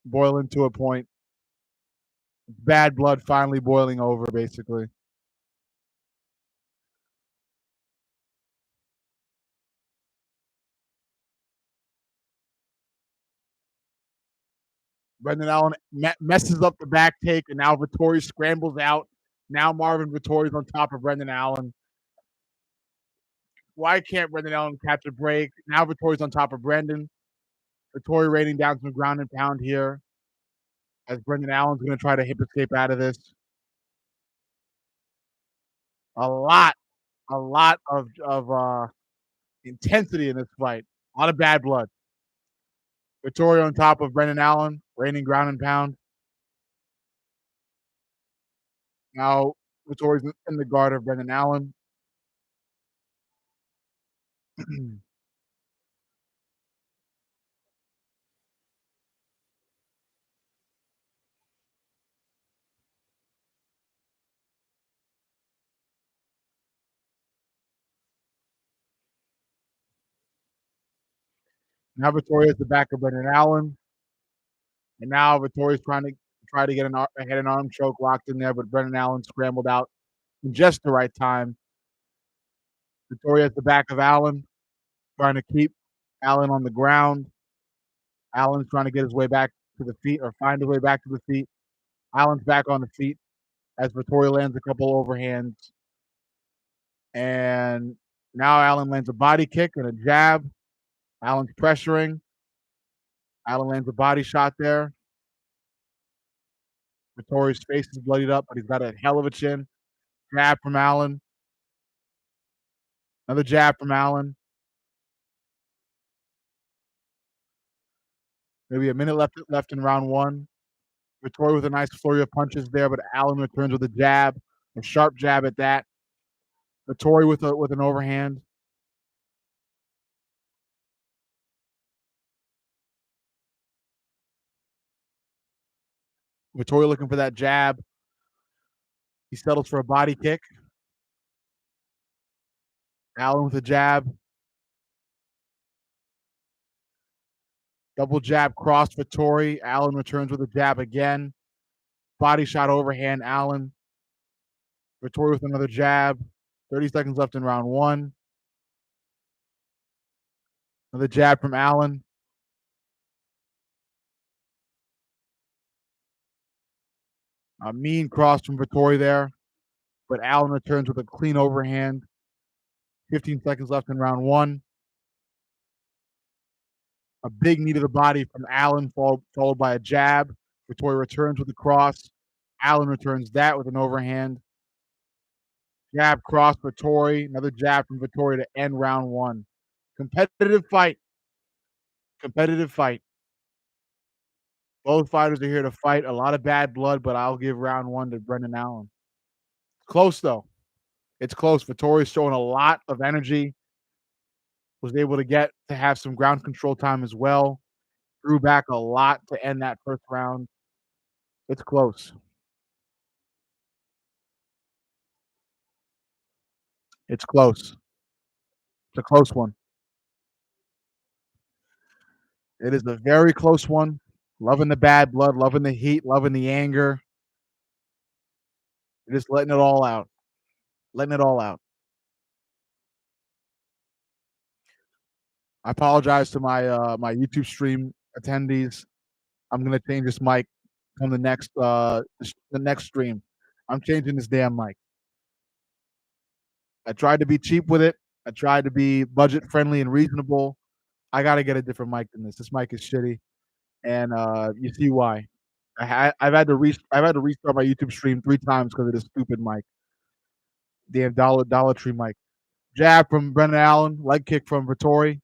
boiling to a point. Bad blood finally boiling over, basically. Brendan Allen messes up the back take, and now Vettori scrambles out. Now Marvin Vettori's on top of Brendan Allen. Why can't Brendan Allen catch a break? Now Vettori's on top of Brendan. Vettori raining down some ground and pound here, as Brendan Allen's going to try to hip escape out of this. A lot of intensity in this fight. A lot of bad blood. Vettori on top of Brendan Allen, raining ground and pound. Now Vettori's in the guard of Brendan Allen. Now Vettori has the back of Brendan Allen. And now Vettori's try to get a head and arm choke locked in there, but Brendan Allen scrambled out in just the right time. Vettori has the back of Allen, trying to keep Allen on the ground. Allen's trying to get his way back to the feet or find his way back to the feet. Allen's back on the feet as Vettori lands a couple overhands. And now Allen lands a body kick and a jab. Allen's pressuring. Allen lands a body shot there. Vettori's face is bloodied up, but he's got a hell of a chin. Jab from Allen. Another jab from Allen. Maybe a minute left in round one. Vettori with a nice flurry of punches there, but Allen returns with a jab, a sharp jab at that. Vettori with an overhand. Vettori looking for that jab. He settles for a body kick. Allen with a jab. Double jab cross Vettori. Allen returns with a jab again. Body shot overhand Allen. Vettori with another jab. 30 seconds left in round one. Another jab from Allen. A mean cross from Vettori there, but Allen returns with a clean overhand. 15 seconds left in round one. A big knee to the body from Allen, followed by a jab. Vettori returns with a cross. Allen returns that with an overhand. Jab cross Vettori. Another jab from Vettori to end round one. Competitive fight. Competitive fight. Both fighters are here to fight. A lot of bad blood, but I'll give round one to Brendan Allen. Close, though. It's close. Vettori's showing a lot of energy. Was able to have some ground control time as well. Drew back a lot to end that first round. It's close. It's close. It's a close one. It is a very close one. Loving the bad blood, loving the heat, loving the anger. You're just letting it all out. Letting it all out. I apologize to my YouTube stream attendees. I'm gonna change this mic on the next stream. I'm changing this damn mic. I tried to be cheap with it. I tried to be budget friendly and reasonable. I got to get a different mic than this. This mic is shitty, and you see why. I've had to restart my YouTube stream 3 times because of this stupid mic. Damn Dollar Tree mic. Jab from Brendan Allen, leg kick from Vettori.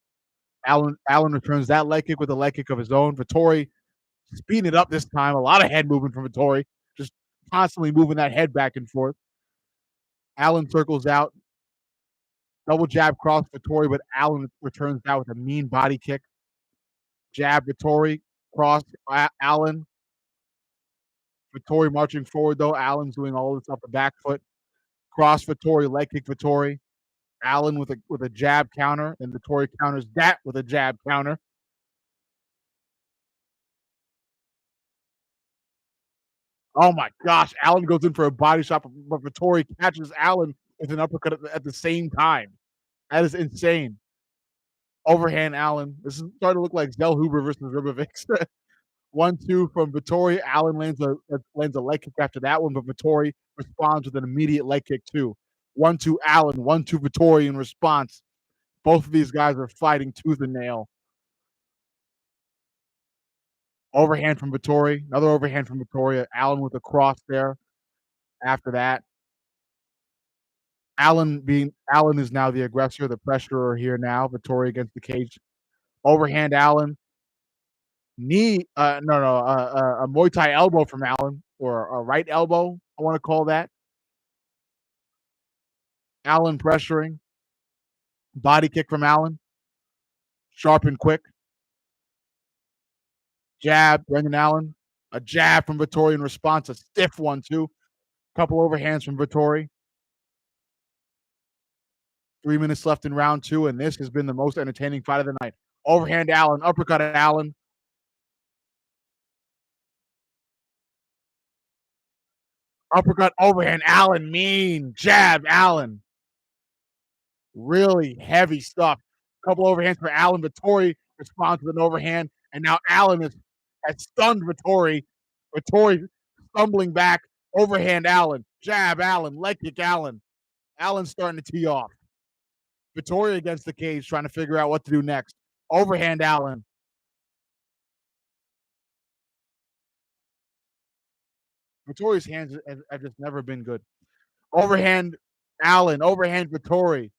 Allen returns that leg kick with a leg kick of his own. Vettori speeding it up this time. A lot of head movement from Vettori, just constantly moving that head back and forth. Allen circles out. Double jab cross Vettori, but Allen returns that with a mean body kick. Jab Vettori, cross Allen. Vettori marching forward though. Allen's doing all this off the back foot. Cross Vettori, leg kick Vettori. Allen with a jab counter, and Vettori counters that with a jab counter. Oh my gosh, Allen goes in for a body shot, but Vettori catches Allen with an uppercut at the same time. That is insane. Overhand Allen. This is starting to look like Zell Huber versus Ribovics. 1-2 from Vettori. Allen lands a leg kick after that one, but Vettori responds with an immediate leg kick too. 1-2 Allen, 1-2 Vettori in response. Both of these guys are fighting tooth and nail. Overhand from Vettori. Another overhand from Vettori. Allen with a cross there after that. Allen is now the aggressor, the pressurer here now. Vettori against the cage. Overhand Allen. Knee, no, a Muay Thai elbow from Allen, or a right elbow, I wanna call that. Allen pressuring. Body kick from Allen. Sharp and quick. Jab, Brendan Allen. A jab from Vettori in response, a stiff one too. Couple overhands from Vettori. 3 minutes left in round two, and this has been the most entertaining fight of the night. Overhand Allen, uppercut Allen. Uppercut, overhand Allen, mean. Jab, Allen. Really heavy stuff. Couple overhands for Allen. Vettori responds with an overhand, and now has stunned Vettori. Vettori stumbling back. Overhand Allen. Jab Allen. Leg kick Allen. Allen's starting to tee off. Vettori against the cage, trying to figure out what to do next. Overhand Allen. Vettori's hands have just never been good. Overhand Allen. Overhand Vettori.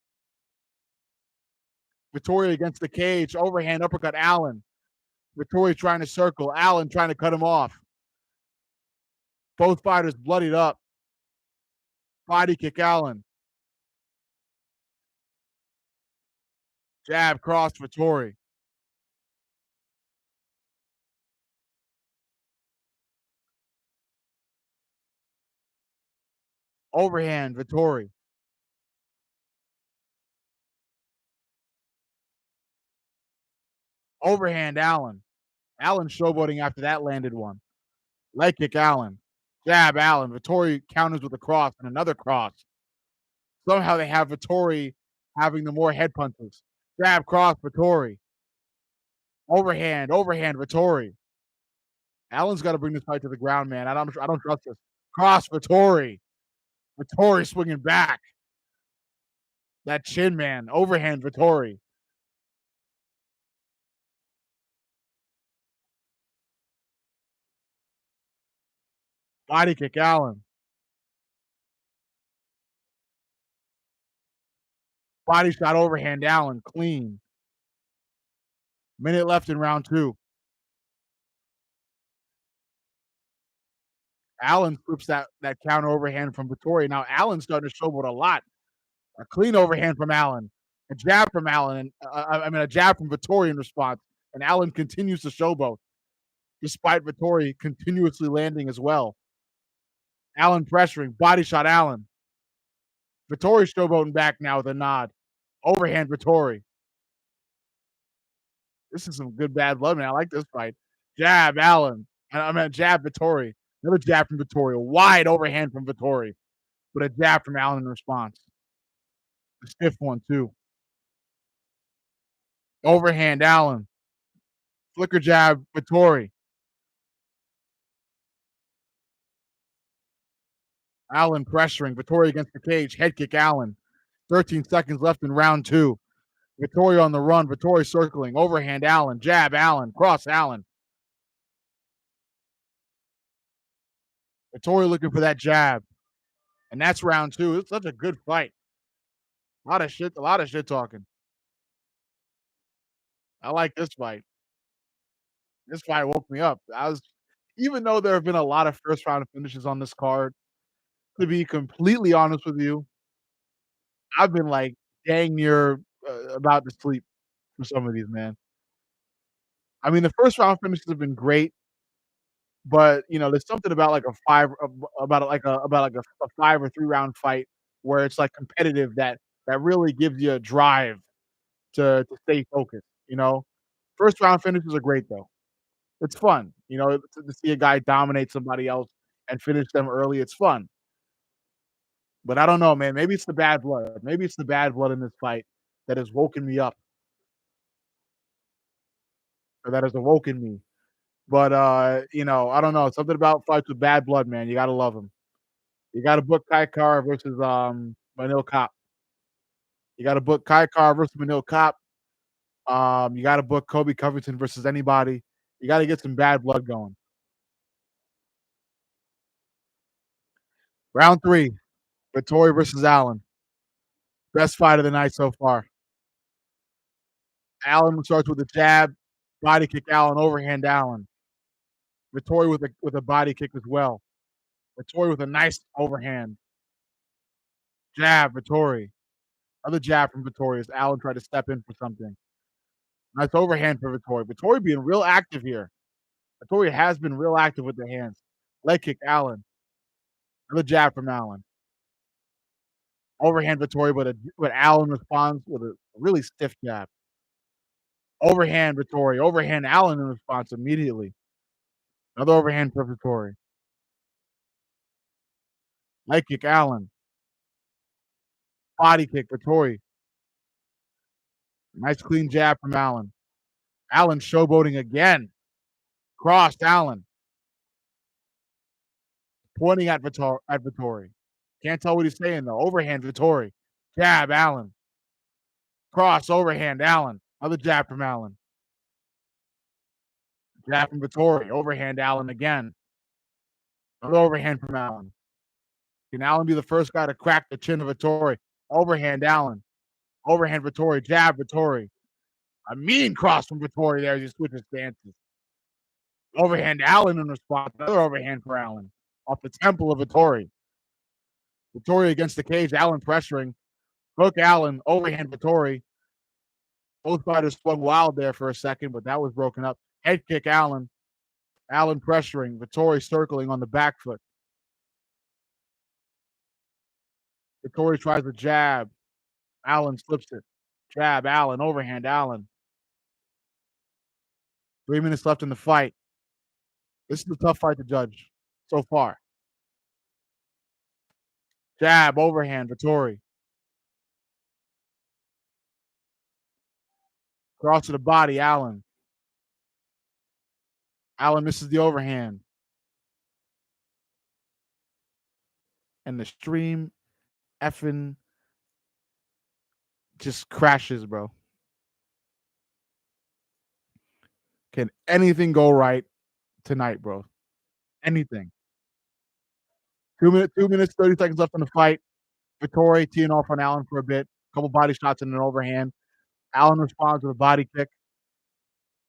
Vettori against the cage. Overhand uppercut Allen. Vettori trying to circle. Allen trying to cut him off. Both fighters bloodied up. Body kick Allen. Jab cross Vettori. Overhand Vettori. Overhand Allen. Allen showboating after that landed one. Leg kick Allen. Jab Allen. Vettori counters with a cross and another cross. Somehow they have Vettori having the more head punches. Jab cross Vettori. Overhand Vettori. Allen's got to bring this fight to the ground, man. I don't trust this. Cross Vettori. Vettori swinging back. That chin man. Overhand Vettori. Body kick Allen. Body shot overhand Allen. Clean. Minute left in round two. Allen flips that counter overhand from Vettori. Now Allen's starting to showboat a lot. A clean overhand from Allen. A jab from Allen. And a jab from Vettori in response. And Allen continues to showboat, despite Vettori continuously landing as well. Allen pressuring. Body shot Allen. Vettori showboating back now with a nod. Overhand Vettori. This is some good bad blood, man. I like this fight. Jab Allen. Jab Vettori. Another jab from Vettori. A wide overhand from Vettori. But a jab from Allen in response. A stiff one, too. Overhand Allen. Flicker jab Vettori. Allen pressuring. Vettori against the cage. Head kick Allen. 13 seconds left in round two. Vettori on the run. Vettori circling. Overhand Allen. Jab Allen. Cross Allen. Vettori looking for that jab. And that's round two. It's such a good fight. A lot of shit talking. I like this fight. This fight woke me up. Even though there have been a lot of first round finishes on this card, to be completely honest with you, I've been like dang near about to sleep for some of these, man. I mean, the first round finishes have been great, but there's something about like a a 5 or 3 round fight where it's like competitive that really gives you a drive to stay focused. First round finishes are great though. It's fun, to see a guy dominate somebody else and finish them early. It's fun. But I don't know, man. Maybe it's the bad blood. Maybe it's the bad blood in this fight that has woken me up or that has awoken me. But I don't know. Something about fights with bad blood, man. You gotta love them. You gotta book Kai Kara versus Manil Cop. You gotta book Kai Kara versus Manil Cop. You gotta book Kobe Covington versus anybody. You gotta get some bad blood going. Round three, Vettori versus Allen. Best fight of the night so far. Allen starts with a jab, body kick Allen, overhand Allen. Vettori with a body kick as well. Vettori with a nice overhand. Jab, Vettori. Another jab from Vettori as Allen tried to step in for something. Nice overhand for Vettori. Vettori being real active here. Vettori has been real active with the hands. Leg kick, Allen. Another jab from Allen. Overhand Vettori, but Allen responds with a really stiff jab. Overhand Vettori. Overhand Allen in response immediately. Another overhand for Vettori. Leg kick, Allen. Body kick, Vettori. Nice clean jab from Allen. Allen showboating again. Crossed Allen. Pointing at Vettori. Can't tell what he's saying though. Overhand Vettori. Jab Allen. Cross overhand Allen. Another jab from Allen. Jab from Vettori. Overhand Allen again. Another overhand from Allen. Can Allen be the first guy to crack the chin of Vettori? Overhand Allen. Overhand Vettori. Jab Vettori. A mean cross from Vettori there as he switches stances. Overhand Allen in response. Another overhand for Allen. Off the temple of Vettori. Vettori against the cage. Allen pressuring. Hook Allen. Overhand Vettori. Both fighters swung wild there for a second, but that was broken up. Head kick Allen. Allen pressuring. Vettori circling on the back foot. Vettori tries a jab. Allen slips it. Jab Allen. Overhand Allen. 3 minutes left in the fight. This is a tough fight to judge so far. Jab, overhand, Vettori. Cross to the body, Allen. Allen misses the overhand. And the stream effing just crashes, bro. Can anything go right tonight, bro? Anything. 2 minutes, 30 seconds left in the fight. Vettori teeing off on Allen for a bit. Couple body shots and an overhand. Allen responds with a body kick.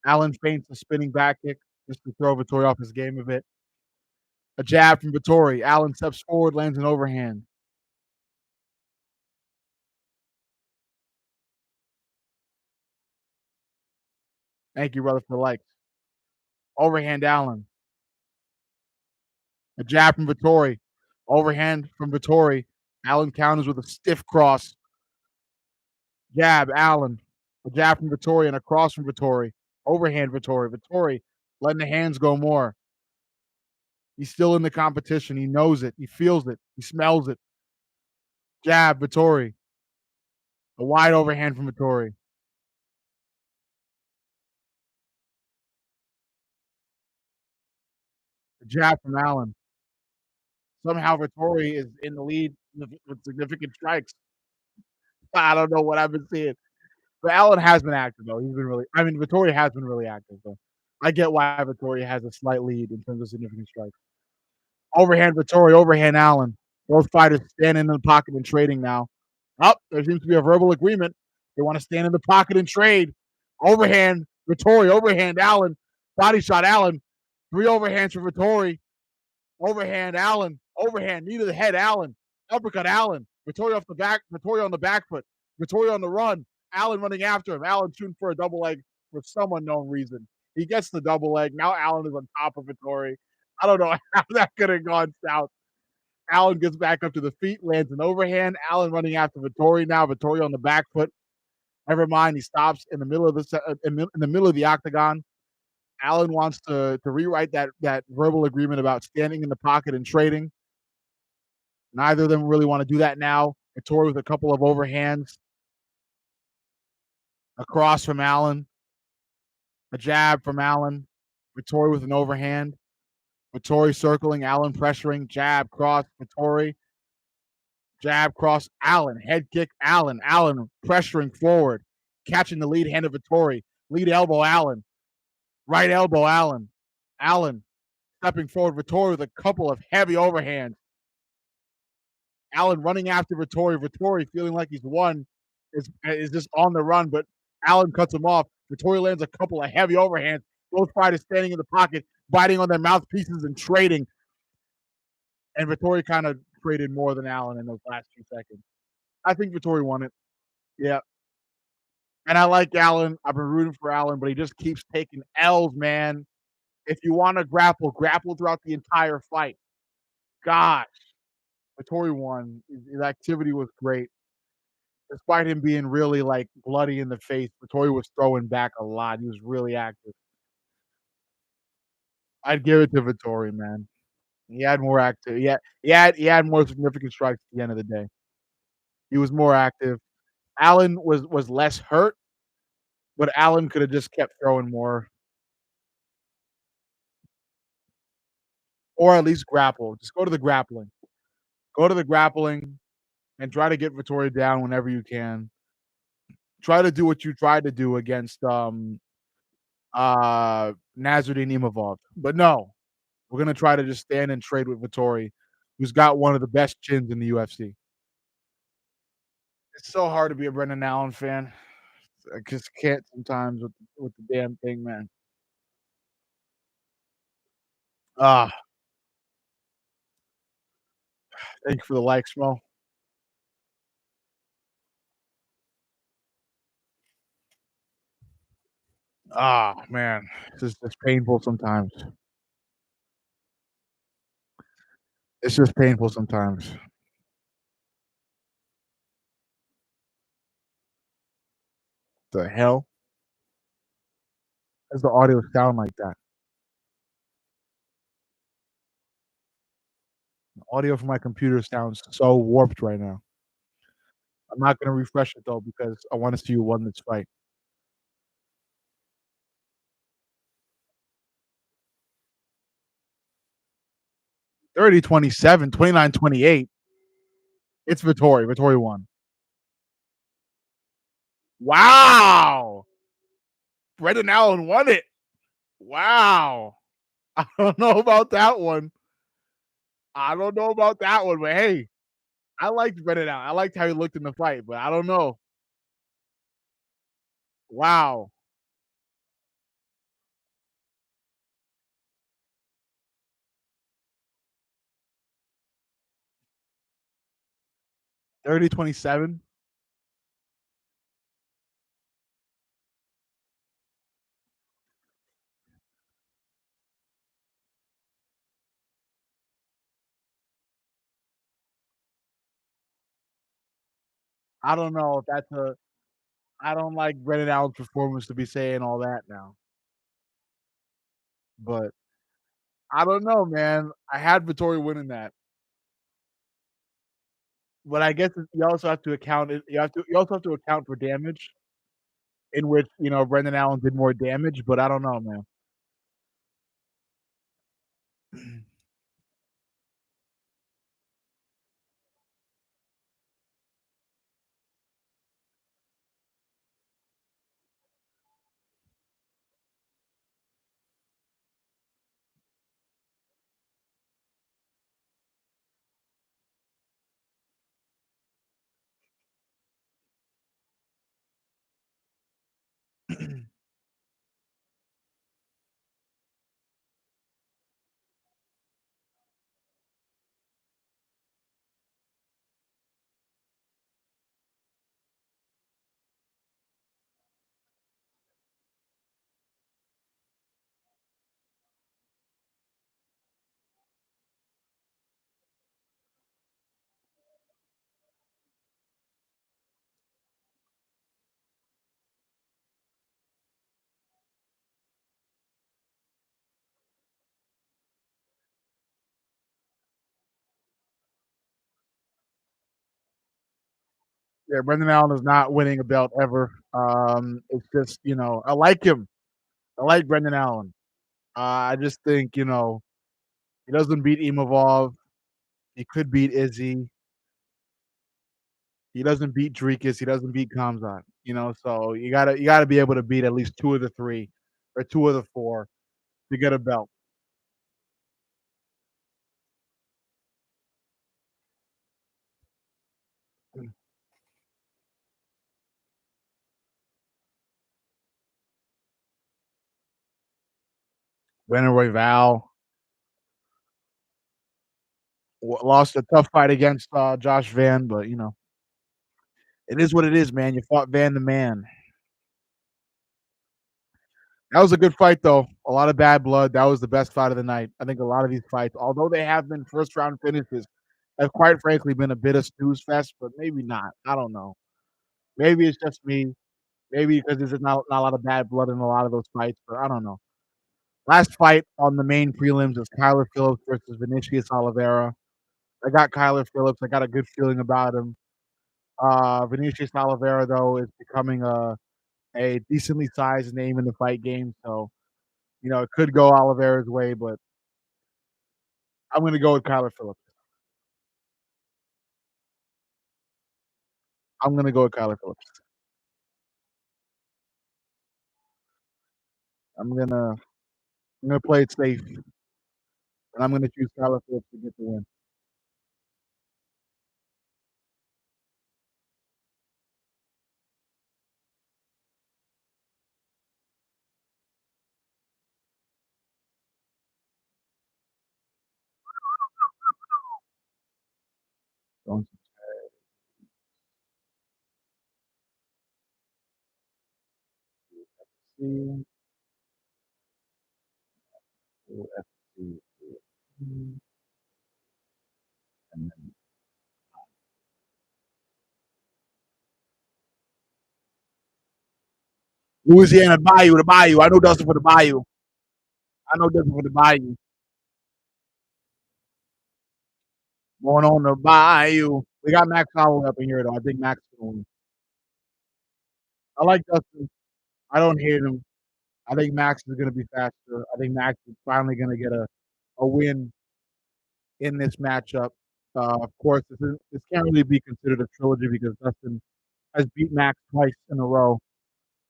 Allen feints a spinning back kick just to throw Vettori off his game a bit. A jab from Vettori. Allen steps forward, lands an overhand. Thank you, brother, for the likes. Overhand Allen. A jab from Vettori. Overhand from Vettori. Allen counters with a stiff cross. Jab, Allen. A jab from Vettori and a cross from Vettori. Overhand Vettori. Vettori letting the hands go more. He's still in the competition. He knows it. He feels it. He smells it. Jab, Vettori. A wide overhand from Vettori. A jab from Allen. Somehow Vettori is in the lead with significant strikes. I don't know what I've been seeing. But Allen has been active though. Vettori has been really active though. I get why Vettori has a slight lead in terms of significant strikes. Overhand Vettori, overhand Allen. Both fighters standing in the pocket and trading now. Oh, there seems to be a verbal agreement. They want to stand in the pocket and trade. Overhand Vettori, overhand Allen. Body shot Allen. 3 overhands for Vettori. Overhand Allen. Overhand, knee to the head Allen. Uppercut Allen. Vettori off the back. Vettori on the back foot. Vettori on the run. Allen running after him. Allen shooting for a double leg for some unknown reason. He gets the double leg. Now Allen is on top of Vettori. I don't know how that could have gone south. Allen gets back up to the feet, lands an overhand. Allen running after Vettori now. Vettori on the back foot. Never mind. He stops in the middle of the octagon. Allen wants to rewrite that verbal agreement about standing in the pocket and trading. Neither of them really want to do that now. Vettori with a couple of overhands across from Allen, a jab from Allen. Vettori with an overhand. Vettori circling, Allen pressuring, jab, cross, Vettori, jab, cross, Allen, head kick, Allen, Allen pressuring forward, catching the lead hand of Vettori, lead elbow, Allen, right elbow, Allen, Allen stepping forward, Vettori with a couple of heavy overhands, Allen running after Vettori, Vettori feeling like he's won, is just on the run, but Allen cuts him off. Vettori lands a couple of heavy overhands. Both fighters standing in the pocket, biting on their mouthpieces and trading. And Vettori kind of traded more than Allen in those last few seconds. I think Vettori won it. Yeah. And I like Allen. I've been rooting for Allen, but he just keeps taking L's, man. If you want to grapple, grapple throughout the entire fight. Gosh. Vettori won. His activity was great. Despite him being really like bloody in the face, Vettori was throwing back a lot. He was really active. I'd give it to Vettori, man. He had more active. He had more significant strikes at the end of the day. He was more active. Allen was less hurt, but Allen could have just kept throwing more, or at least grapple. Just go to the grappling. Go to the grappling and try to get Vettori down whenever you can. Try to do what you tried to do against Nasruddin Imavov. But no, we're gonna try to just stand and trade with Vettori, who's got one of the best chins in the UFC. It's so hard to be a Brendan Allen fan. I just can't sometimes with the damn thing, man. Ah, thank you for the likes, Mo. Ah, man, it's painful sometimes. It's just painful sometimes. The hell? Does the audio sound like that? The audio from my computer sounds so warped right now. I'm not gonna refresh it though because I wanna see who won this fight. 30-27, 29-28. It's Vettori. Vettori won. Wow! Brendan Allen won it. Wow. I don't know about that one. I don't know about that one, but hey, I liked Brendan Allen. I liked how he looked in the fight, but I don't know. Wow. 30-27. I don't know if that's a I don't like Brendan Allen's performance to be saying all that now. But I don't know, man. I had Vettori winning that. But I guess you also have to account it you also have to account for damage in which, Brendan Allen did more damage, but I don't know, man. Yeah, Brendan Allen is not winning a belt ever. It's just, I like him. I like Brendan Allen. I just think, he doesn't beat Imavov. He could beat Izzy. He doesn't beat Dricus. He doesn't beat Kamzat. So you gotta be able to beat at least two of the three or two of the four to get a belt. Brandon Royval lost a tough fight against Josh Van, but it is what it is, man. You fought Van the man. That was a good fight, though. A lot of bad blood. That was the best fight of the night. I think a lot of these fights, although they have been first round finishes, have quite frankly been a bit of snooze fest, but maybe not. I don't know. Maybe it's just me. Maybe because there's just not a lot of bad blood in a lot of those fights, but I don't know. Last fight on the main prelims is Kyler Phillips versus Vinicius Oliveira. I got Kyler Phillips. I got a good feeling about him. Vinicius Oliveira, though, is becoming a decently sized name in the fight game, so it could go Oliveira's way, but I'm gonna go with Kyler Phillips. I'm gonna go with Kyler Phillips. I'm gonna I'm gonna play it safe, and I'm gonna choose Kyler Phillips to get the win. Don't see UFC, and then Louisiana Bayou, the Bayou. I know Dustin for the Bayou. I know Dustin for the Bayou. Going on the Bayou. We got Max Holloway up in here though. I think Max is gonna win. I like Dustin. I don't hate him. I think Max is gonna be faster. I think Max is finally gonna get a win in this matchup. Of course, this can't really be considered a trilogy because Dustin has beat Max twice in a row.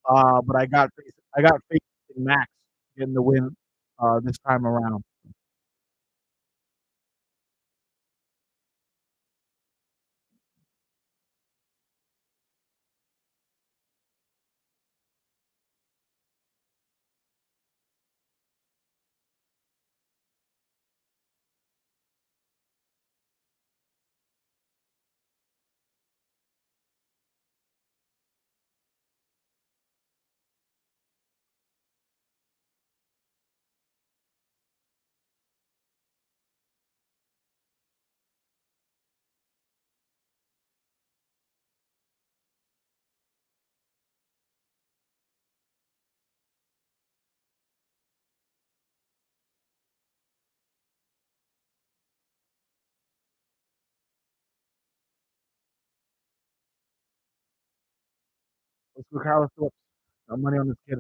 But I got faith in Max getting the win this time around. Let's go, Kyler Phillips. Got money on this kid.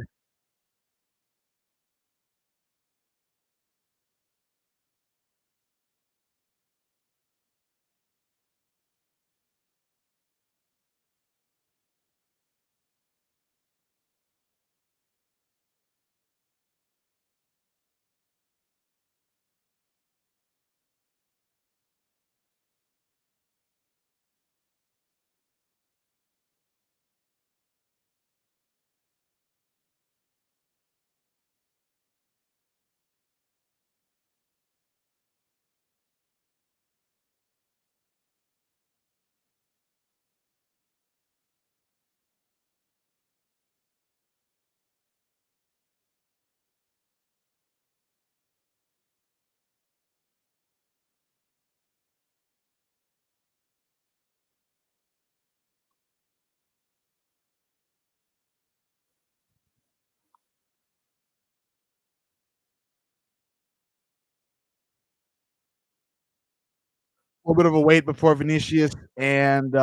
A little bit of a wait before Vinicius and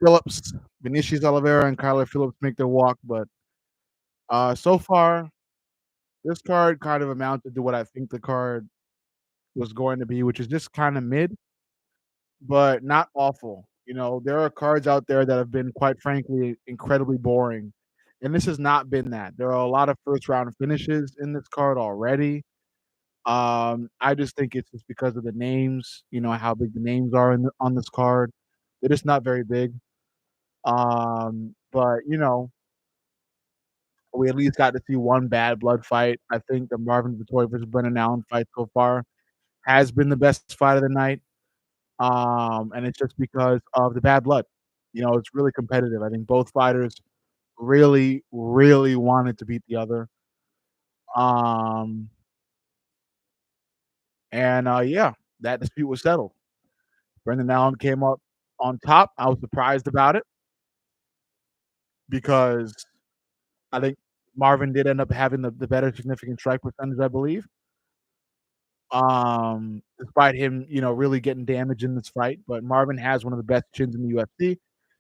Phillips, Vinicius Oliveira, and Kyler Phillips make their walk, but so far this card kind of amounted to what I think the card was going to be, which is just kind of mid, but not awful. You know, there are cards out there that have been, quite frankly, incredibly boring, and this has not been that. There are a lot of first round finishes in this card already. I just think it's just because of the names, you know, how big the names are on this card. They're just not very big. But you know, we at least got to see one bad blood fight. I think the Marvin Vettori versus Brendan Allen fight so far has been the best fight of the night. And it's just because of the bad blood. You know, it's really competitive. I think both fighters really, really wanted to beat the other. Um, and yeah, that dispute was settled. Brendan Allen came up on top. I was surprised about it because I think Marvin did end up having the better significant strike percentage, I believe. Despite him, you know, really getting damaged in this fight, but Marvin has one of the best chins in the UFC,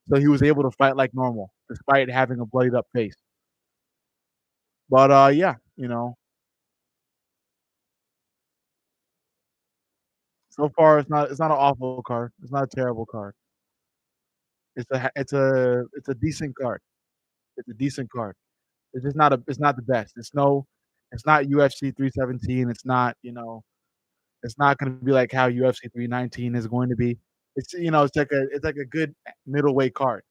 so he was able to fight like normal despite having a bloodied up face. But yeah, you know, so far it's not an awful card. It's not a terrible card. It's a decent card. It's a decent card. It's not the best. It's not UFC 317. It's not, you know, it's not gonna be like how UFC 319 is going to be. It's, you know, it's like a good middleweight card.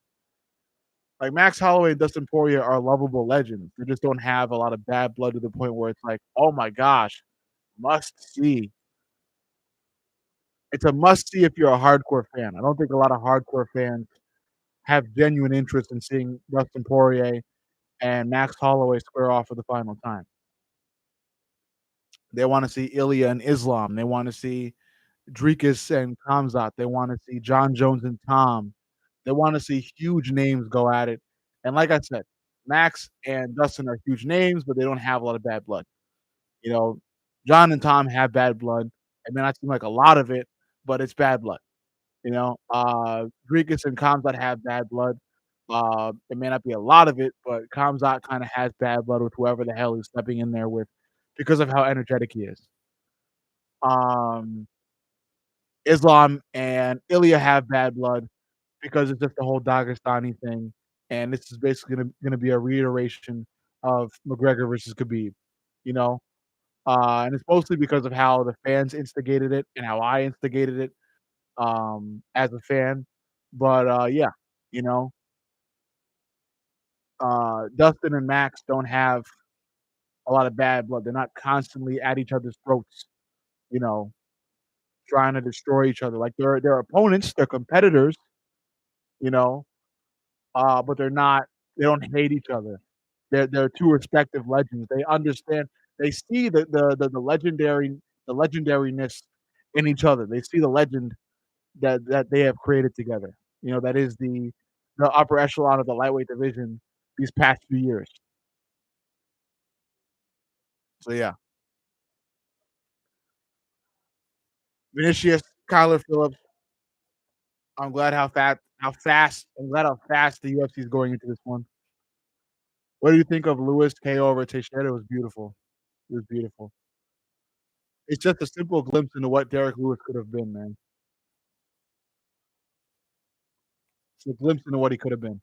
Like Max Holloway and Dustin Poirier are lovable legends. They just don't have a lot of bad blood to the point where it's like, oh my gosh, must see. It's a must see if you're a hardcore fan. I don't think a lot of hardcore fans have genuine interest in seeing Dustin Poirier and Max Holloway square off for the final time. They want to see Ilya and Islam. They want to see Dricus and Kamzat. They want to see John Jones and Tom. They want to see huge names go at it. And like I said, Max and Dustin are huge names, but they don't have a lot of bad blood. You know, John and Tom have bad blood. It may not seem like a lot of it, but it's bad blood. You know, Dricus and Kamzat have bad blood. It may not be a lot of it, but Kamzat kind of has bad blood with whoever the hell he's stepping in there with because of how energetic he is. Um, Islam and Ilya have bad blood because it's just the whole Dagestani thing, and this is basically gonna be a reiteration of McGregor versus Khabib, you know? And it's mostly because of how the fans instigated it and how I instigated it, as a fan. But yeah, you know, Dustin and Max don't have a lot of bad blood. They're not constantly at each other's throats, you know, trying to destroy each other. Like, they're opponents, they're competitors, you know, but they don't hate each other. They're two respective legends. They understand. They see the legendariness in each other. They see the legend that they have created together. You know, that is the upper echelon of the lightweight division these past few years. So yeah, Vinicius, Kyler Phillips. I'm glad how fast the UFC is going into this one. What do you think of Lewis KO over Teixeira? It was beautiful. It was beautiful. It's just a simple glimpse into what Derek Lewis could have been, man. It's a glimpse into what he could have been.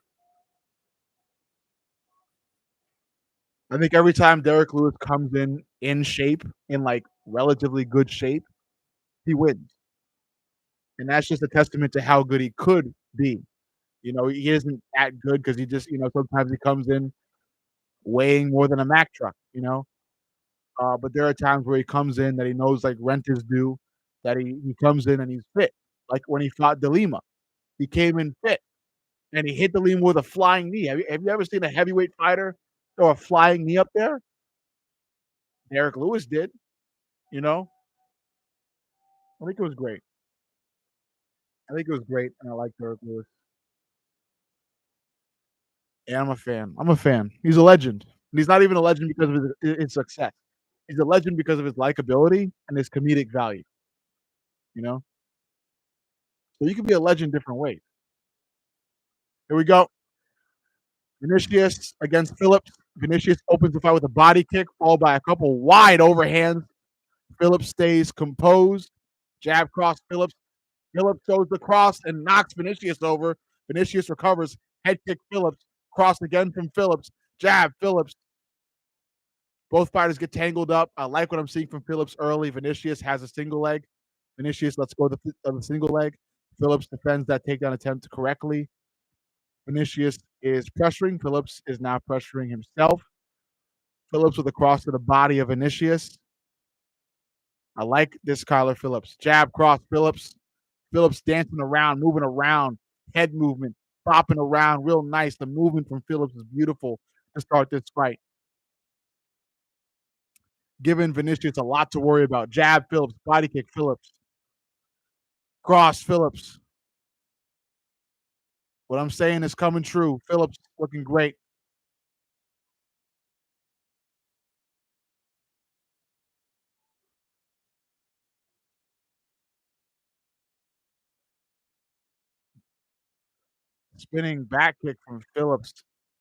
I think every time Derek Lewis comes in shape, in like relatively good shape, he wins, and that's just a testament to how good he could be. You know, he isn't that good because he just, you know, sometimes he comes in weighing more than a Mack truck. You know, but there are times where he comes in that he knows like rent is due, that he comes in and he's fit. Like when he fought DeLima, he came in fit and he hit DeLima with a flying knee. Have you ever seen a heavyweight fighter throw a flying knee up there? Derek Lewis did. You know, I think it was great. I think it was great, and I like Derek Lewis. Yeah, I'm a fan. I'm a fan. He's a legend. And he's not even a legend because of his success. He's a legend because of his likability and his comedic value. You know, so you can be a legend different ways. Here we go. Vinicius against Phillips. Vinicius opens the fight with a body kick, followed by a couple wide overhands. Phillips stays composed. Jab cross Phillips. Phillips throws the cross and knocks Vinicius over. Vinicius recovers. Head kick Phillips. Cross again from Phillips. Jab Phillips. Both fighters get tangled up. I like what I'm seeing from Phillips early. Vinicius has a single leg. Vinicius lets go of the single leg. Phillips defends that takedown attempt correctly. Vinicius is pressuring. Phillips is now pressuring himself. Phillips with a cross to the body of Vinicius. I like this Kyler Phillips. Jab cross Phillips. Phillips dancing around, moving around, head movement, bopping around, real nice. The movement from Phillips is beautiful to start this fight. Giving Vinicius a lot to worry about. Jab Phillips, body kick Phillips. Cross Phillips. What I'm saying is coming true. Phillips looking great. Spinning back kick from Phillips.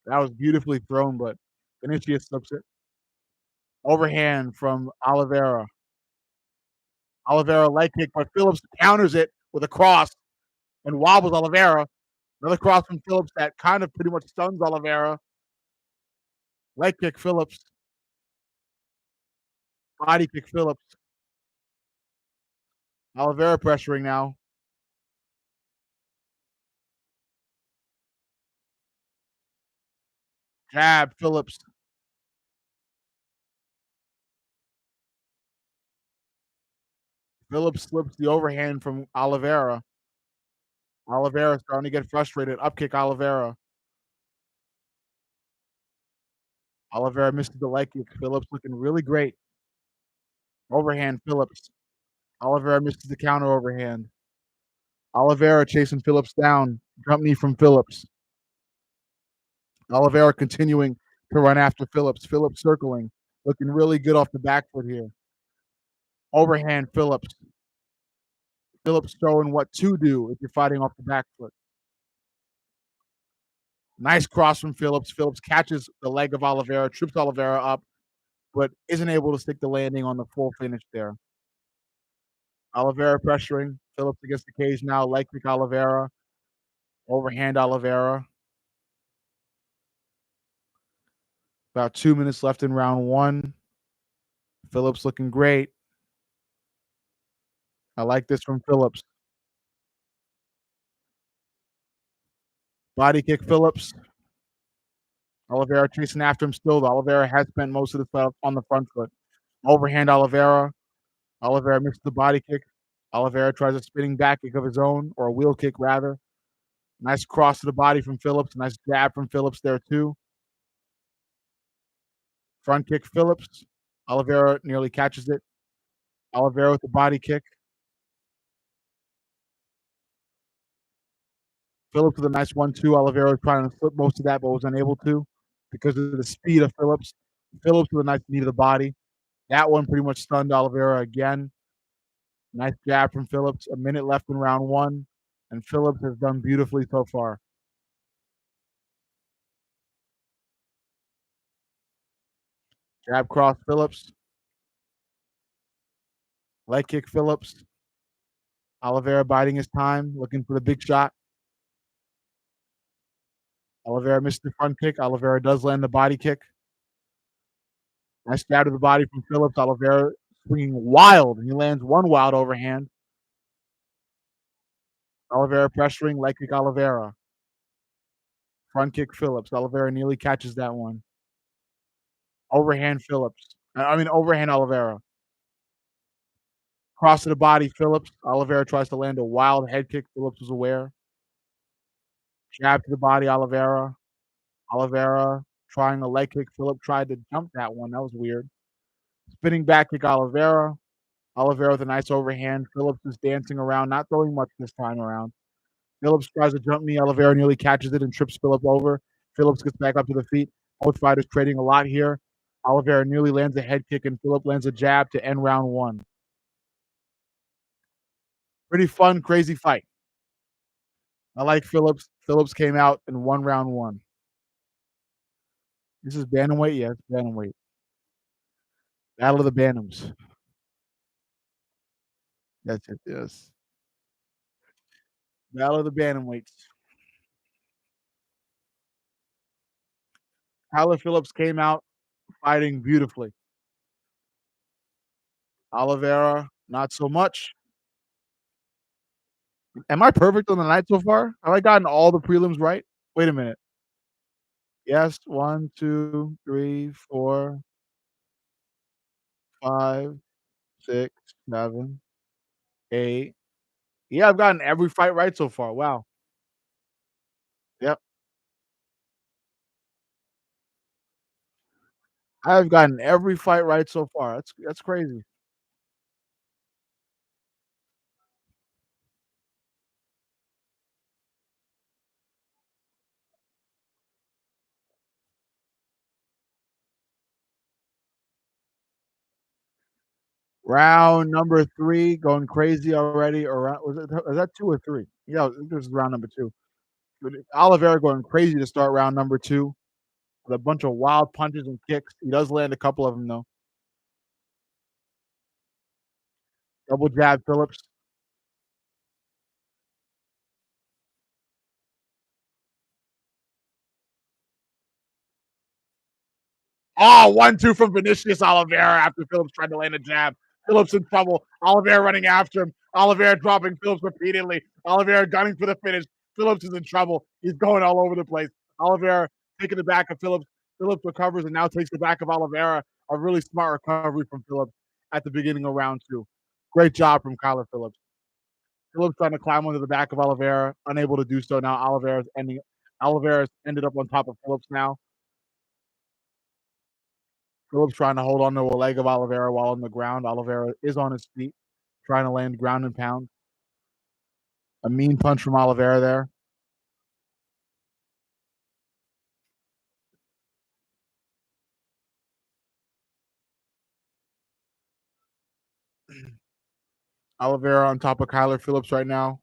That was beautifully thrown, but Vinicius slips it. Overhand from Oliveira. Oliveira leg kick, but Phillips counters it with a cross and wobbles Oliveira. Another cross from Phillips that kind of pretty much stuns Oliveira. Leg kick Phillips. Body kick Phillips. Oliveira pressuring now. Jab Phillips. Phillips slips the overhand from Oliveira. Oliveira starting to get frustrated. Up kick Oliveira. Oliveira misses the leg kick. Phillips looking really great. Overhand Phillips. Oliveira misses the counter overhand. Oliveira chasing Phillips down. Jump knee from Phillips. Oliveira continuing to run after Phillips. Phillips circling. Looking really good off the back foot here. Overhand Phillips. Phillips showing what to do if you're fighting off the back foot. Nice cross from Phillips. Phillips catches the leg of Oliveira, trips Oliveira up, but isn't able to stick the landing on the full finish there. Oliveira pressuring. Phillips against the cage now. Leg kick Oliveira. Overhand Oliveira. About 2 minutes left in round one. Phillips looking great. I like this from Phillips. Body kick Phillips. Oliveira chasing after him still. Oliveira has spent most of the stuff on the front foot. Overhand Oliveira. Oliveira misses the body kick. Oliveira tries a spinning back kick of his own, or a wheel kick rather. Nice cross to the body from Phillips. Nice jab from Phillips there too. Front kick Phillips. Oliveira nearly catches it. Oliveira with the body kick. Phillips with a nice 1-2. Oliveira trying to flip most of that, but was unable to because of the speed of Phillips. Phillips with a nice knee to the body. That one pretty much stunned Oliveira again. Nice jab from Phillips. A minute left in round one, and Phillips has done beautifully so far. Jab cross Phillips. Leg kick Phillips. Oliveira biding his time, looking for the big shot. Oliveira missed the front kick. Oliveira does land the body kick. Nice jab to the body from Phillips. Oliveira swinging wild, and he lands one wild overhand. Oliveira pressuring, leg kick Oliveira. Front kick Phillips. Oliveira nearly catches that one. Overhand Phillips. Overhand Oliveira. Cross to the body Phillips. Oliveira tries to land a wild head kick. Phillips was aware. Jab to the body Oliveira. Oliveira trying a leg kick. Phillips tried to jump that one. That was weird. Spinning back kick Oliveira. Oliveira with a nice overhand. Phillips is dancing around, not throwing much this time around. Phillips tries to jump knee. Oliveira nearly catches it and trips Phillips over. Phillips gets back up to the feet. Both fighters trading a lot here. Oliveira nearly lands a head kick, and Phillips lands a jab to end round one. Pretty fun, crazy fight. I like Phillips. Phillips came out and won round 1. This is bantamweight? Yeah, it's bantamweight. Battle of the Bantams. That's it, yes. Battle of the Bantamweights. Tyler Phillips came out fighting beautifully. Oliveira, not so much. Am I perfect on the night so far? Have I gotten all the prelims right? Wait a minute. Yes, 1, 2, 3, 4, 5, 6, 7, 8. Yeah, I've gotten every fight right so far. Wow. Yep. I've gotten every fight right so far. That's crazy. Round number 3 going crazy already, or was that 2 or 3? Yeah, I think this is round number 2. But Oliveira going crazy to start round number 2 with a bunch of wild punches and kicks. He does land a couple of them though. Double jab Phillips. Oh, 1-2 from Vinicius Oliveira after Phillips tried to land a jab. Phillips in trouble. Oliveira running after him. Oliveira dropping Phillips repeatedly. Oliveira gunning for the finish. Phillips is in trouble. He's going all over the place. Oliveira taking the back of Phillips. Phillips recovers and now takes the back of Oliveira. A really smart recovery from Phillips at the beginning of round 2. Great job from Kyler Phillips. Phillips trying to climb onto the back of Oliveira, unable to do so now. Oliveira's ended up on top of Phillips now. Phillips trying to hold on to a leg of Oliveira while on the ground. Oliveira is on his feet, trying to land ground and pound. A mean punch from Oliveira there. Oliveira on top of Kyler Phillips right now,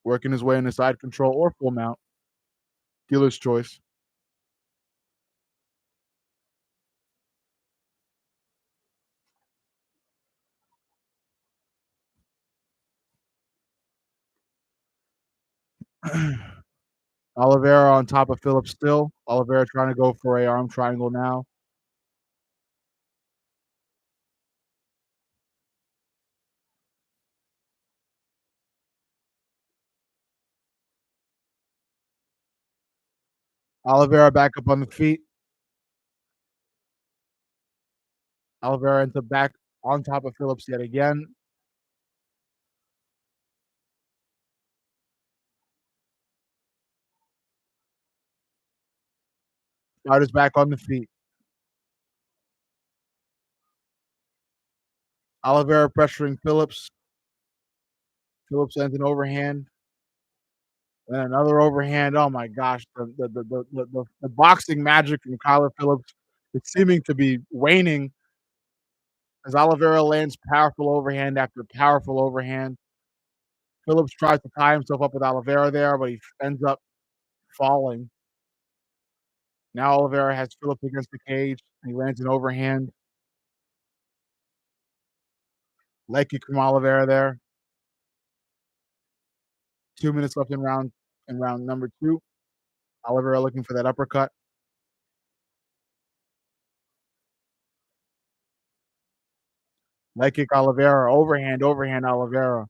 working his way into side control or full mount. Dealer's choice. Oliveira on top of Phillips still. Oliveira trying to go for a arm triangle now. Oliveira back up on the feet. Oliveira into back on top of Phillips yet again. Fighters back on the feet. Oliveira pressuring Phillips. Phillips lands an overhand. And another overhand. Oh my gosh, the boxing magic from Kyler Phillips is seeming to be waning as Oliveira lands powerful overhand after powerful overhand. Phillips tries to tie himself up with Oliveira there, but he ends up falling. Now Oliveira has Phillips against the cage. And he lands an overhand. Leg kick from Oliveira there. 2 minutes left in round number 2. Oliveira looking for that uppercut. Leg kick Oliveira. Overhand Oliveira.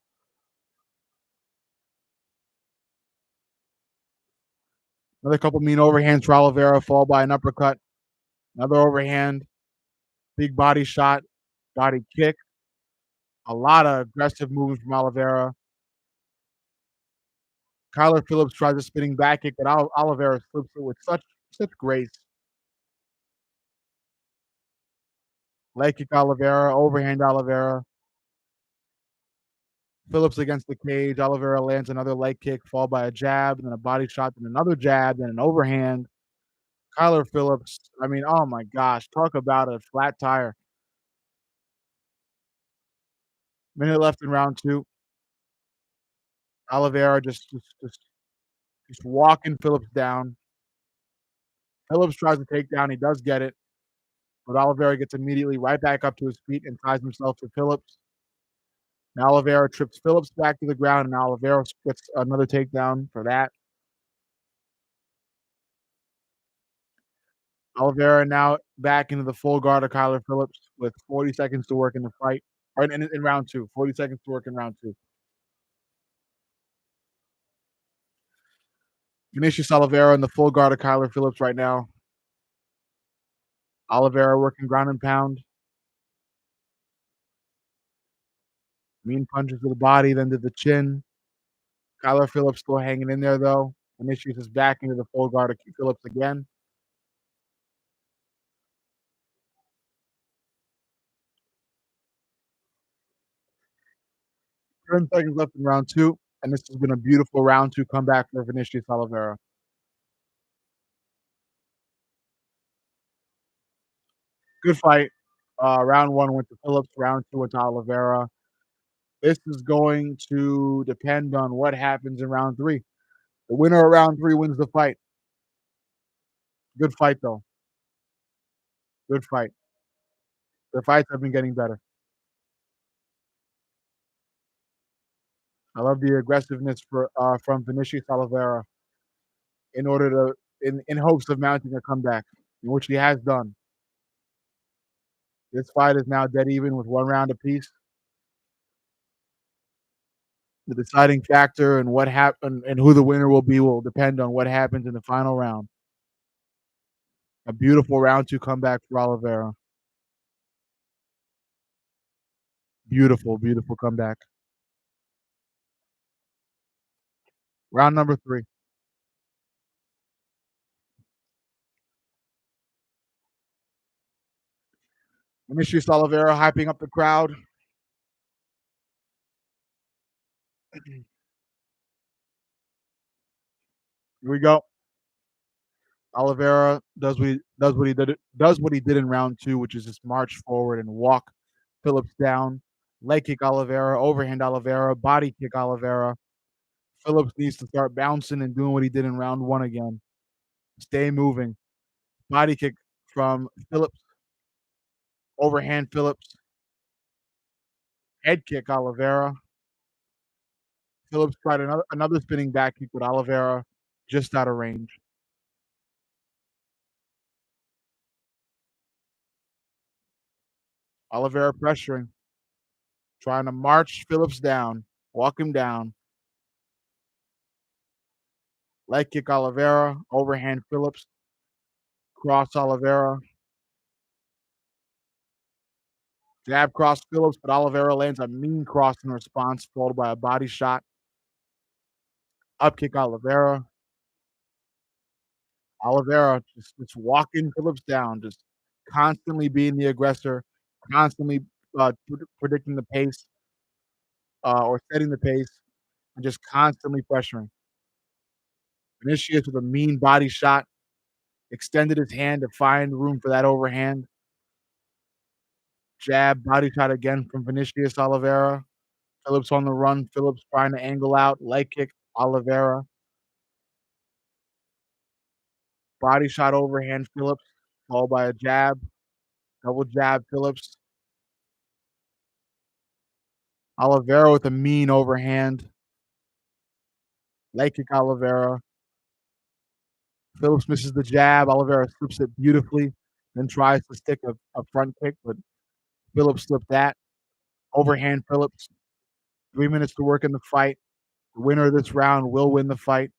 Another couple mean overhands for Oliveira, followed by an uppercut. Another overhand. Big body shot. Body kick. A lot of aggressive movement from Oliveira. Kyler Phillips tries a spinning back kick, but Oliveira slips it with such grace. Leg kick Oliveira. Overhand Oliveira. Phillips against the cage. Oliveira lands another leg kick, followed by a jab, and then a body shot, then another jab, then an overhand. Kyler Phillips, I mean, oh my gosh, talk about a flat tire. Minute left in round 2. Oliveira just walking Phillips down. Phillips tries to take down. He does get it, but Oliveira gets immediately right back up to his feet and ties himself to Phillips. Now Oliveira trips Phillips back to the ground, and Oliveira gets another takedown for that. Oliveira now back into the full guard of Kyler Phillips with 40 seconds to work in the fight, or in round two. 40 seconds to work in round two. Vinicius Oliveira in the full guard of Kyler Phillips right now. Oliveira working ground and pound. Mean punches to the body, then to the chin. Kyler Phillips still hanging in there though. Vinicius is back into the full guard of Phillips again. 10 seconds left in round two, and this has been a beautiful round two comeback for Vinicius Oliveira. Good fight. Round one went to Phillips. Round two went to Oliveira. This is going to depend on what happens in round three. The winner of round three wins the fight. Good fight, though. Good fight. The fights have been getting better. I love the aggressiveness from Vinicius Oliveira in order to in hopes of mounting a comeback, which he has done. This fight is now dead even with 1 round apiece. The deciding factor and what happened and who the winner will be will depend on what happens in the final round. A beautiful round two comeback for Oliveira. Beautiful, beautiful comeback. Round number three. Vinicius Oliveira hyping up the crowd. Here we go. Oliveira does what he did in round two, which is just march forward and walk Phillips down. Leg kick Oliveira, overhand Oliveira, body kick Oliveira. Phillips needs to start bouncing and doing what he did in round one again. Stay moving. Body kick from Phillips. Overhand Phillips. Head kick Oliveira. Phillips tried another spinning back kick with Oliveira just out of range. Oliveira pressuring, trying to march Phillips down, walk him down. Leg kick Oliveira, overhand Phillips, cross Oliveira. Jab cross Phillips, but Oliveira lands a mean cross in response, followed by a body shot. Up kick Oliveira. Oliveira just walking Phillips down, just constantly being the aggressor, constantly predicting the pace or setting the pace, and just constantly pressuring. Vinicius with a mean body shot, extended his hand to find room for that overhand. Jab, body shot again from Vinicius Oliveira. Phillips on the run. Phillips trying to angle out. Leg kick, Oliveira. Body shot overhand, Phillips, followed by a jab. Double jab, Phillips. Oliveira with a mean overhand. Leg kick, Oliveira. Phillips misses the jab. Oliveira slips it beautifully, then tries to stick a front kick, but Phillips slipped that. Overhand, Phillips. 3 minutes to work in the fight. The winner of this round will win the fight.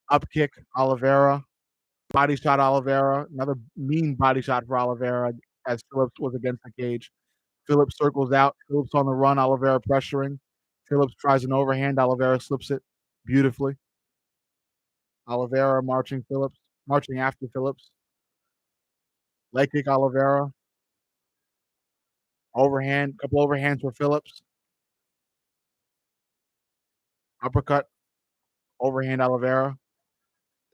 Up kick, Oliveira. Body shot, Oliveira. Another mean body shot for Oliveira as Phillips was against the cage. Phillips circles out. Phillips on the run. Oliveira pressuring. Phillips tries an overhand. Oliveira slips it beautifully. Oliveira marching after Phillips. Leg kick, Oliveira. Overhand, couple overhands for Phillips. Uppercut, overhand, Oliveira.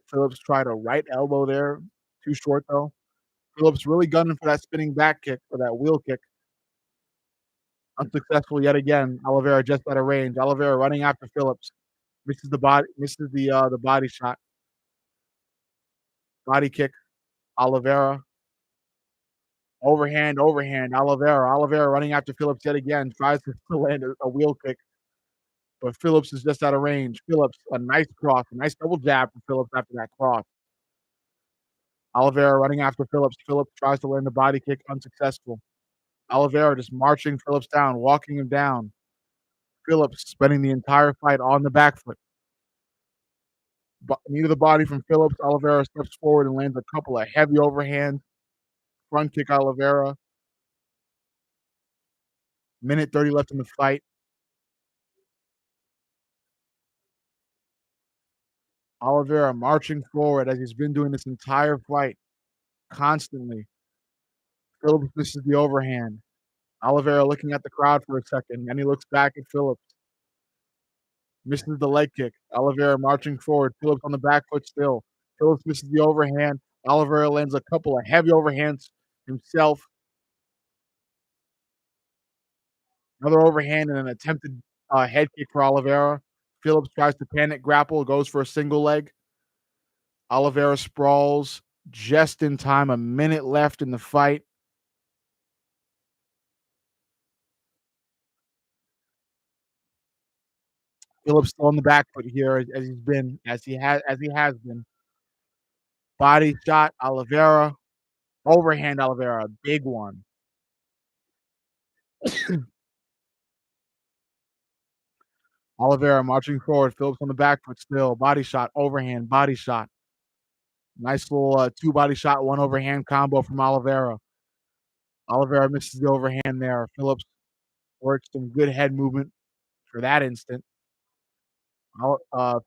Phillips tried a right elbow there. Too short, though. Phillips really gunning for that spinning back kick or that wheel kick. Unsuccessful yet again. Oliveira just out of range. Oliveira running after Phillips. Misses the body shot. Body kick. Oliveira. Overhand, overhand. Oliveira running after Phillips yet again. Tries to land a wheel kick, but Phillips is just out of range. Phillips, a nice cross, a nice double jab from Phillips after that cross. Oliveira running after Phillips. Phillips tries to land the body kick, unsuccessful. Oliveira just marching Phillips down, walking him down. Phillips spending the entire fight on the back foot. Knee to the body from Phillips. Oliveira steps forward and lands a couple of heavy overhands. Front kick Oliveira. Minute 30 left in the fight. Oliveira marching forward as he's been doing this entire fight, constantly. Phillips misses the overhand. Oliveira looking at the crowd for a second, and he looks back at Phillips. Misses the leg kick. Oliveira marching forward. Phillips on the back foot still. Phillips misses the overhand. Oliveira lands a couple of heavy overhands himself. Another overhand and an attempted head kick for Oliveira. Phillips tries to panic grapple, goes for a single leg. Oliveira sprawls just in time. A minute left in the fight. Phillips still on the back foot here as he has been. Body shot, Oliveira. Overhand Oliveira, big one. Oliveira marching forward. Phillips on the back foot still. Body shot, overhand, body shot. Nice little two body shot, one overhand combo from Oliveira. Oliveira misses the overhand there. Phillips works some good head movement for that instant.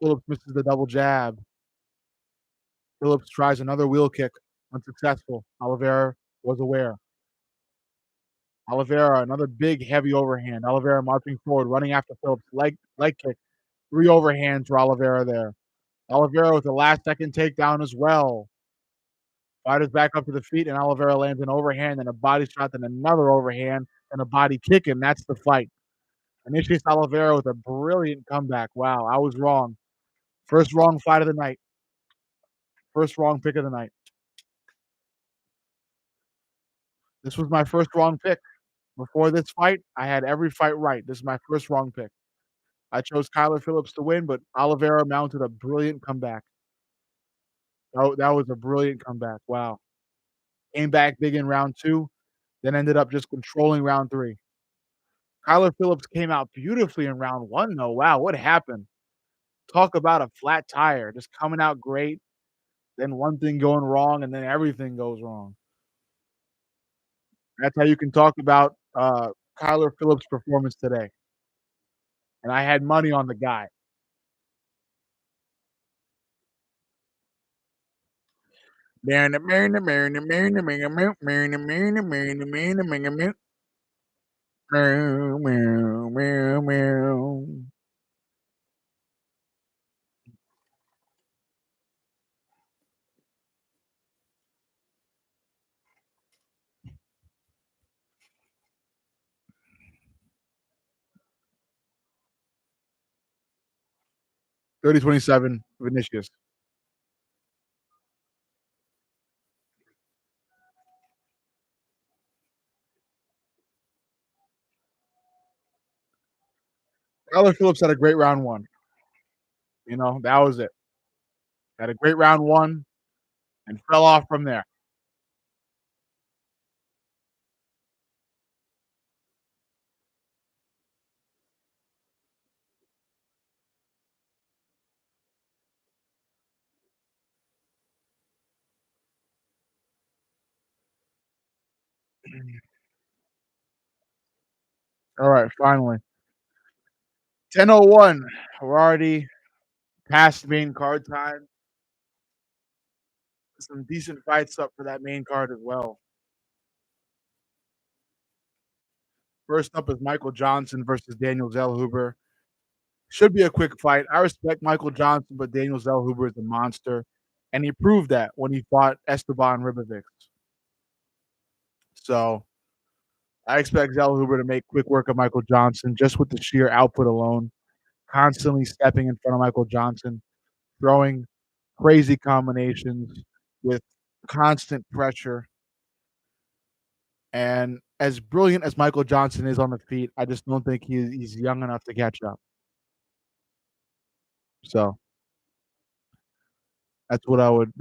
Phillips misses the double jab. Phillips tries another wheel kick, unsuccessful. Oliveira was aware. Oliveira, another big heavy overhand. Oliveira marching forward, running after Phillips. Leg kick. 3 overhands for Oliveira there. Oliveira with the last second takedown as well. Fighters back up to the feet, and Oliveira lands an overhand and a body shot, then another overhand and a body kick, and that's the fight. Initiates Oliveira with a brilliant comeback. Wow, I was wrong. First wrong fight of the night. First wrong pick of the night. This was my first wrong pick. Before this fight, I had every fight right. This is my first wrong pick. I chose Kyler Phillips to win, but Oliveira mounted a brilliant comeback. That was a brilliant comeback. Wow. Came back big in round 2, then ended up just controlling round 3. Kyler Phillips came out beautifully in round 1, though. Wow, what happened? Talk about a flat tire, just coming out great, then one thing going wrong, and then everything goes wrong. That's how you can talk about Kyler Phillips' performance today. And I had money on the guy. Meow, meow, meow, meow. 30-27, Vinicius. Kyler Phillips had a great round 1. You know, that was it. Had a great round 1 and fell off from there. All right, finally. 10:01. We're already past main card time. Some decent fights up for that main card as well. First up is Michael Johnson versus Daniel Zellhuber. Should be a quick fight. I respect Michael Johnson, but Daniel Zellhuber is a monster, and he proved that when he fought Esteban Ribovics. So I expect Zellhuber to make quick work of Michael Johnson just with the sheer output alone, constantly stepping in front of Michael Johnson, throwing crazy combinations with constant pressure. And as brilliant as Michael Johnson is on the feet, I just don't think he's young enough to catch up. So that's what I would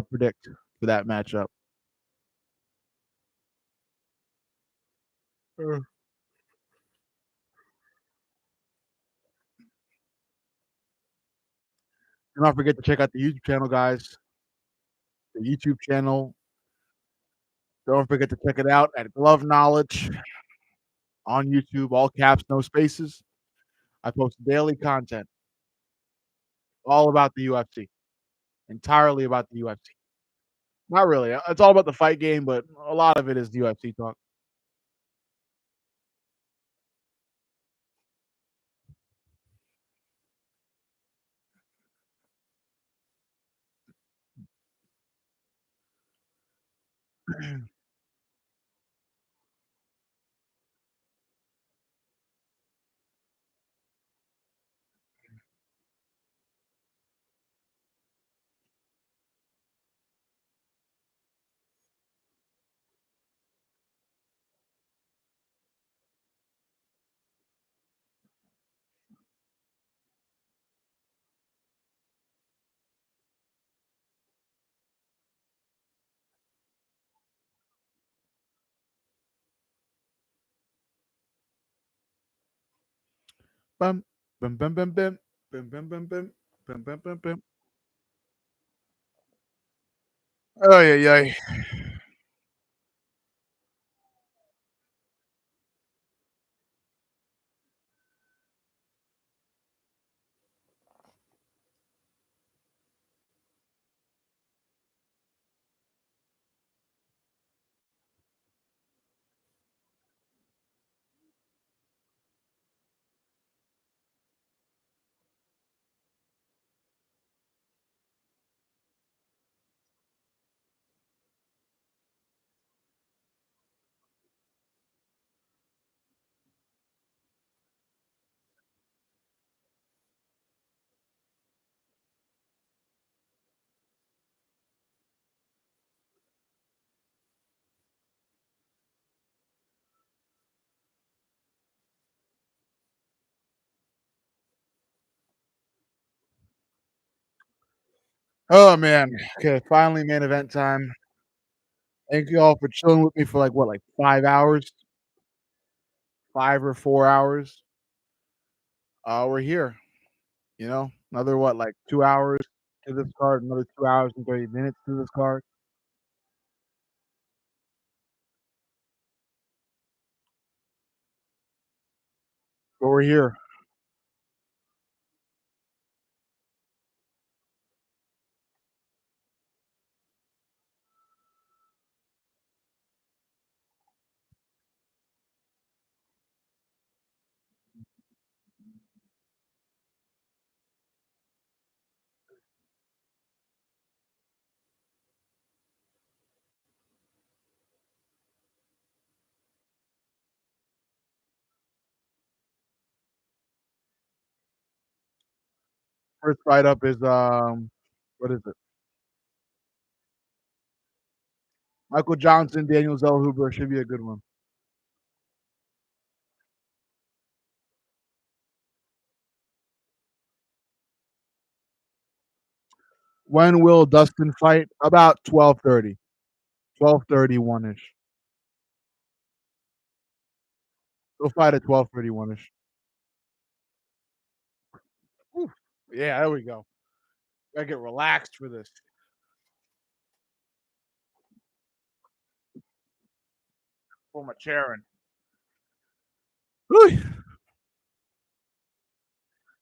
predict for that matchup. Mm. Do not forget to check out the YouTube channel, guys. The YouTube channel. Don't forget to check it out at Glove Knowledge on YouTube, all caps, no spaces. I post daily content all about the UFC, entirely about the UFC. Not really. It's all about the fight game, but a lot of it is UFC talk. Bum, bum, bum, bum, bum, bum, bum, bum, bum, bum, bum, bum, bum. Oh yeah, yeah. Oh man. Okay, finally main event time. Thank you all for chilling with me for like what, like 5 hours, 5 or 4 hours. We're here. Another what, like 2 hours to this card, another 2 hours and 30 minutes to this card. But we're here. First fight up is what is it? Michael Johnson, Daniel Zellhuber should be a good one. When will Dustin fight? About 12:30. 12:31 ish. He'll fight at 12:31 ish. Yeah, there we go. Gotta get relaxed for this. Pull my chair in. Whew.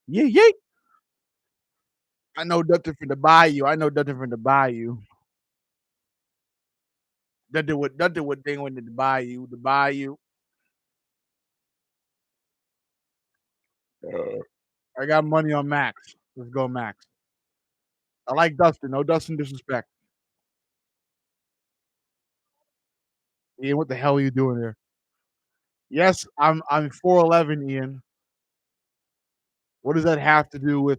Yeah, yeah. I know nothing from the bayou. I know nothing from the bayou. Nothing with thing with the bayou. The bayou. I got money on Max. Let's go, Max. I like Dustin. No Dustin disrespect. Ian, what the hell are you doing here? Yes, I'm 4'11", Ian. What does that have to do with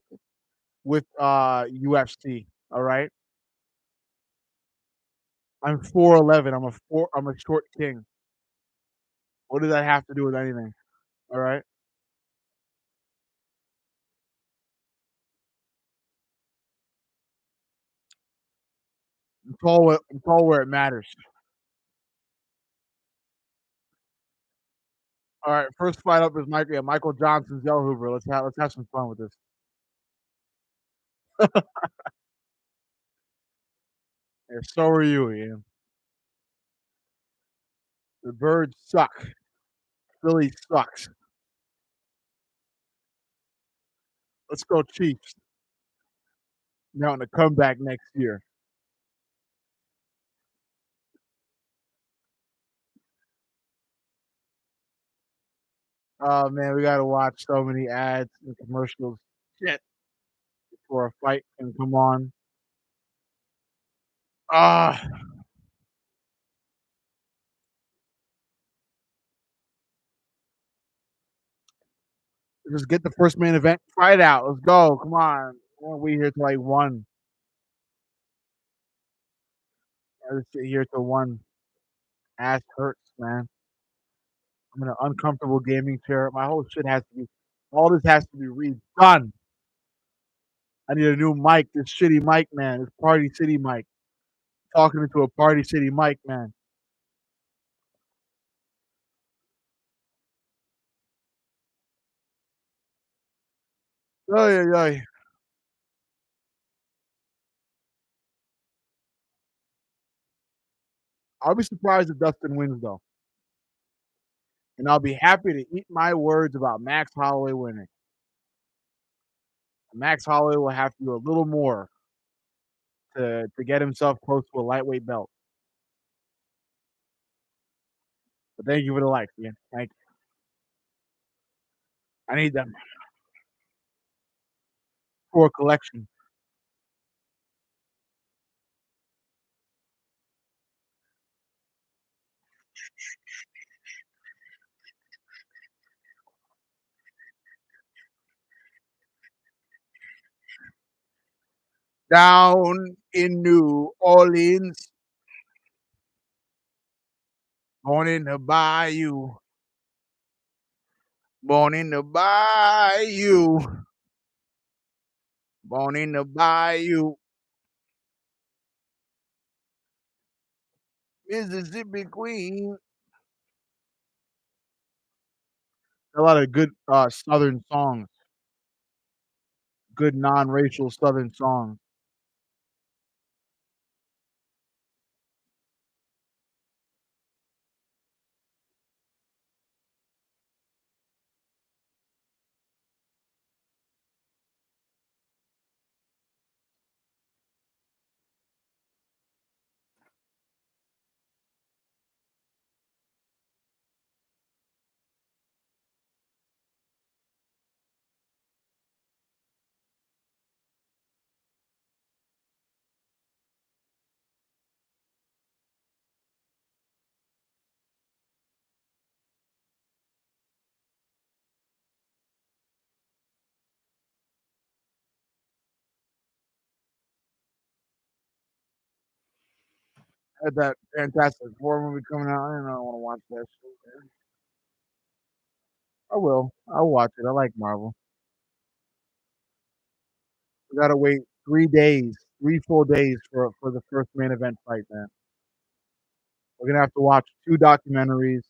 UFC? All right, I'm 4'11". I'm a short king. What does that have to do with anything? All right, I'm tall where it matters. All right, first fight up is Michael Johnson's Zell Hoover. Let's have some fun with this. Yeah, so are you, Ian. The Birds suck. Philly sucks. Let's go Chiefs. Now in the comeback next year. Oh man, we gotta watch so many ads and commercials. Shit, before a fight can come on. Ah, just get the first main event fight out. Let's go. Come on. Won't we here till like one? I just sit here till one. Ass hurts, man. I'm in an uncomfortable gaming chair. My whole shit has to be. All this has to be redone. I need a new mic. This shitty mic, man. This Party City mic. Talking into a Party City mic, man. Ay, ay, ay. I'll be surprised if Dustin wins though, and I'll be happy to eat my words about Max Holloway winning. Max Holloway will have to do a little more to get himself close to a lightweight belt. But thank you for the likes, man. Thank you. I need them for a collection. Down in New Orleans, born in the bayou, born in the bayou, born in the bayou, Mississippi Queen. A lot of good Southern songs, good non-racial Southern songs. Had that Fantastic Four movie coming out. I don't know. I want to watch that shit. Man. I will. I'll watch it. I like Marvel. We gotta wait 3 days, 3 full days for the first main event fight, man. We're gonna have to watch 2 documentaries,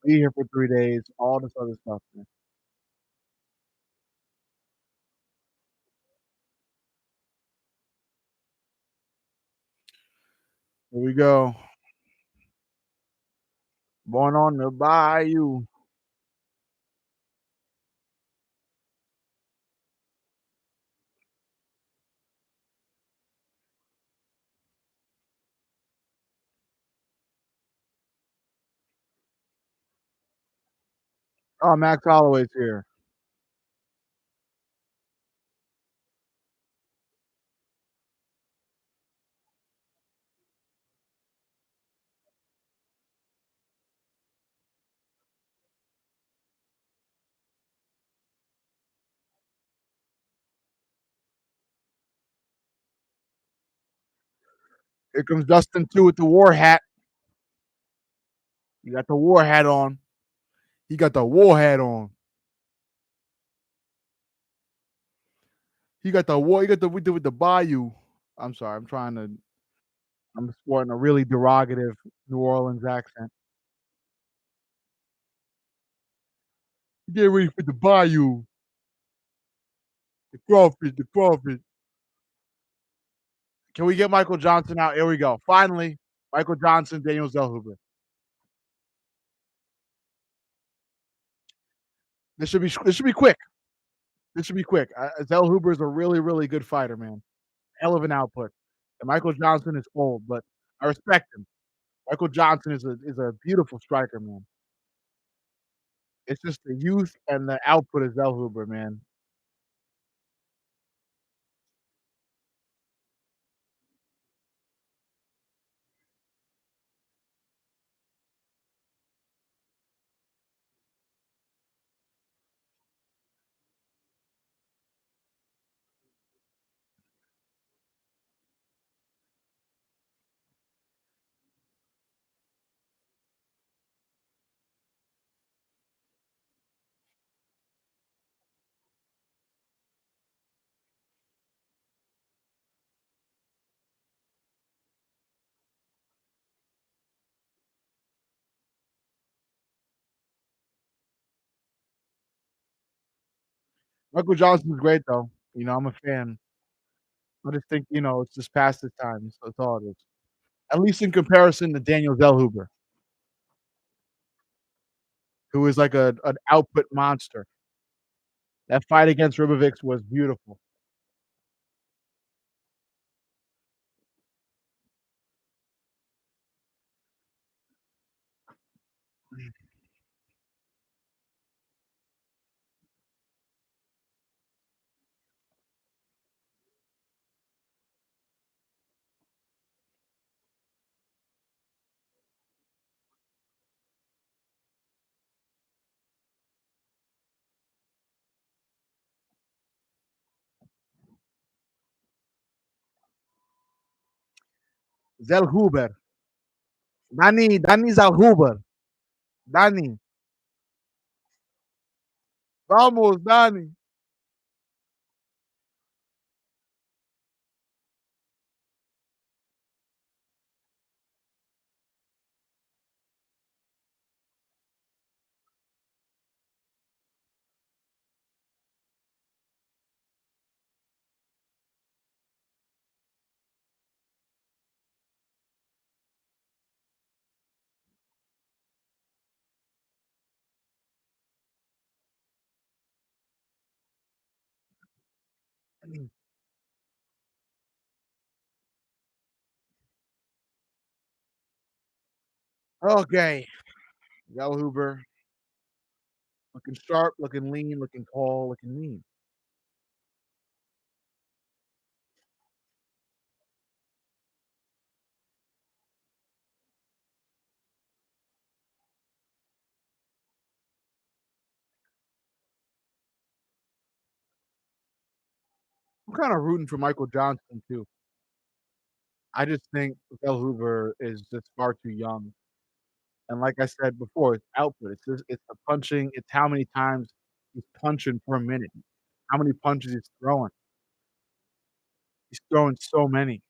be here for 3 days, all this other stuff, man. Here we go. Born on the bayou. Oh, Max Holloway's here. Here comes Dustin too with the war hat. You got the war hat on. He got the war hat on. He got the war. He got the with the Bayou. I'm sorry. I'm trying to. I'm sporting a really derogative New Orleans accent. Get ready for the Bayou. The crawfish. The crawfish. Can we get Michael Johnson out? Here we go. Finally, Michael Johnson, Daniel Zellhuber. This should be quick. This should be quick. Zellhuber is a really, really good fighter, man. Hell of an output. And Michael Johnson is old, but I respect him. Michael Johnson is a beautiful striker, man. It's just the youth and the output of Zellhuber, man. Michael Johnson's great though. I'm a fan. I just think, it's just past his time. That's all it is. At least in comparison to Daniel Zellhuber, who is like an output monster. That fight against Ribovics was beautiful. Zellhuber. Danny Zellhuber. Danny. Vamos, Danny. Okay. Zellhuber. Looking sharp, looking lean, looking tall, looking mean. I'm kind of rooting for Michael Johnson too. I just think Zellhuber is just far too young. And like I said before, it's output. It's the punching. It's how many times he's punching per minute. How many punches he's throwing. He's throwing so many.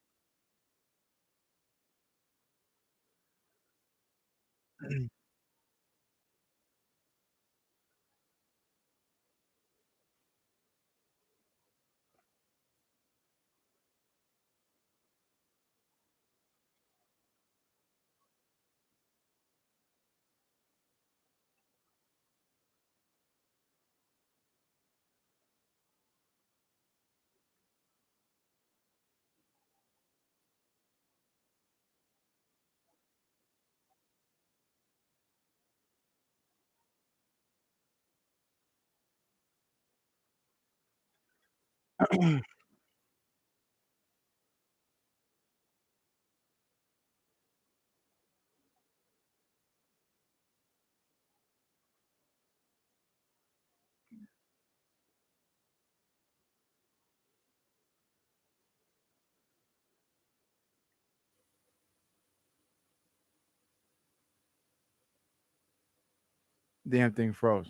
Damn thing froze.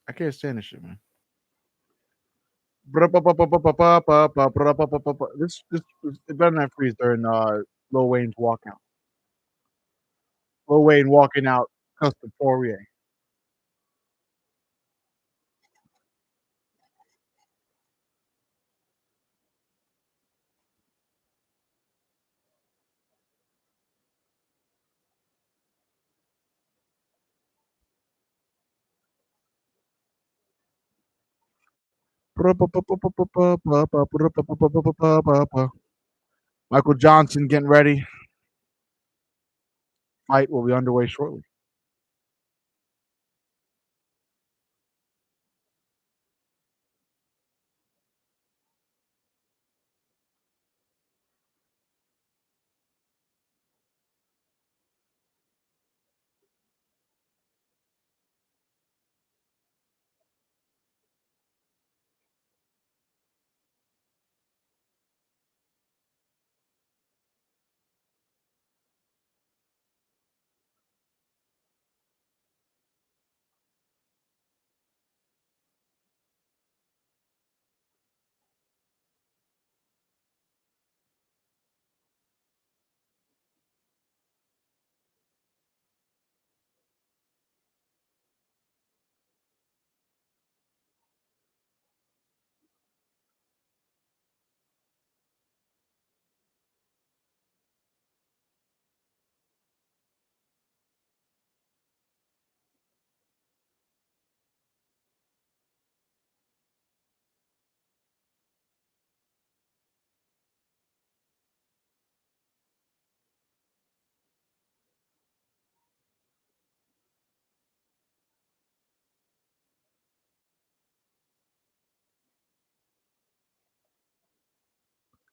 I can't stand this shit, man. This it better not freeze during Lil Wayne's walkout. Lil Wayne walking out custom Poirier. Michael Johnson getting ready. Fight will be underway shortly.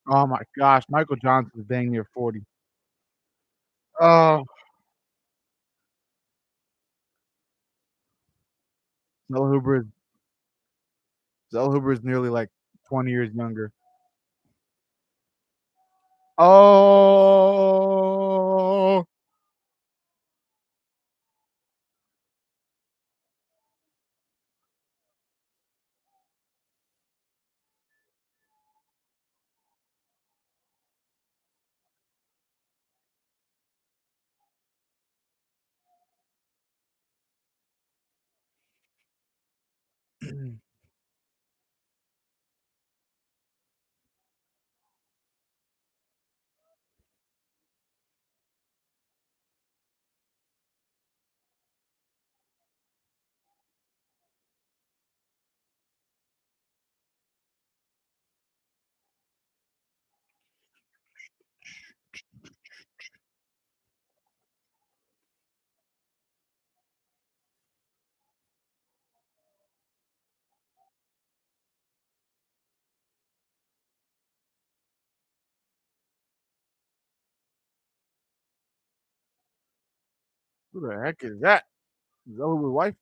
Oh my gosh, Michael Johnson is dang near 40. Oh, Zell Huber is Zell Huber is nearly like 20 years younger. Oh, here who the heck is that? Zell Huber's wife?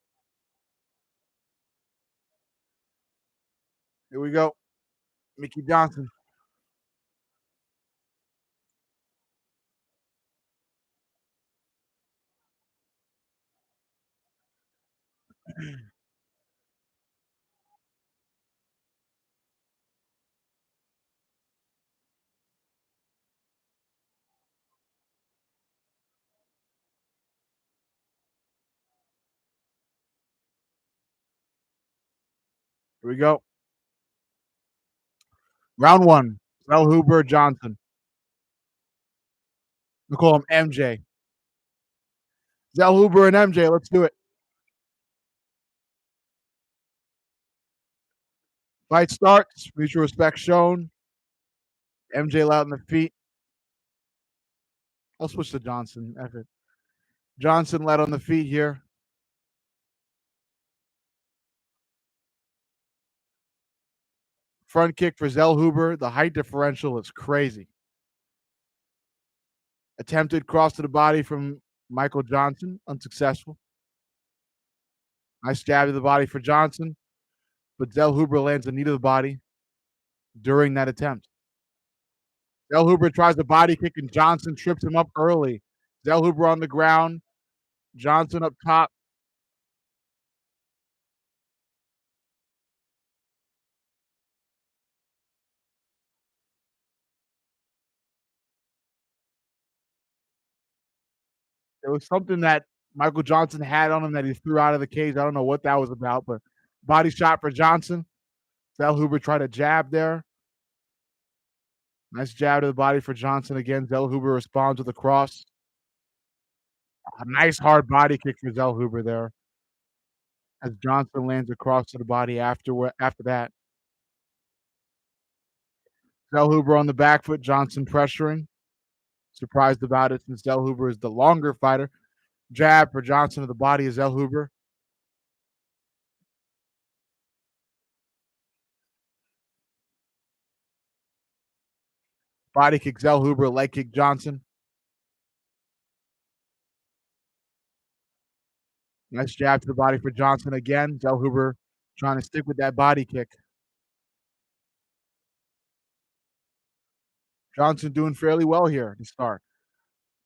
Here we go. Mickey Johnson. Here we go. Round one. Zell Huber Johnson. We call him MJ. Zell Huber and MJ. Let's do it. Fight starts. Mutual respect shown. MJ loud in the feet. I'll switch to Johnson. F it. Johnson led on the feet here. Front kick for Zell Huber. The height differential is crazy. Attempted cross to the body from Michael Johnson. Unsuccessful. Nice jab to the body for Johnson. But Zell Huber lands a knee to the body during that attempt. Zell Huber tries the body kick and Johnson trips him up early. Zell Huber on the ground. Johnson up top. There was something that Michael Johnson had on him that he threw out of the cage. I don't know what that was about, but body shot for Johnson. Zellhuber tried a jab there. Nice jab to the body for Johnson again. Zellhuber responds with a cross. A nice hard body kick for Zellhuber there as Johnson lands a cross to the body after that. Zellhuber on the back foot, Johnson pressuring. Surprised about it since Zellhuber is the longer fighter. Jab for Johnson to the body of Zellhuber. Body kick Zellhuber, leg kick Johnson. Nice jab to the body for Johnson again. Zellhuber trying to stick with that body kick. Johnson doing fairly well here to start.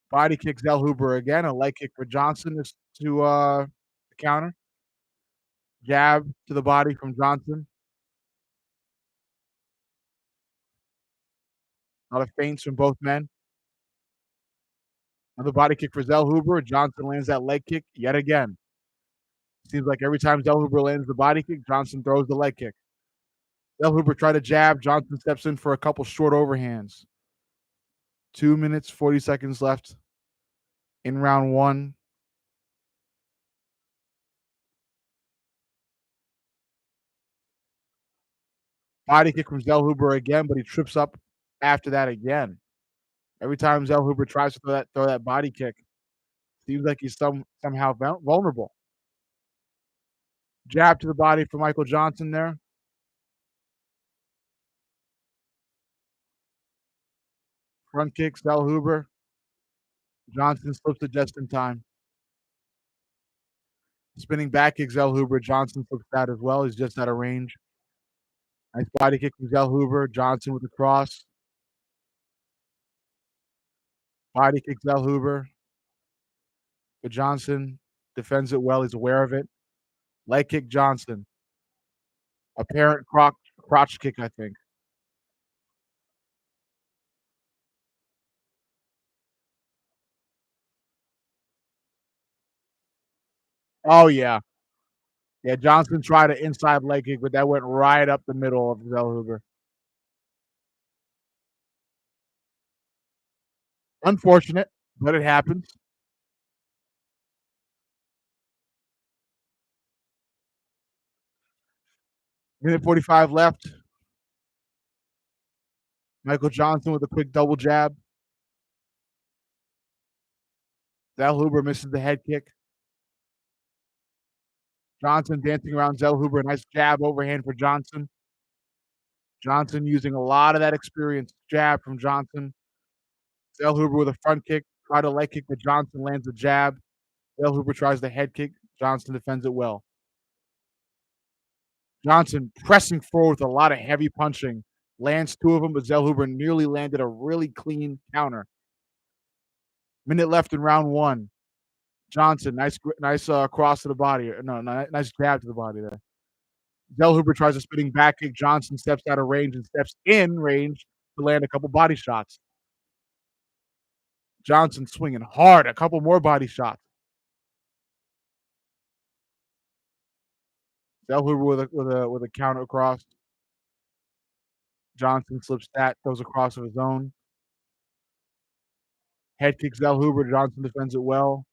Body kick Zellhuber again. A leg kick for Johnson to counter. Jab to the body from Johnson. A lot of feints from both men. Another body kick for Zellhuber. Johnson lands that leg kick yet again. Seems like every time Zellhuber lands the body kick, Johnson throws the leg kick. Zellhuber tried to jab. Johnson steps in for a couple short overhands. 2 minutes, 40 seconds left in round one. Body kick from Zellhuber again, but he trips up after that again. Every time Zellhuber tries to throw that body kick, seems like he's somehow vulnerable. Jab to the body for Michael Johnson there. Front kick, Zellhuber. Johnson slips it just in time. Spinning back kick, Zellhuber. Johnson slips that as well. He's just out of range. Nice body kick from Zellhuber. Johnson with the cross. Body kick Zellhuber. But Johnson defends it well. He's aware of it. Leg kick Johnson. Apparent crotch kick, I think. Oh, yeah. Yeah, Johnson tried an inside leg kick, but that went right up the middle of Zellhuber. Unfortunate, but it happens. Minute 45 left. Michael Johnson with a quick double jab. Zellhuber misses the head kick. Johnson dancing around Zellhuber. Nice jab overhand for Johnson. Johnson using a lot of that experience. Jab from Johnson. Zellhuber with a front kick. Tried a leg kick, but Johnson lands a jab. Zellhuber tries the head kick. Johnson defends it well. Johnson pressing forward with a lot of heavy punching. Lands two of them, but Zellhuber nearly landed a really clean counter. Minute left in round one. Johnson, nice cross to the body. No, nice jab to the body there. Zellhuber tries a spinning back kick. Johnson steps out of range and steps in range to land a couple body shots. Johnson swinging hard, a couple more body shots. Zellhuber with a counter cross. Johnson slips that, throws a cross of his own. Head kick Zellhuber. Johnson defends it well.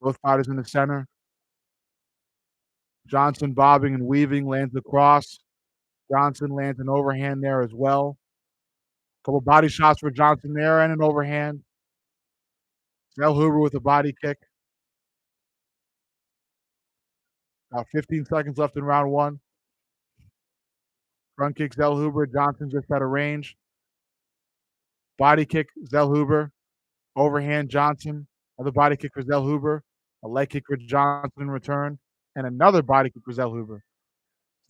Both fighters in the center. Johnson bobbing and weaving, lands the cross. Johnson lands an overhand there as well. Couple body shots for Johnson there and an overhand. Zellhuber with a body kick. About 15 seconds left in round one. Front kick Zellhuber. Johnson just out of range. Body kick Zellhuber. Overhand Johnson. Another body kick for Zellhuber. A leg kick for Johnson in return. And another body kick for Zellhuber.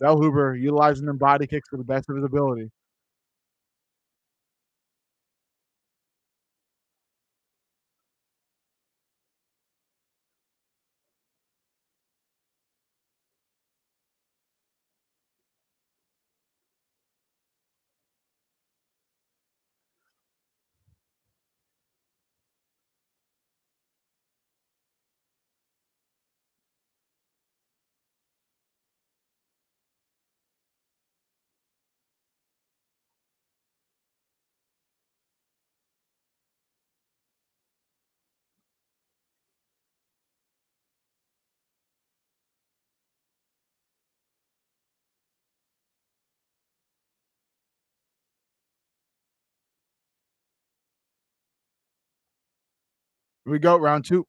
Zellhuber utilizing them body kicks to the best of his ability. Here we go, round 2.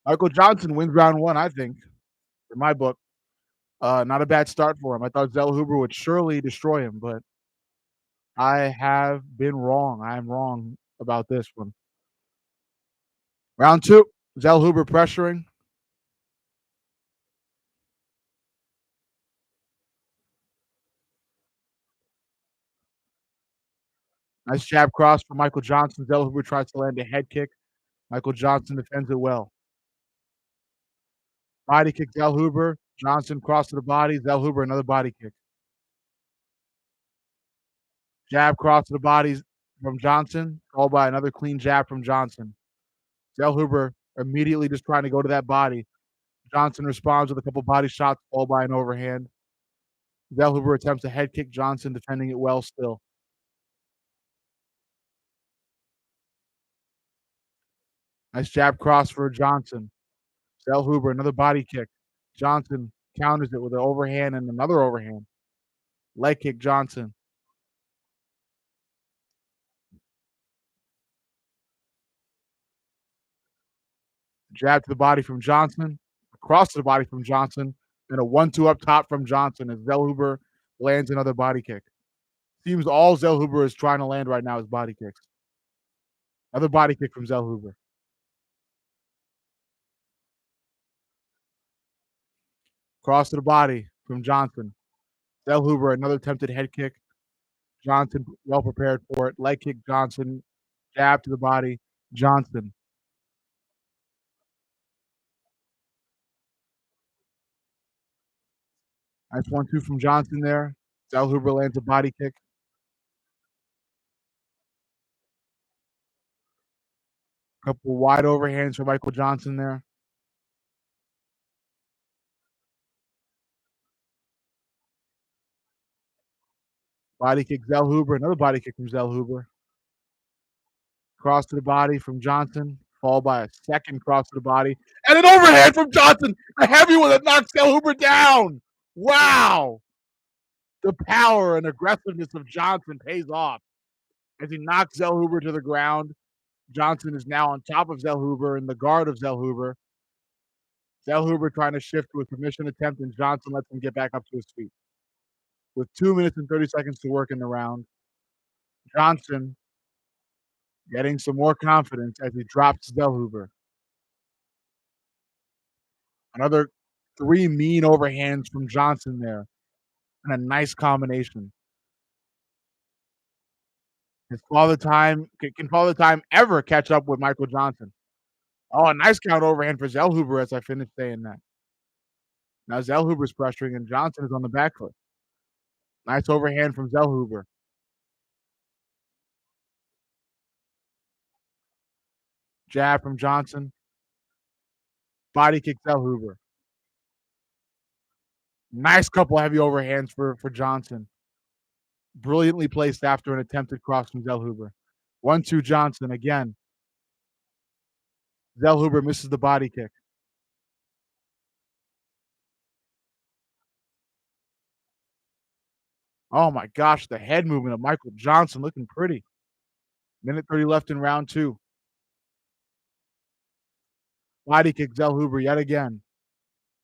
Michael Johnson wins round 1, I think, in my book. Not a bad start for him. I thought Zell Huber would surely destroy him, but I have been wrong. I am wrong about this one. Round 2, Zell Huber pressuring. Nice jab cross from Michael Johnson. Zell Huber tries to land a head kick. Michael Johnson defends it well. Body kick Zell Huber. Johnson cross to the body. Zell Huber another body kick. Jab cross to the body from Johnson, followed by another clean jab from Johnson. Zell Huber immediately just trying to go to that body. Johnson responds with a couple body shots, followed by an overhand. Zell Huber attempts a head kick. Johnson defending it well still. Nice jab cross for Johnson. Zell Huber another body kick. Johnson counters it with an overhand and another overhand. Leg kick Johnson. Jab to the body from Johnson. Across to the body from Johnson. And a 1-2 up top from Johnson as Zell Huber lands another body kick. Seems all Zell Huber is trying to land right now is body kicks. Another body kick from Zell Huber. Cross to the body from Johnson. Zell Huber, another attempted head kick. Johnson well prepared for it. Leg kick Johnson. Jab to the body. Johnson. Nice 1-2 from Johnson there. Zell Huber lands a body kick. Couple wide overhands for Michael Johnson there. Body kick Zell Huber. Another body kick from Zell Huber. Cross to the body from Johnson, followed by a second cross to the body, and an overhand from Johnson. A heavy one that knocks Zell Huber down. Wow. The power and aggressiveness of Johnson pays off as he knocks Zell Huber to the ground. Johnson is now on top of Zell Huber in the guard of Zell Huber. Zell Huber trying to shift to a submission attempt, and Johnson lets him get back up to his feet. With 2 minutes and 30 seconds to work in the round, Johnson getting some more confidence as he drops Zell Huber. Another 3 mean overhands from Johnson there, and a nice combination. His father time can Father Time ever catch up with Michael Johnson? Oh, a nice count overhand for Zell Huber as I finished saying that. Now Zell Huber's pressuring and Johnson is on the back foot. Nice overhand from Zell Huber. Jab from Johnson. Body kick Zell Huber. Nice couple heavy overhands for Johnson. Brilliantly placed after an attempted cross from Zell Huber. 1-2 Johnson again. Zell Huber misses the body kick. Oh my gosh, the head movement of Michael Johnson looking pretty. Minute 30 left in round 2. Body kick Zell Huber yet again.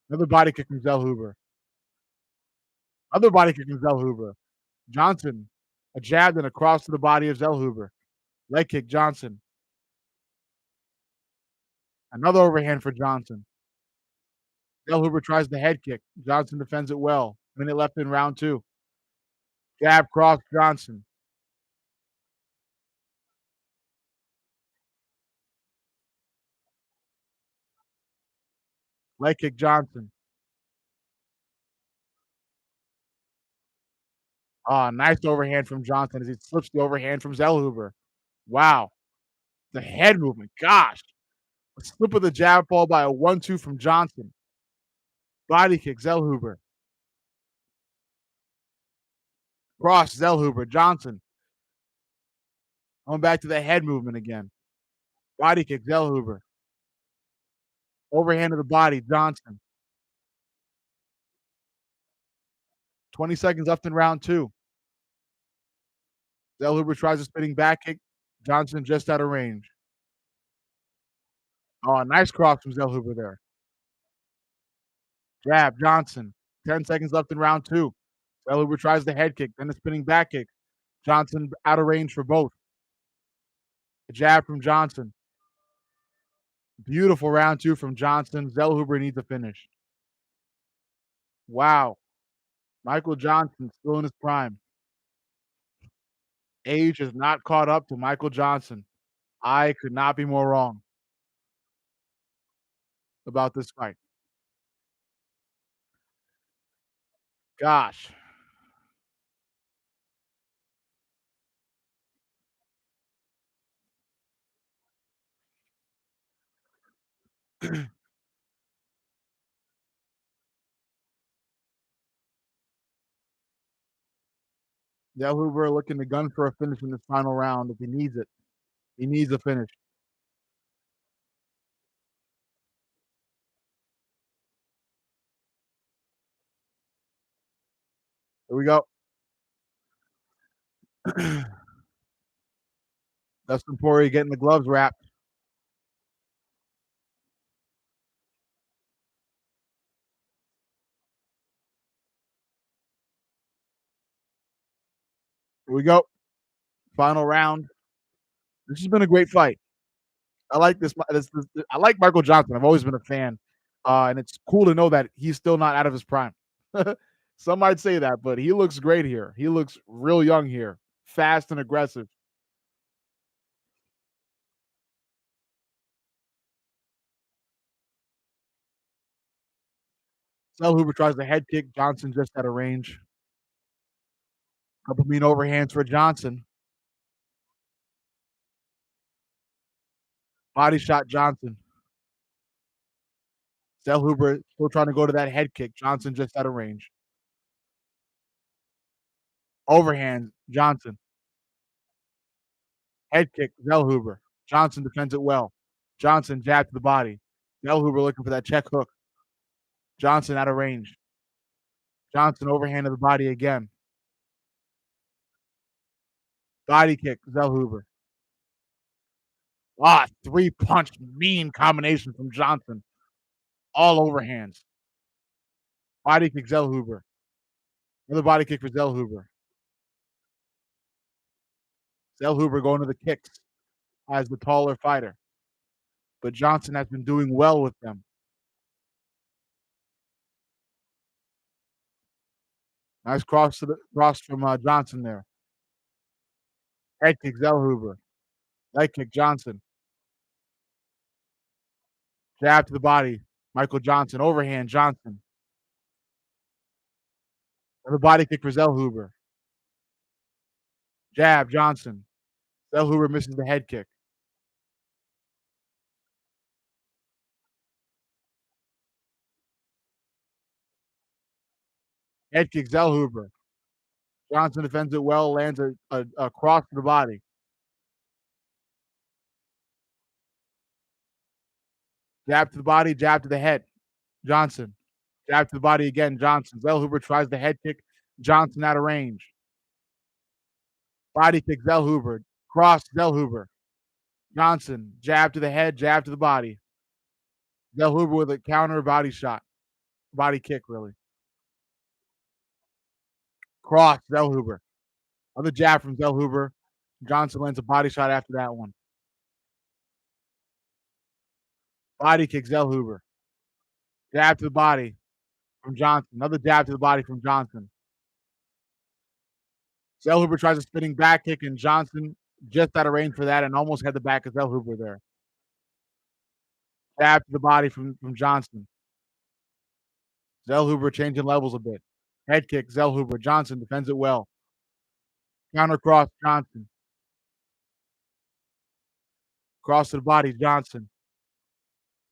Another body kick from Zell Huber. Other body kick from Zell Huber. Johnson, a jab and a cross to the body of Zell Huber. Leg kick Johnson. Another overhand for Johnson. Zell Huber tries the head kick. Johnson defends it well. Minute left in round 2. Jab cross Johnson. Leg kick Johnson. Ah, nice overhand from Johnson as he slips the overhand from Zell Huber. Wow. The head movement. Gosh. A slip of the jab followed by a 1-2 from Johnson. Body kick Zell Huber. Cross Zell Huber. Johnson. Going back to the head movement again. Body kick Zell Huber. Overhand to the body, Johnson. 20 seconds left in round 2. Zell Huber tries a spinning back kick. Johnson just out of range. Oh, nice cross from Zellhuber there. Jab, Johnson. 10 seconds left in round two. Zellhuber tries the head kick, then the spinning back kick. Johnson out of range for both. A jab from Johnson. Beautiful round two from Johnson. Zellhuber needs a finish. Wow. Michael Johnson still in his prime. Age has not caught up to Michael Johnson. I could not be more wrong about this fight. Gosh. Zellhuber looking to gun for a finish in this final round if he needs it. He needs a finish. Here we go. Dustin Poirier getting the gloves wrapped. Here we go. Final round. This has been a great fight. I like this. I like Michael Johnson. I've always been a fan, and it's cool to know that he's still not out of his prime. Some might say that, but he looks great here. He looks real young here, fast and aggressive. Zellhuber tries the head kick. Johnson just out of range. Couple mean overhands for Johnson. Body shot Johnson. Zellhuber still trying to go to that head kick. Johnson just out of range. Overhand Johnson. Head kick Zellhuber. Johnson defends it well. Johnson jab to the body. Zellhuber looking for that check hook. Johnson out of range. Johnson overhand to the body again. Body kick Zellhuber. Ah, three punch mean combination from Johnson. All overhands. Body kick Zellhuber. Another body kick for Zellhuber. Zellhuber going to the kicks as the taller fighter. But Johnson has been doing well with them. Nice cross from Johnson there. Head kick Zellhuber. Leg kick Johnson. Jab to the body. Michael Johnson. Overhand Johnson. Another body kick for Zellhuber. Jab Johnson. Zellhuber misses the head kick. Head kick Zellhuber. Johnson defends it well, lands a cross to the body. Jab to the body, jab to the head. Johnson. Jab to the body again. Johnson. Zellhuber tries the head kick. Johnson out of range. Body kick Zellhuber. Cross Zellhuber. Johnson. Jab to the head, jab to the body. Zellhuber with a counter body shot. Body kick, really. Cross Zellhuber. Another jab from Zellhuber. Johnson lands a body shot after that one. Body kick Zellhuber. Jab to the body from Johnson. Another jab to the body from Johnson. Zellhuber tries a spinning back kick, and Johnson just out of range for that and almost had the back of Zellhuber there. Jab to the body from Johnson. Zellhuber changing levels a bit. Head kick, Zellhuber. Johnson defends it well. Counter cross, Johnson. Cross to the body, Johnson.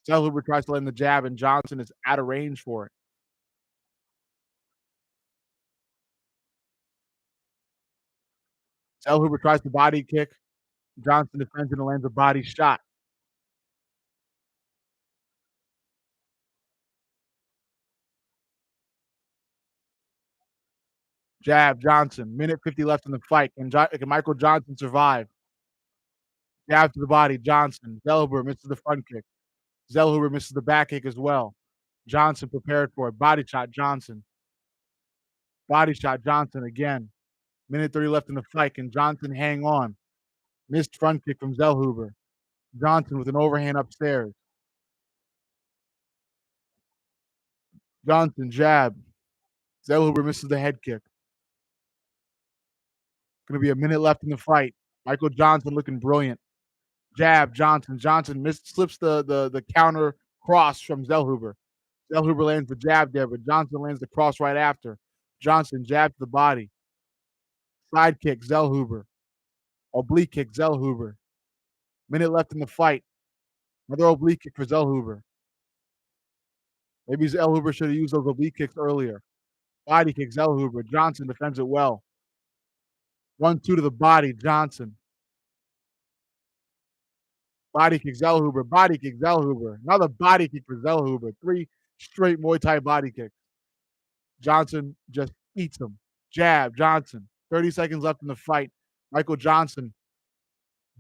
Zellhuber tries to land the jab, and Johnson is out of range for it. Zellhuber tries the body kick. Johnson defends it and lands a body shot. Jab, Johnson. Minute 50 left in the fight. Can Michael Johnson survive? Jab to the body, Johnson. Zellhuber misses the front kick. Zellhuber misses the back kick as well. Johnson prepared for it. Body shot Johnson. Body shot Johnson again. Minute 30 left in the fight. Can Johnson hang on? Missed front kick from Zellhuber. Johnson with an overhand upstairs. Johnson jab. Zellhuber misses the head kick. Gonna be a minute left in the fight. Michael Johnson looking brilliant. Jab Johnson. Johnson slips the counter cross from Zellhuber. Zellhuber lands the jab there, but Johnson lands the cross right after. Johnson jab to the body. Side kick Zellhuber. Oblique kick Zellhuber. Minute left in the fight. Another oblique kick for Zellhuber. Maybe Zellhuber should have used those oblique kicks earlier. Body kick Zellhuber. Johnson defends it well. 1-2 to the body. Johnson. Body kick Zellhuber. Body kick Zellhuber. Another body kick for Zellhuber. 3 straight Muay Thai body kicks. Johnson just eats him. Jab Johnson. 30 seconds left in the fight. Michael Johnson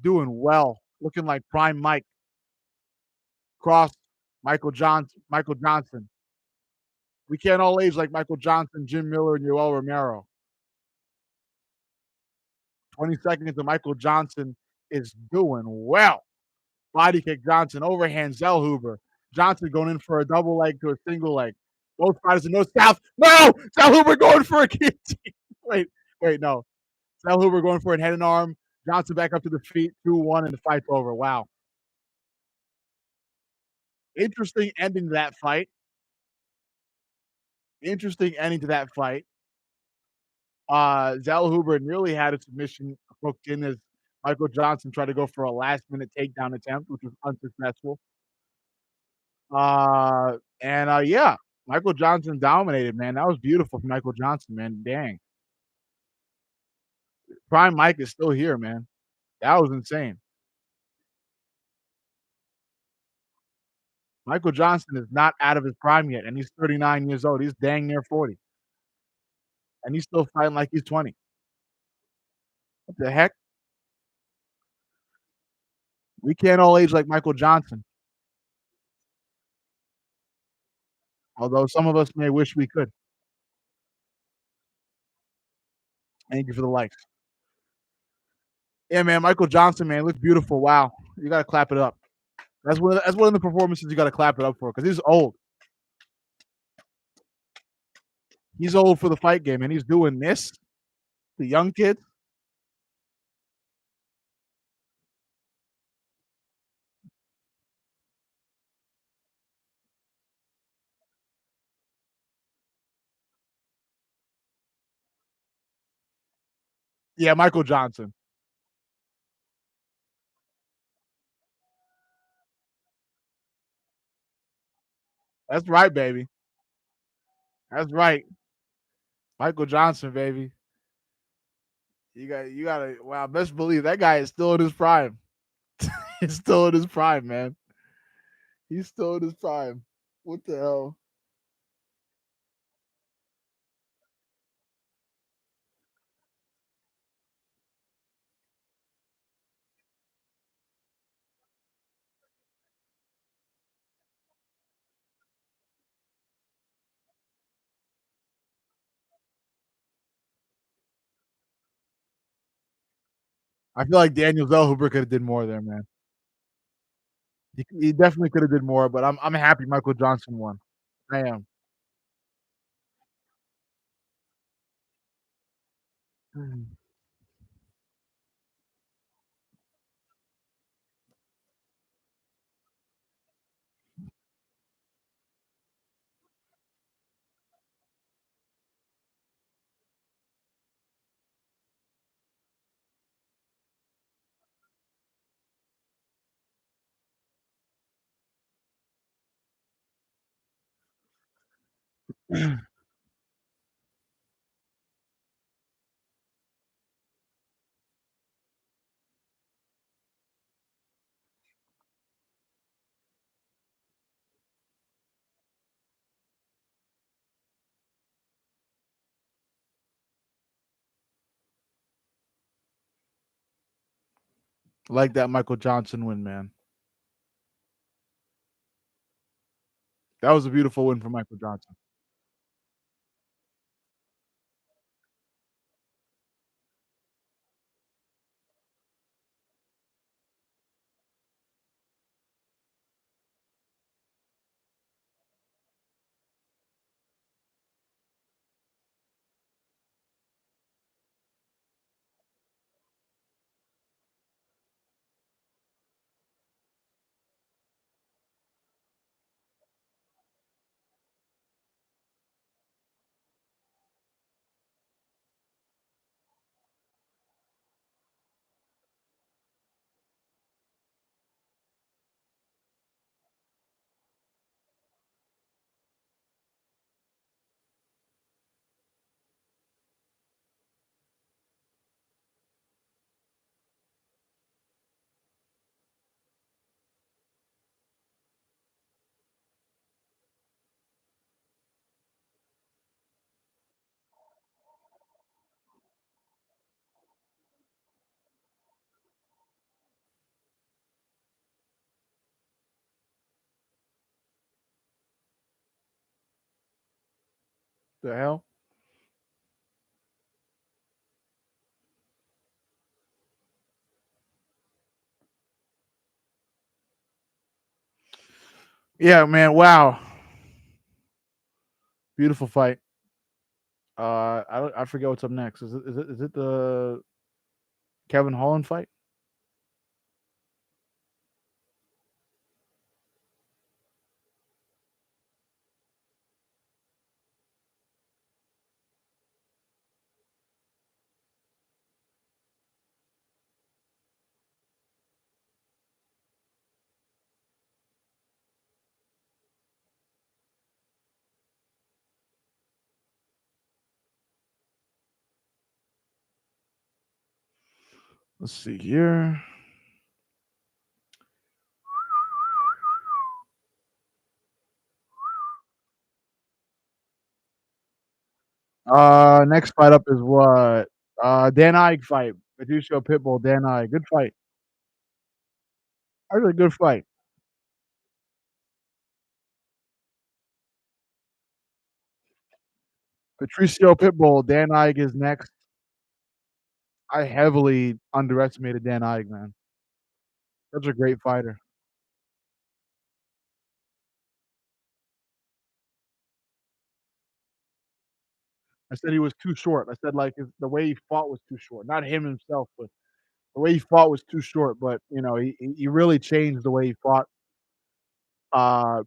doing well. Looking like prime Mike. Cross Michael Johnson. Michael Johnson. We can't all age like Michael Johnson, Jim Miller, and Yoel Romero. 20 seconds and Michael Johnson is doing well. Body kick Johnson, overhand Zellhuber. Johnson going in for a double leg to a single leg. Both fighters in north south. No! Zellhuber going for a guillotine. wait, no. Zellhuber going for a head and arm. Johnson back up to the feet. 2-1 and the fight's over. Wow. Interesting ending to that fight. Interesting ending to that fight. Zellhuber nearly had a submission hooked in as Michael Johnson tried to go for a last minute takedown attempt, which was unsuccessful. Yeah, Michael Johnson dominated, man. That was beautiful for Michael Johnson, man. Dang. Prime Mike is still here, man. That was insane. Michael Johnson is not out of his prime yet, and he's 39 years old. He's dang near 40. And he's still fighting like he's 20. What the heck? We can't all age like Michael Johnson. Although some of us may wish we could. Thank you for the likes. Yeah, man, Michael Johnson, man, looks beautiful. Wow. You gotta clap it up. That's one of the performances you gotta clap it up for because he's old. He's old for the fight game, and he's doing this. The young kid. Yeah, Michael Johnson. That's right, baby. That's right. Michael Johnson, baby. You gotta wow, best believe that guy is still in his prime. He's still in his prime, man. He's still in his prime. What the hell? I feel like Daniel Zellhuber could have did more there, man. He definitely could have did more, but I'm happy Michael Johnson won. I am. Like that Michael Johnson win, man. That was a beautiful win for Michael Johnson. The hell? Yeah, man. Wow, beautiful fight. I forget what's up next. Is it the Kevin Holland fight? Let's see here. Next fight up is what? Dan Ige fight. Patricio Pitbull, Dan Ige. Good fight. Actually, good fight. Patricio Pitbull, Dan Ige is next. I heavily underestimated Dan Ige, man. Such a great fighter. I said he was too short. I said like the way he fought was too short. Not him himself, but the way he fought was too short. But you know, he really changed the way he fought.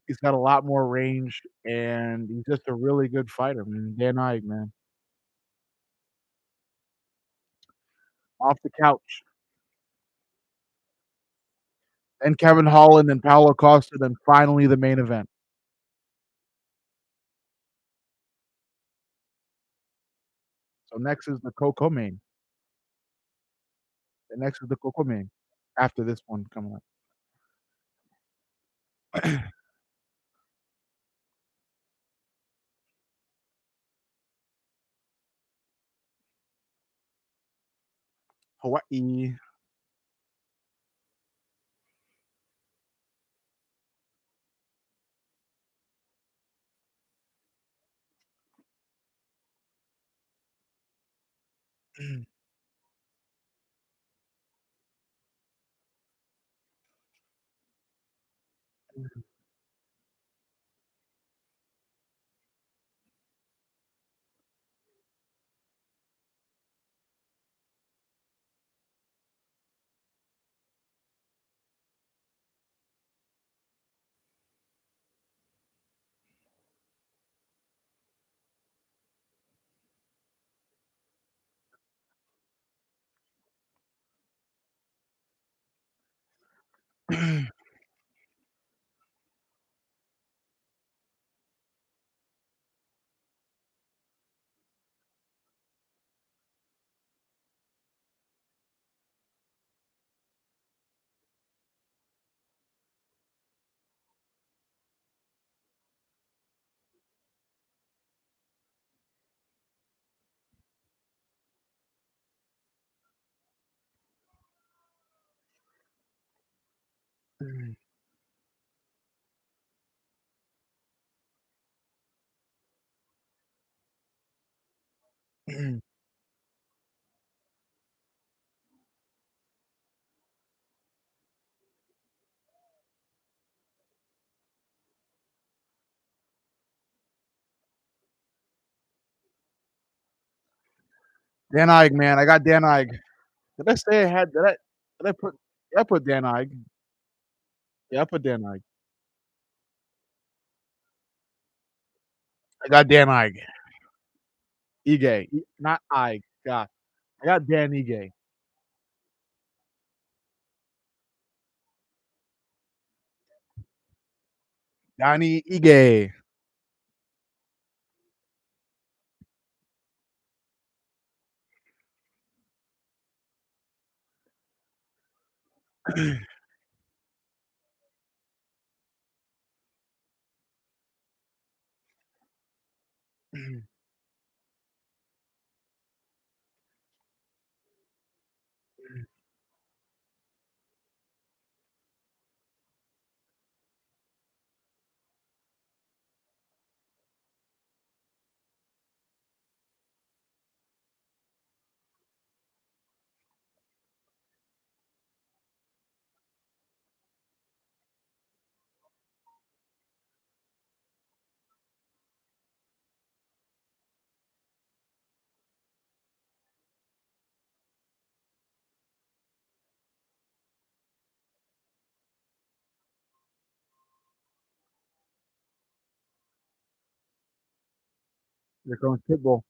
He's got a lot more range, and he's just a really good fighter, man. Dan Ige, man, off the couch. And Kevin Holland and Paulo Costa, then finally the main event. So next is the Coco main. The next is the Coco main. After this one coming up, Hawaii. Dan Ige, man, I got Dan Ige. Did I say I had did I put yeah, I put Dan Ige. Yeah, I put Dan Ige. I got Dan Ige. Ige, not Ige, God. I got Dan Ige. Danny Ige. Here comes Pitbull.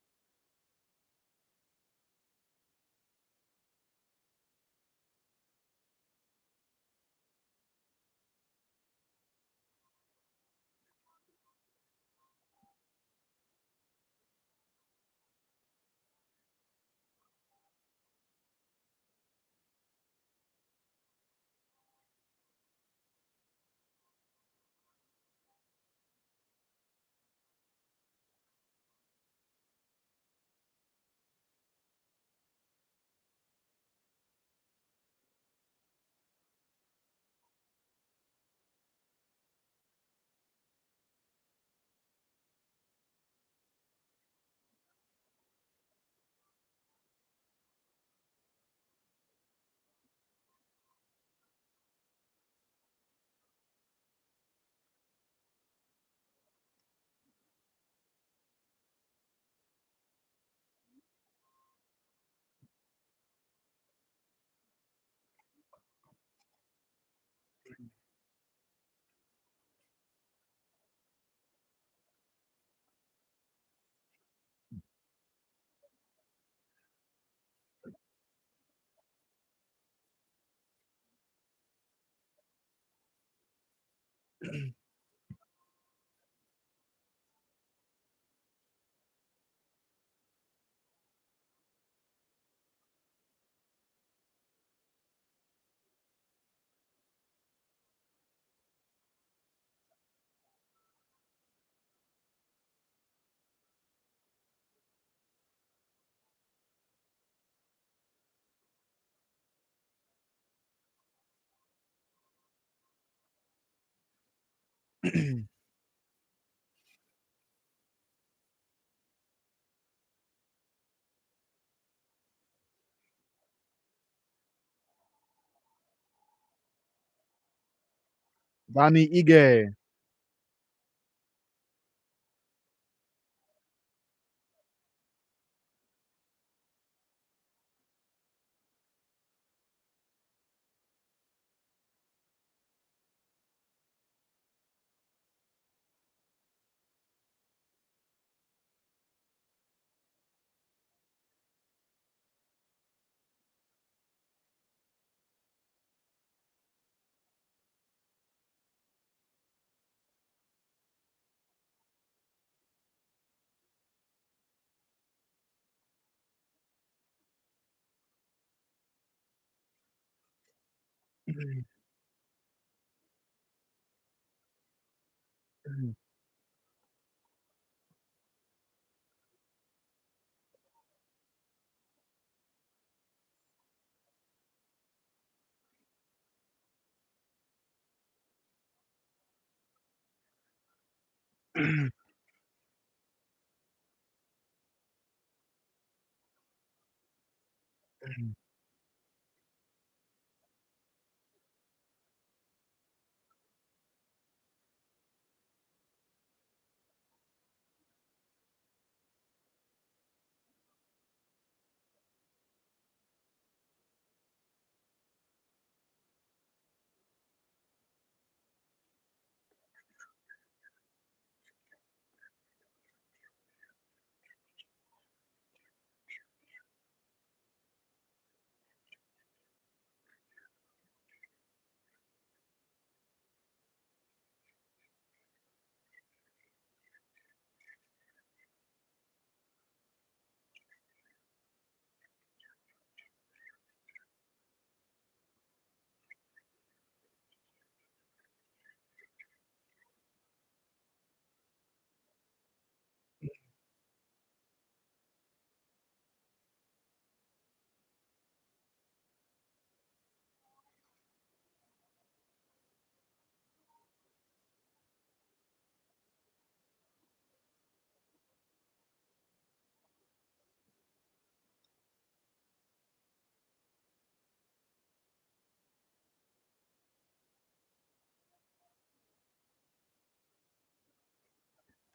Danny Ige.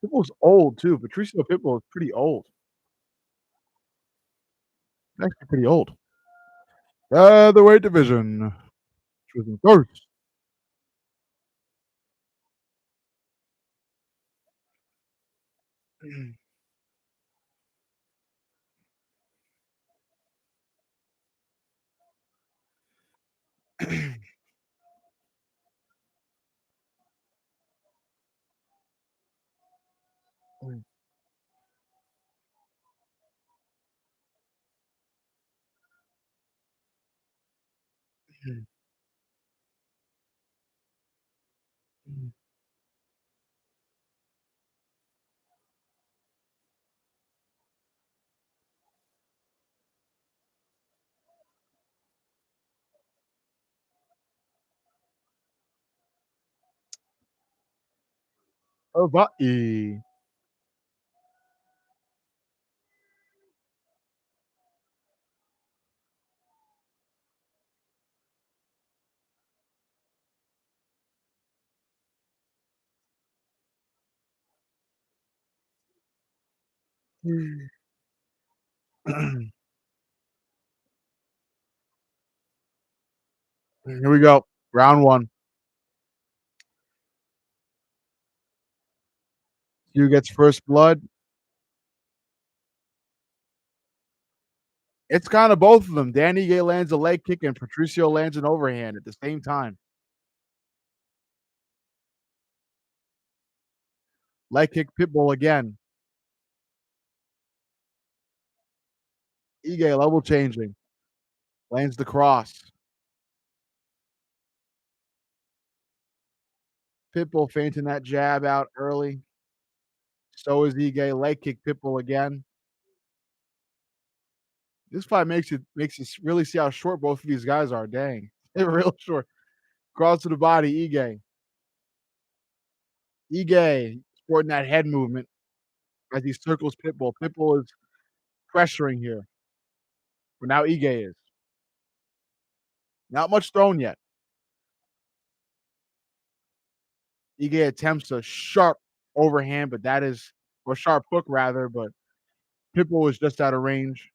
Pitbull's old too. Patricio Pitbull is pretty old. He's actually pretty old. Featherweight division. Choosing first. Hawaii. Here we go. Round one. Hugh gets first blood. It's kind of both of them. Danny Gay lands a leg kick and Patricio lands an overhand at the same time. Leg kick Pitbull again. Ige level changing. Lands the cross. Pitbull fainting that jab out early. So is Ige. Leg kick Pitbull again. This fight makes you really see how short both of these guys are. Dang. They're real short. Cross to the body, Ige. Ige sporting that head movement as he circles Pitbull. Pitbull is pressuring here. But now Ige is. Not much thrown yet. Ige attempts a sharp overhand, but that is or sharp hook rather, but Pitbull was just out of range.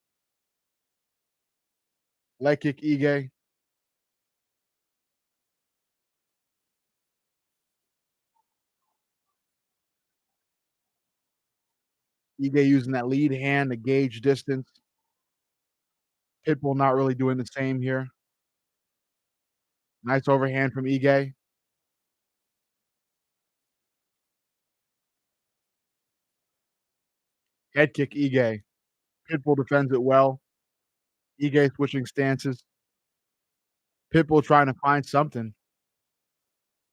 Leg kick Ige. Ige using that lead hand to gauge distance. Pitbull not really doing the same here. Nice overhand from Ige. Head kick Ige. Pitbull defends it well. Ige switching stances. Pitbull trying to find something.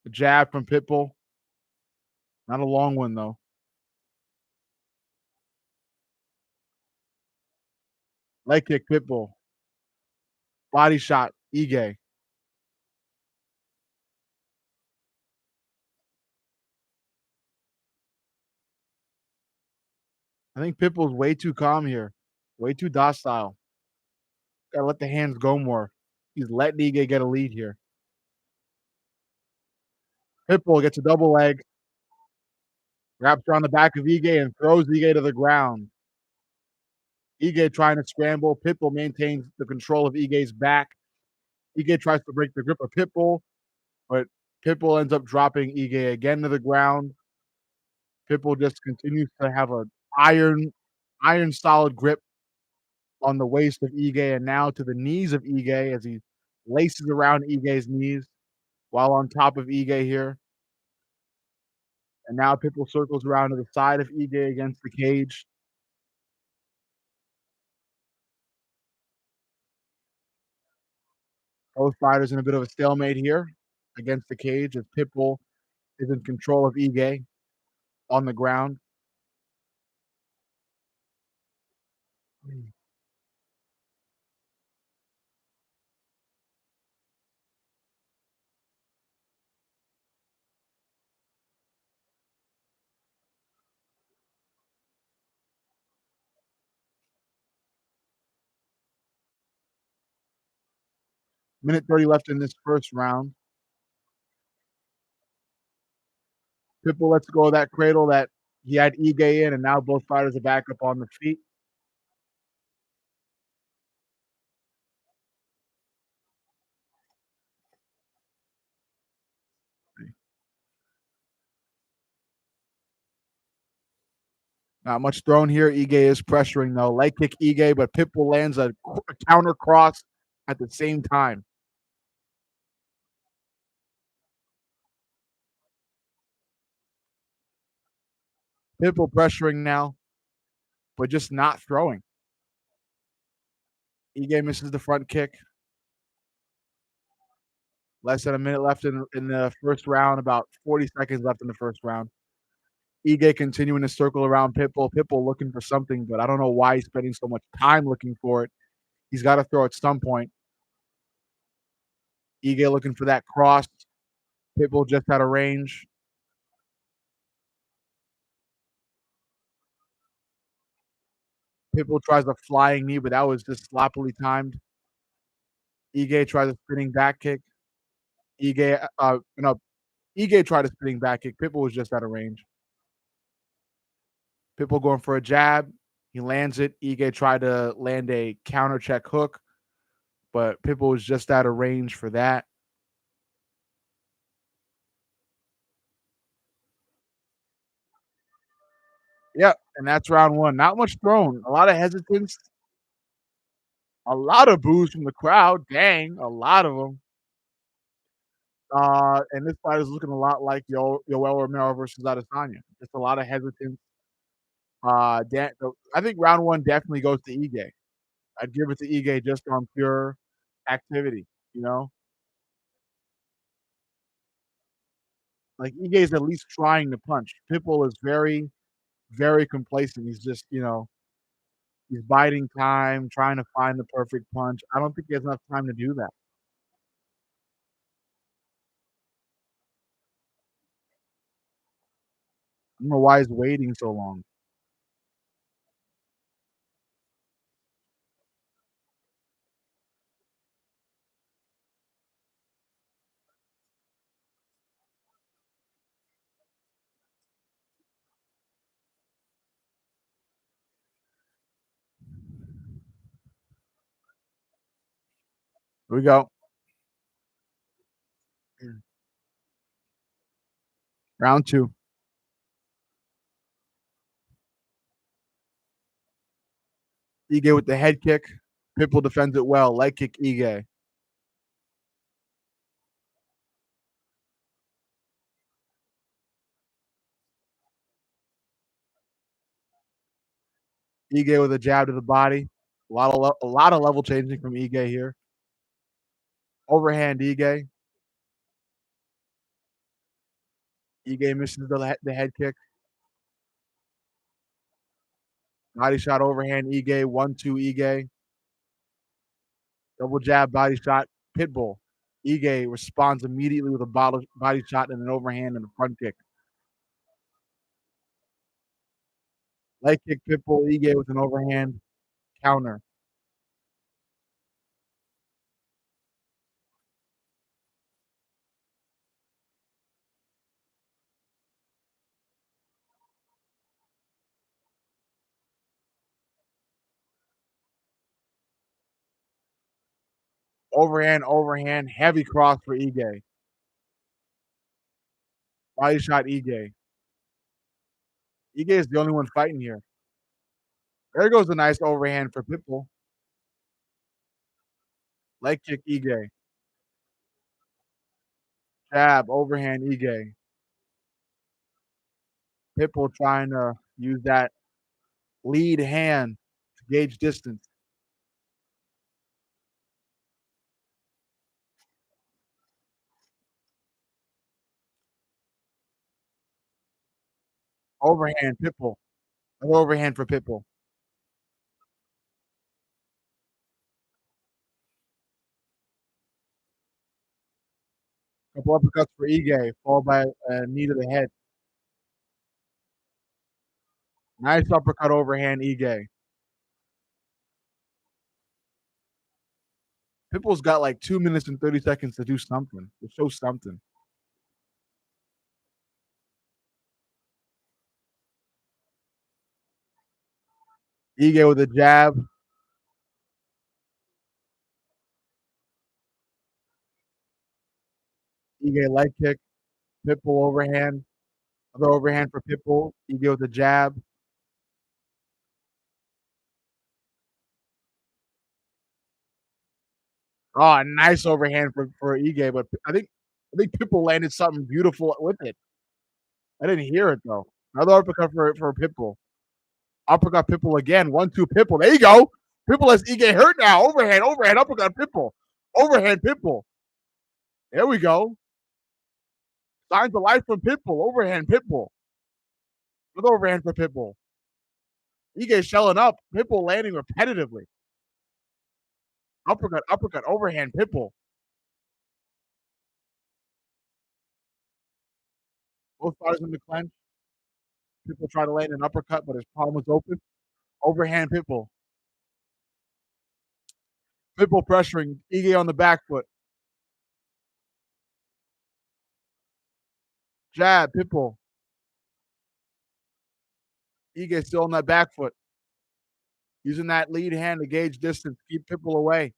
A jab from Pitbull. Not a long one though. Leg kick Pitbull. Body shot Ige. I think Pitbull's way too calm here. Way too docile. Gotta let the hands go more. He's letting Ige get a lead here. Pitbull gets a double leg. Wraps around the back of Ige and throws Ige to the ground. Ige trying to scramble. Pitbull maintains the control of Ige's back. Ige tries to break the grip of Pitbull, but Pitbull ends up dropping Ige again to the ground. Pitbull just continues to have a iron solid grip on the waist of Ige and now to the knees of Ige as he laces around Ige's knees while on top of Ige here. And now Pitbull circles around to the side of Ige against the cage. Both fighters in a bit of a stalemate here against the cage as Pitbull is in control of Ige on the ground. Minute 30 left in this first round. Pitbull lets go of that cradle that He had Ige in, and now both fighters are back up on the feet. Not much thrown here. Ige is pressuring though. Leg kick Ige, but Pitbull lands a counter cross at the same time. Pitbull pressuring now, but just not throwing. Ige misses the front kick. Less than a minute left in the first round, about 40 seconds left in the first round. Ige continuing to circle around Pitbull. Pitbull looking for something, but I don't know why he's spending so much time looking for it. He's got to throw at some point. Ige looking for that cross. Pitbull just out of range. Pitbull tries a flying knee, but that was just sloppily timed. Ige tries a spinning back kick. No, Ige tried a spinning back kick. Pitbull was just out of range. Pitbull going for a jab. He lands it. Ige tried to land a counter check hook, but Pitbull was just out of range for that. Yep, and that's round one. Not much thrown. A lot of hesitance. A lot of boos from the crowd. Dang, a lot of them. And this fight is looking a lot like Yoel Romero versus Adesanya. Just a lot of hesitance. I think round one definitely goes to Ige. I'd give it to Ige just on pure activity. You know, like Ige is at least trying to punch. Pitbull is very, very complacent. He's just, he's biding time, trying to find the perfect punch. I don't think he has enough time to do that. I don't know why he's waiting so long. Here we go. Round two. Ige with the head kick. Pitbull defends it well. Leg kick Ige. Ige with a jab to the body. A lot of level changing from Ige here. Overhand Ige. Ige misses the head kick. Body shot overhand Ige. 1-2 Ige. Double jab body shot Pitbull. Ige responds immediately with a body shot and an overhand and a front kick. Leg kick Pitbull. Ige with an overhand counter. Overhand, heavy cross for Ige. Body shot Ige. Ige is the only one fighting here. There goes a nice overhand for Pitbull. Leg kick Ige. Jab, overhand Ige. Pitbull trying to use that lead hand to gauge distance. Overhand Pitbull. Another overhand for Pitbull. Couple uppercuts for Ige, followed by a knee to the head. Nice uppercut overhand Ige. Pitbull's got like 2 minutes and 30 seconds to do something, to show something. Ige with a jab. Ige leg kick. Pitbull overhand. Other overhand for Pitbull. Ige with a jab. Oh, nice overhand for Ige, but I think Pitbull landed something beautiful with it. I didn't hear it though. Another uppercut for Pitbull. Uppercut Pitbull again. 1-2 Pitbull. There you go. Pitbull has Ige hurt now. Overhand, overhand, uppercut Pitbull. Overhand Pitbull. There we go. Signs of life from Pitbull. Overhand Pitbull. With overhand for Pitbull. Ige shelling up. Pitbull landing repetitively. Uppercut, uppercut, overhand Pitbull. Both fighters in the clinch. Pitbull tried to land an uppercut, but his palm was open. Overhand Pitbull. Pitbull pressuring Ige on the back foot. Jab, Pitbull. Ige still on that back foot. Using that lead hand to gauge distance, keep Pitbull away.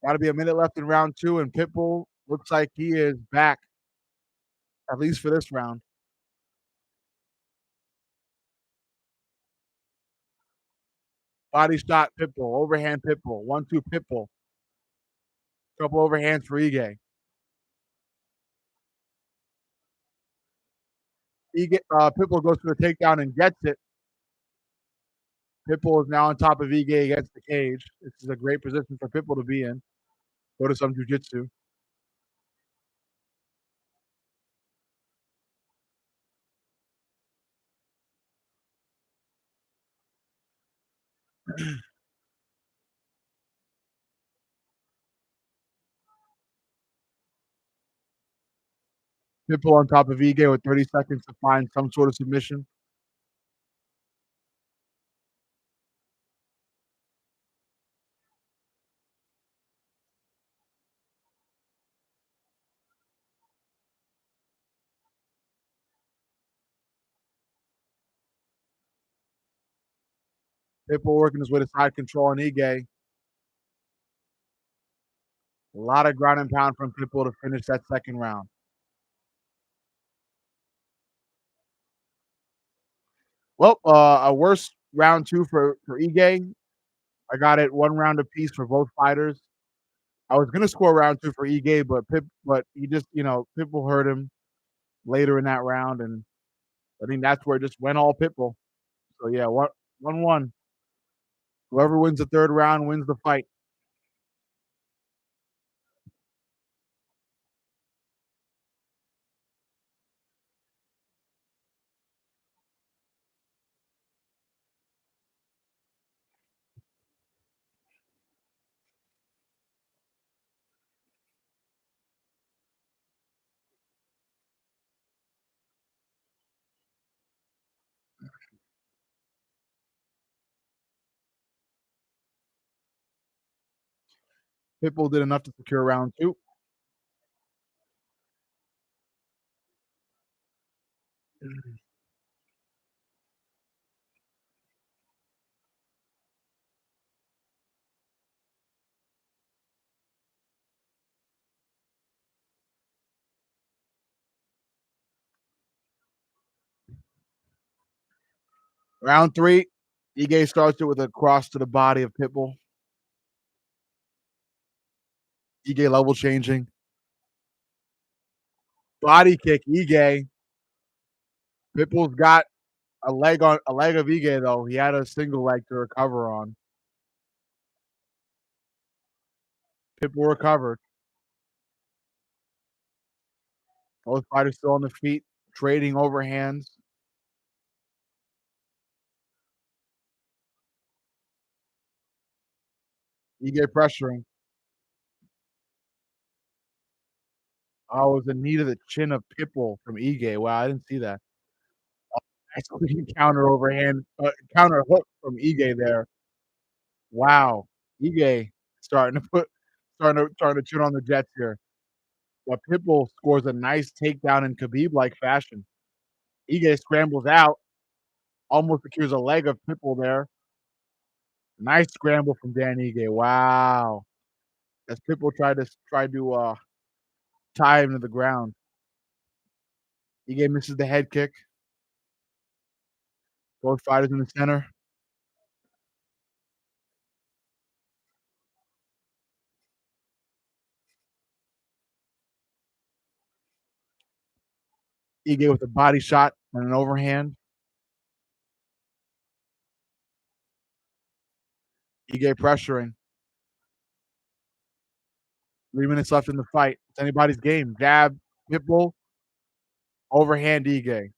Got to be a minute left in round two, and Pitbull looks like he is back, at least for this round. Body shot Pitbull, overhand Pitbull, 1-2 Pitbull. Couple overhands for Ige. Pitbull goes for the takedown and gets it. Pitbull is now on top of Ige against the cage. This is a great position for Pitbull to be in. Go to some jiu-jitsu. Pitbull on top of Ige with 30 seconds to find some sort of submission. Pitbull working his way to side control on Ige. A lot of ground and pound from Pitbull to finish that second round. Well, a worse round two for Ige. I got it 1 round apiece for both fighters. I was gonna score round two for Ige, but he just Pitbull hurt him later in that round, and I think that's where it just went all Pitbull. So yeah, 1-1. Whoever wins the third round wins the fight. Pitbull did enough to secure round two. Round three, Ige starts it with a cross to the body of Pitbull. Ige level changing. Body kick, Ige. Pitbull's got a leg of Ige though. He had a single leg to recover on. Pitbull recovered. Both fighters still on the feet, trading overhands. Ige pressuring. Oh, it was a knee to the chin of Pitbull from Ige. Wow, I didn't see that. Nice clean counter hook from Ige there. Wow, Ige starting to tune on the jets here. But Pitbull scores a nice takedown in Khabib-like fashion. Ige scrambles out. almost secures a leg of Pitbull there. Nice scramble from Dan Ige. Wow. As Pitbull tried to tie him to the ground. Ige misses the head kick. Both fighters in the center. Ige with a body shot and an overhand. Ige pressuring. 3 minutes left in the fight. It's anybody's game. Jab, Pitbull, overhand Ige.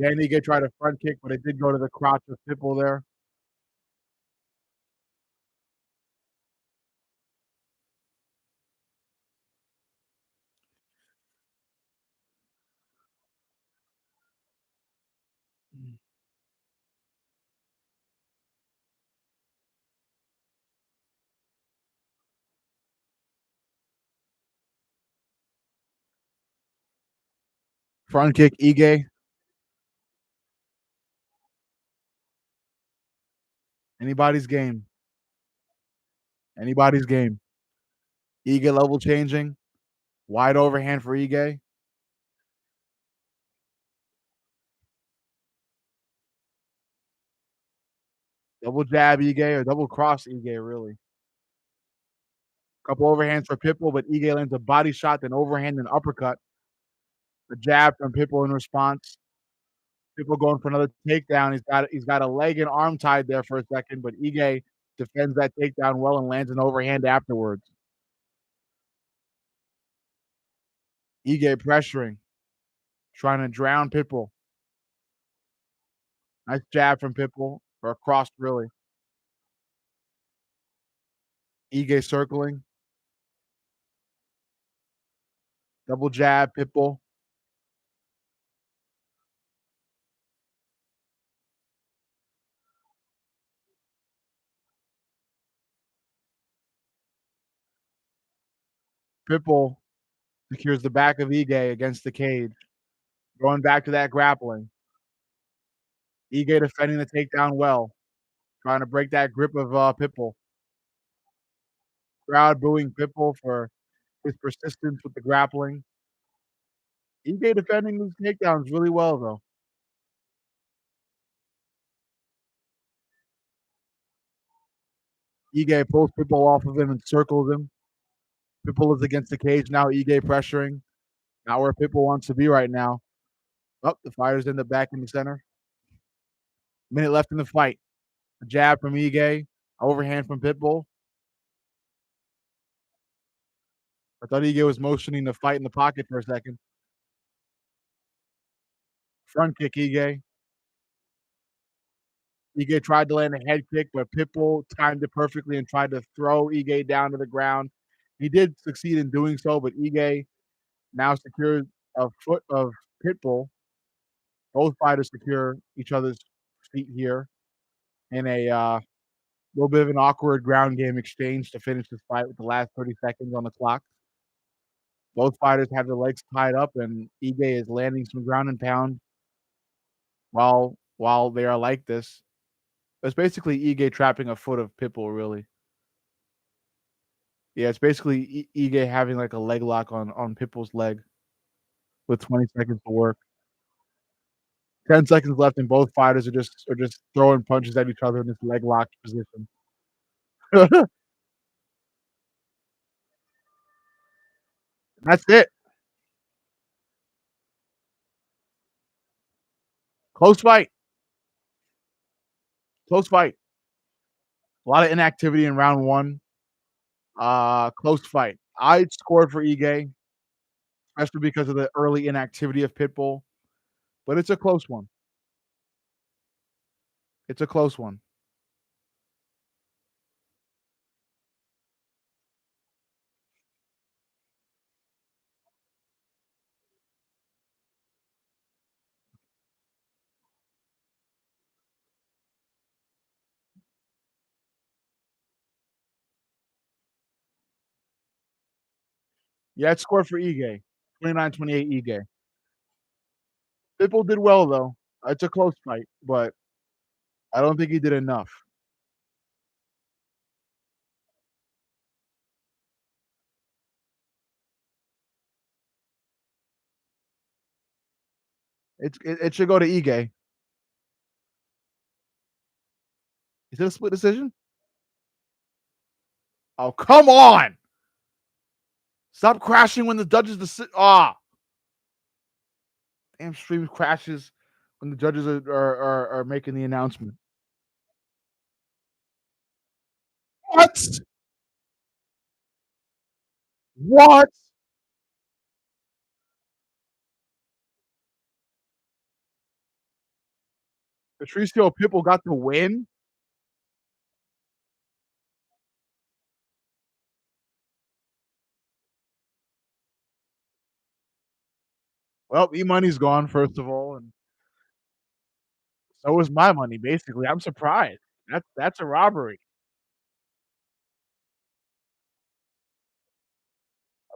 Dan Ige tried a front kick, but it did go to the crotch of Pitbull there. Front kick Ige. Anybody's game. Anybody's game. Ige level changing. Wide overhand for Ige. Double jab Ige or double cross Ige, really. Couple overhands for Pitbull, but Ige lands a body shot, then overhand and uppercut. A jab from Pitbull in response. Pitbull going for another takedown. He's got a leg and arm tied there for a second, but Ige defends that takedown well and lands an overhand afterwards. Ige pressuring, trying to drown Pitbull. Nice jab from Pitbull, or a cross really. Ige circling, double jab, Pitbull. Pitbull secures the back of Ige against the cage. Going back to that grappling. Ige defending the takedown well, trying to break that grip of Pitbull. Crowd booing Pitbull for his persistence with the grappling. Ige defending these takedowns really well, though. Ige pulls Pitbull off of him and circles him. Pitbull is against the cage now. Ige pressuring. Not where Pitbull wants to be right now. Oh, the fighters end up back in the center. Minute left in the fight. A jab from Ige. Overhand from Pitbull. I thought Ige was motioning to fight in the pocket for a second. Front kick Ige. Ige tried to land a head kick, but Pitbull timed it perfectly and tried to throw Ige down to the ground. He did succeed in doing so, but Ige now secures a foot of Pitbull. Both fighters secure each other's feet here in a little bit of an awkward ground game exchange to finish this fight with the last 30 seconds on the clock. Both fighters have their legs tied up, and Ige is landing some ground and pound while they are like this. It's basically Ige trapping a foot of Pitbull, really. Yeah, it's basically Ige having like a leg lock on Pitbull's leg with 20 seconds to work. 10 seconds left, and both fighters are just throwing punches at each other in this leg locked position. That's it. Close fight. Close fight. A lot of inactivity in round one. Close fight. I scored for Ige, especially because of the early inactivity of Pitbull, but it's a close one. It's a close one. Yeah, it scored for Ige. 29-28 Ige. Pitbull did well though. It's a close fight, but I don't think he did enough. It should go to Ige. Is it a split decision? Oh, come on! Stop crashing when the judges damn stream crashes when the judges are making the announcement. What? What? Patricio Pitbull got the win? Well, E-money's gone, first of all, and so is my money, basically. I'm surprised. That's a robbery.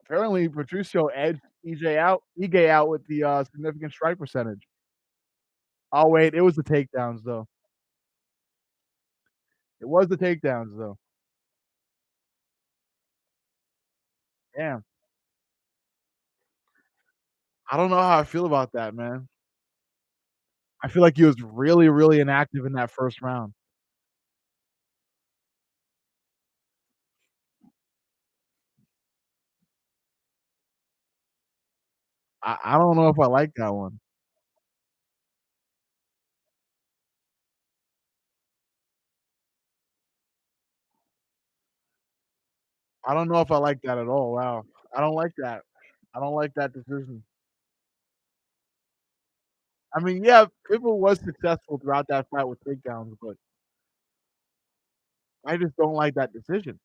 Apparently, Patricio edged Ige out with the, significant strike percentage. Oh, wait, it was the takedowns, though. It was the takedowns, though. Damn. I don't know how I feel about that, man. I feel like he was really, really inactive in that first round. I don't know if I like that one. I don't know if I like that at all, wow. I don't like that. I don't like that decision. I mean, yeah, Pitbull was successful throughout that fight with takedowns, but I just don't like that decision.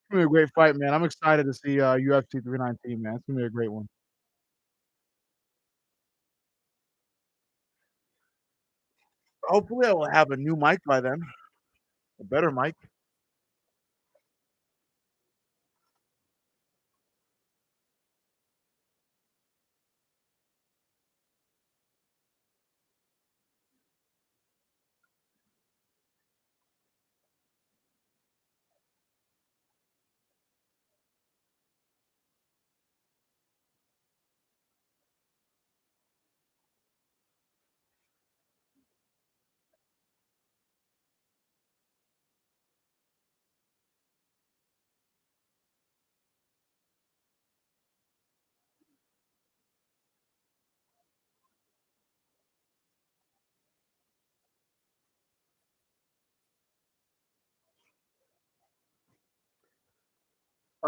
It's gonna be a great fight, man. I'm excited to see, UFC 319, man. It's gonna be a great one. Hopefully, I will have a new mic by then, a better mic.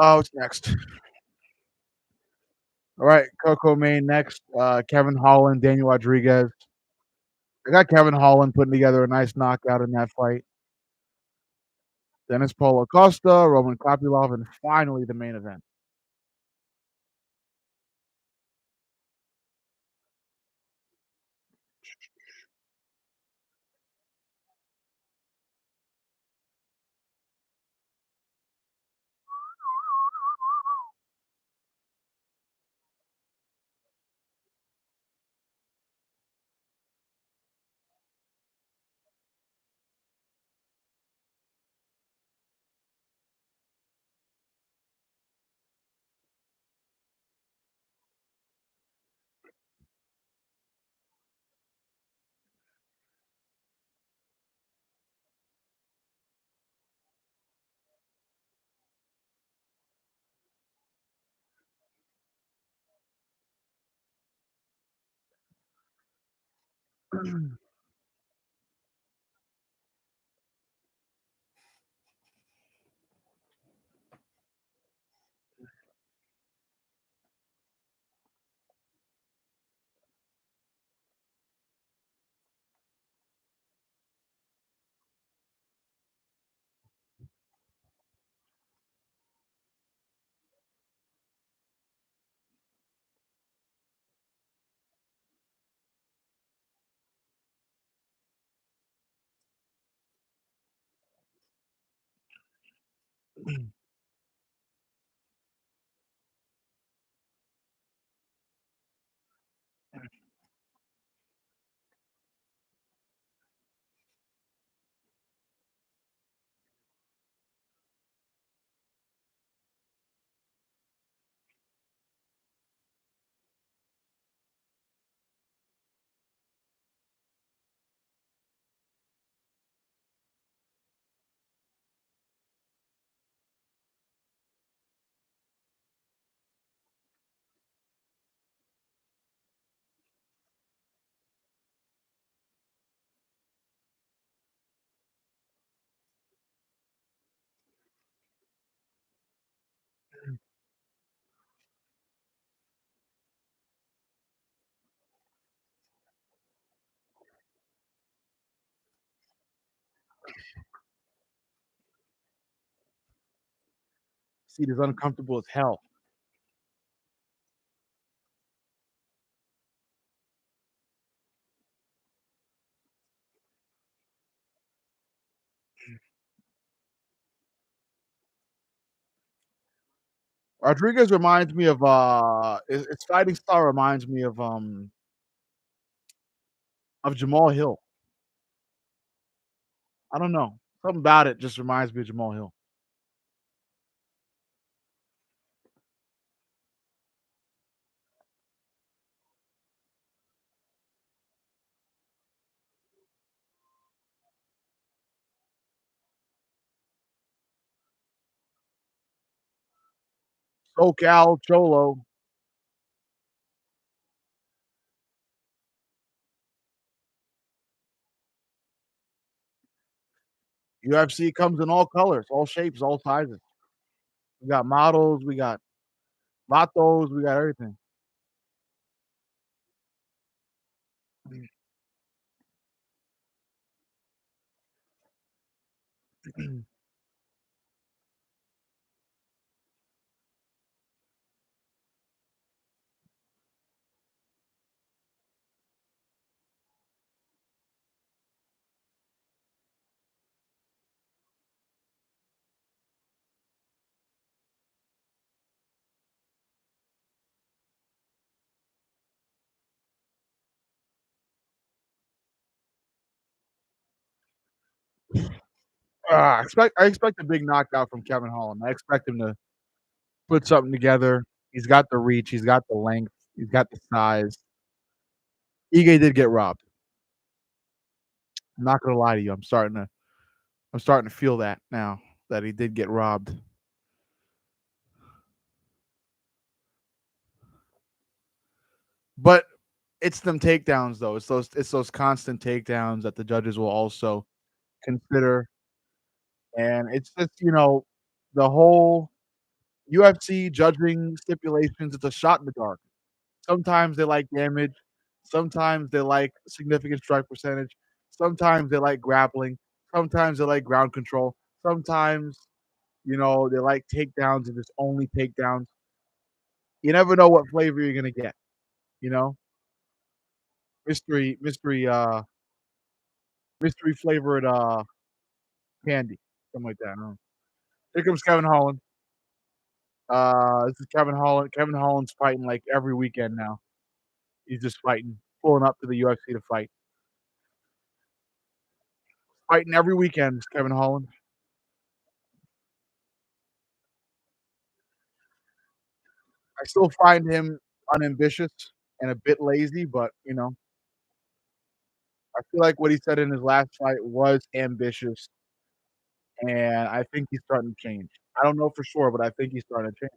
Oh, what's next? Alright, Coco Main next, Kevin Holland, Daniel Rodriguez. I got Kevin Holland putting together a nice knockout in that fight. Dennis Paulo Costa, Roman Kopylov, and finally the main event. Seat is uncomfortable as hell. Rodriguez reminds me of, his fighting style reminds me of Jamal Hill. I don't know. Something about it just reminds me of Jamal Hill. SoCal Cholo. UFC comes in all colors, all shapes, all sizes. We got models, we got vatos, we got everything. I expect a big knockout from Kevin Holland. I expect him to put something together. He's got the reach, he's got the length, he's got the size. Ige did get robbed. I'm not gonna lie to you. I'm starting to feel that now that he did get robbed. But it's them takedowns though. It's those constant takedowns that the judges will also consider. And it's just, the whole UFC judging stipulations, it's a shot in the dark. Sometimes they like damage, sometimes they like significant strike percentage, sometimes they like grappling, sometimes they like ground control, sometimes, they like takedowns and just only takedowns. You never know what flavor you're gonna get, you know? Mystery flavored candy, something like that. I don't know. Here comes Kevin Holland. This is Kevin Holland. Kevin Holland's fighting like every weekend now. He's just fighting, pulling up to the UFC to fight. Fighting every weekend, Kevin Holland. I still find him unambitious and a bit lazy, but I feel like what he said in his last fight was ambitious, and I think he's starting to change. I don't know for sure, but I think he's starting to change.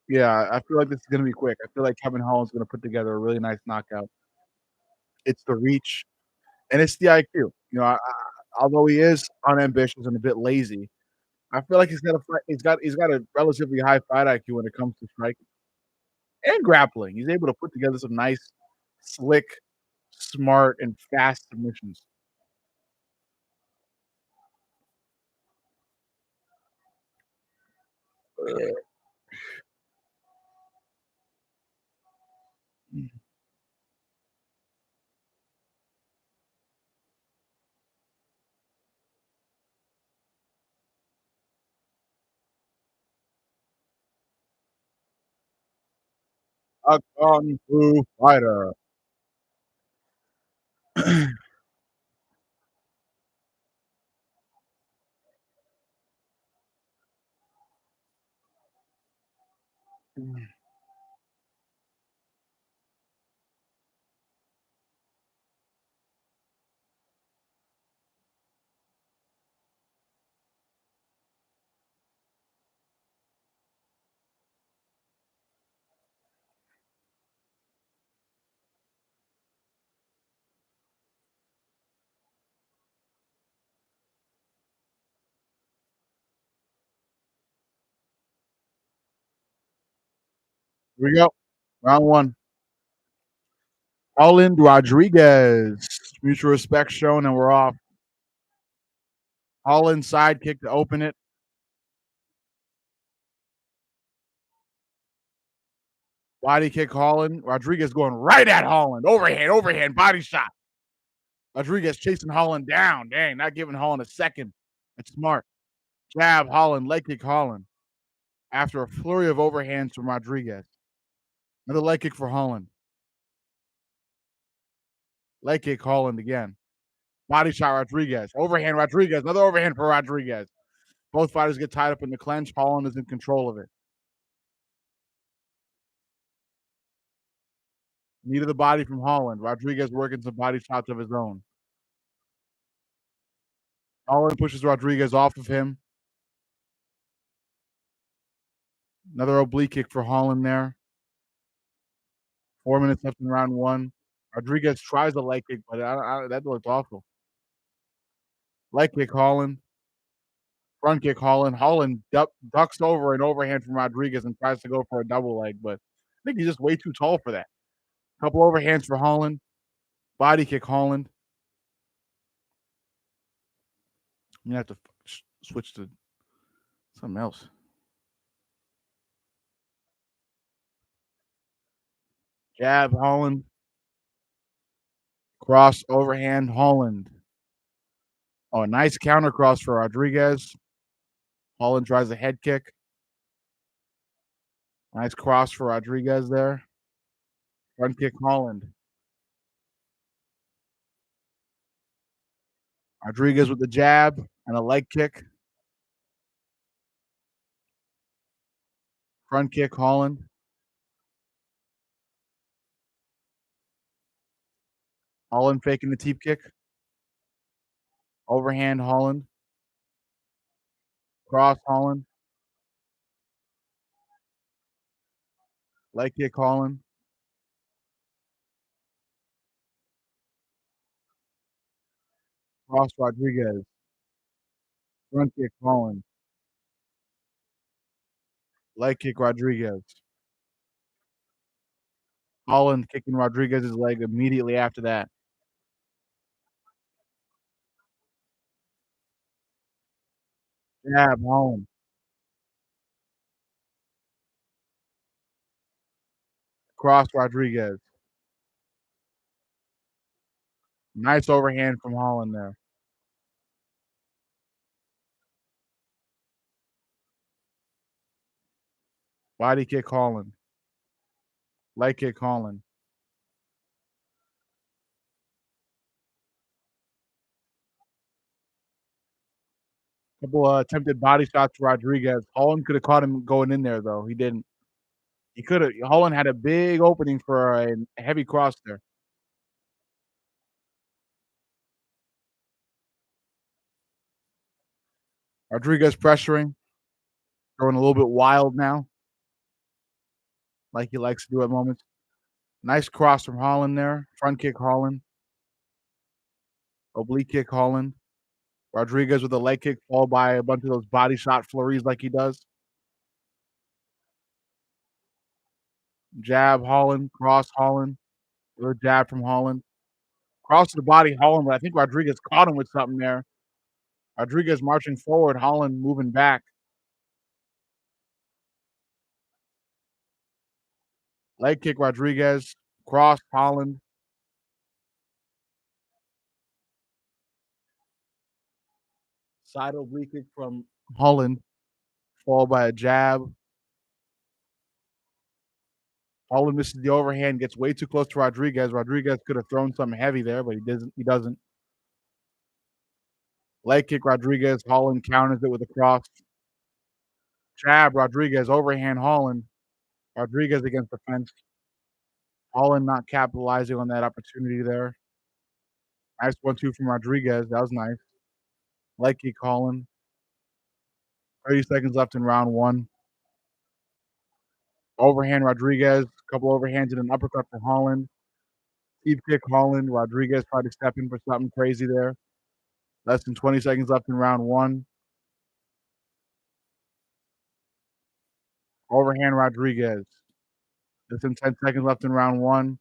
Yeah, I feel like this is gonna be quick. I feel like Kevin Holland's gonna put together a really nice knockout. It's the reach and it's the IQ. Although he is unambitious and a bit lazy, I feel like he's got a relatively high fight IQ when it comes to striking and grappling. He's able to put together some nice, slick, smart, and fast submissions. A kung fu fighter. Here we go. Round one. Holland Rodriguez. Mutual respect shown, and we're off. Holland sidekick to open it. Body kick Holland. Rodriguez going right at Holland. Overhand, overhand, body shot. Rodriguez chasing Holland down. Dang, not giving Holland a second. That's smart. Jab Holland, leg kick Holland. After a flurry of overhands from Rodriguez. Another leg kick for Holland. Leg kick Holland again. Body shot Rodriguez. Overhand Rodriguez. Another overhand for Rodriguez. Both fighters get tied up in the clinch. Holland is in control of it. Knee to the body from Holland. Rodriguez working some body shots of his own. Holland pushes Rodriguez off of him. Another oblique kick for Holland there. 4 minutes left in round one. Rodriguez tries a leg kick, but that looked awful. Leg kick Holland. Front kick Holland. Holland ducks over an overhand from Rodriguez and tries to go for a double leg, but I think he's just way too tall for that. Couple overhands for Holland. Body kick Holland. I'm gonna have to switch to something else. Jab Holland. Cross overhand Holland. Oh, a nice counter cross for Rodriguez. Holland tries a head kick. Nice cross for Rodriguez there. Front kick Holland. Rodriguez with the jab and a leg kick. Front kick Holland. Holland faking the teep kick. Overhand Holland. Cross Holland. Leg kick Holland. Cross Rodriguez. Front kick Holland. Leg kick Rodriguez. Holland kicking Rodriguez's leg immediately after that. Jab Holland. Cross Rodriguez. Nice overhand from Holland there. Body kick Holland. Leg kick Holland. Couple attempted body shots to Rodriguez. Holland could have caught him going in there though. He didn't. He could have. Holland had a big opening for a heavy cross there. Rodriguez pressuring, going a little bit wild now, like he likes to do at moments. Nice cross from Holland there. Front kick Holland. Oblique kick Holland. Rodriguez with a leg kick, followed by a bunch of those body shot flurries like he does. Jab Holland, cross Holland, or jab from Holland. Cross to the body Holland, but I think Rodriguez caught him with something there. Rodriguez marching forward, Holland moving back. Leg kick Rodriguez, cross Holland. Side oblique kick from Holland, followed by a jab. Holland misses the overhand, gets way too close to Rodriguez. Rodriguez could have thrown something heavy there, but he doesn't. He doesn't. Leg kick Rodriguez. Holland counters it with a cross. Jab Rodriguez. Overhand Holland. Rodriguez against the fence. Holland not capitalizing on that opportunity there. Nice 1-2 from Rodriguez. That was nice. Leg kick Holland. 30 seconds left in round one. Overhand Rodriguez. A couple overhands and an uppercut for Holland. Deep kick Holland. Rodriguez tried to step in for something crazy there. Less than 20 seconds left in round one. Overhand Rodriguez. Less than 10 seconds left in round one.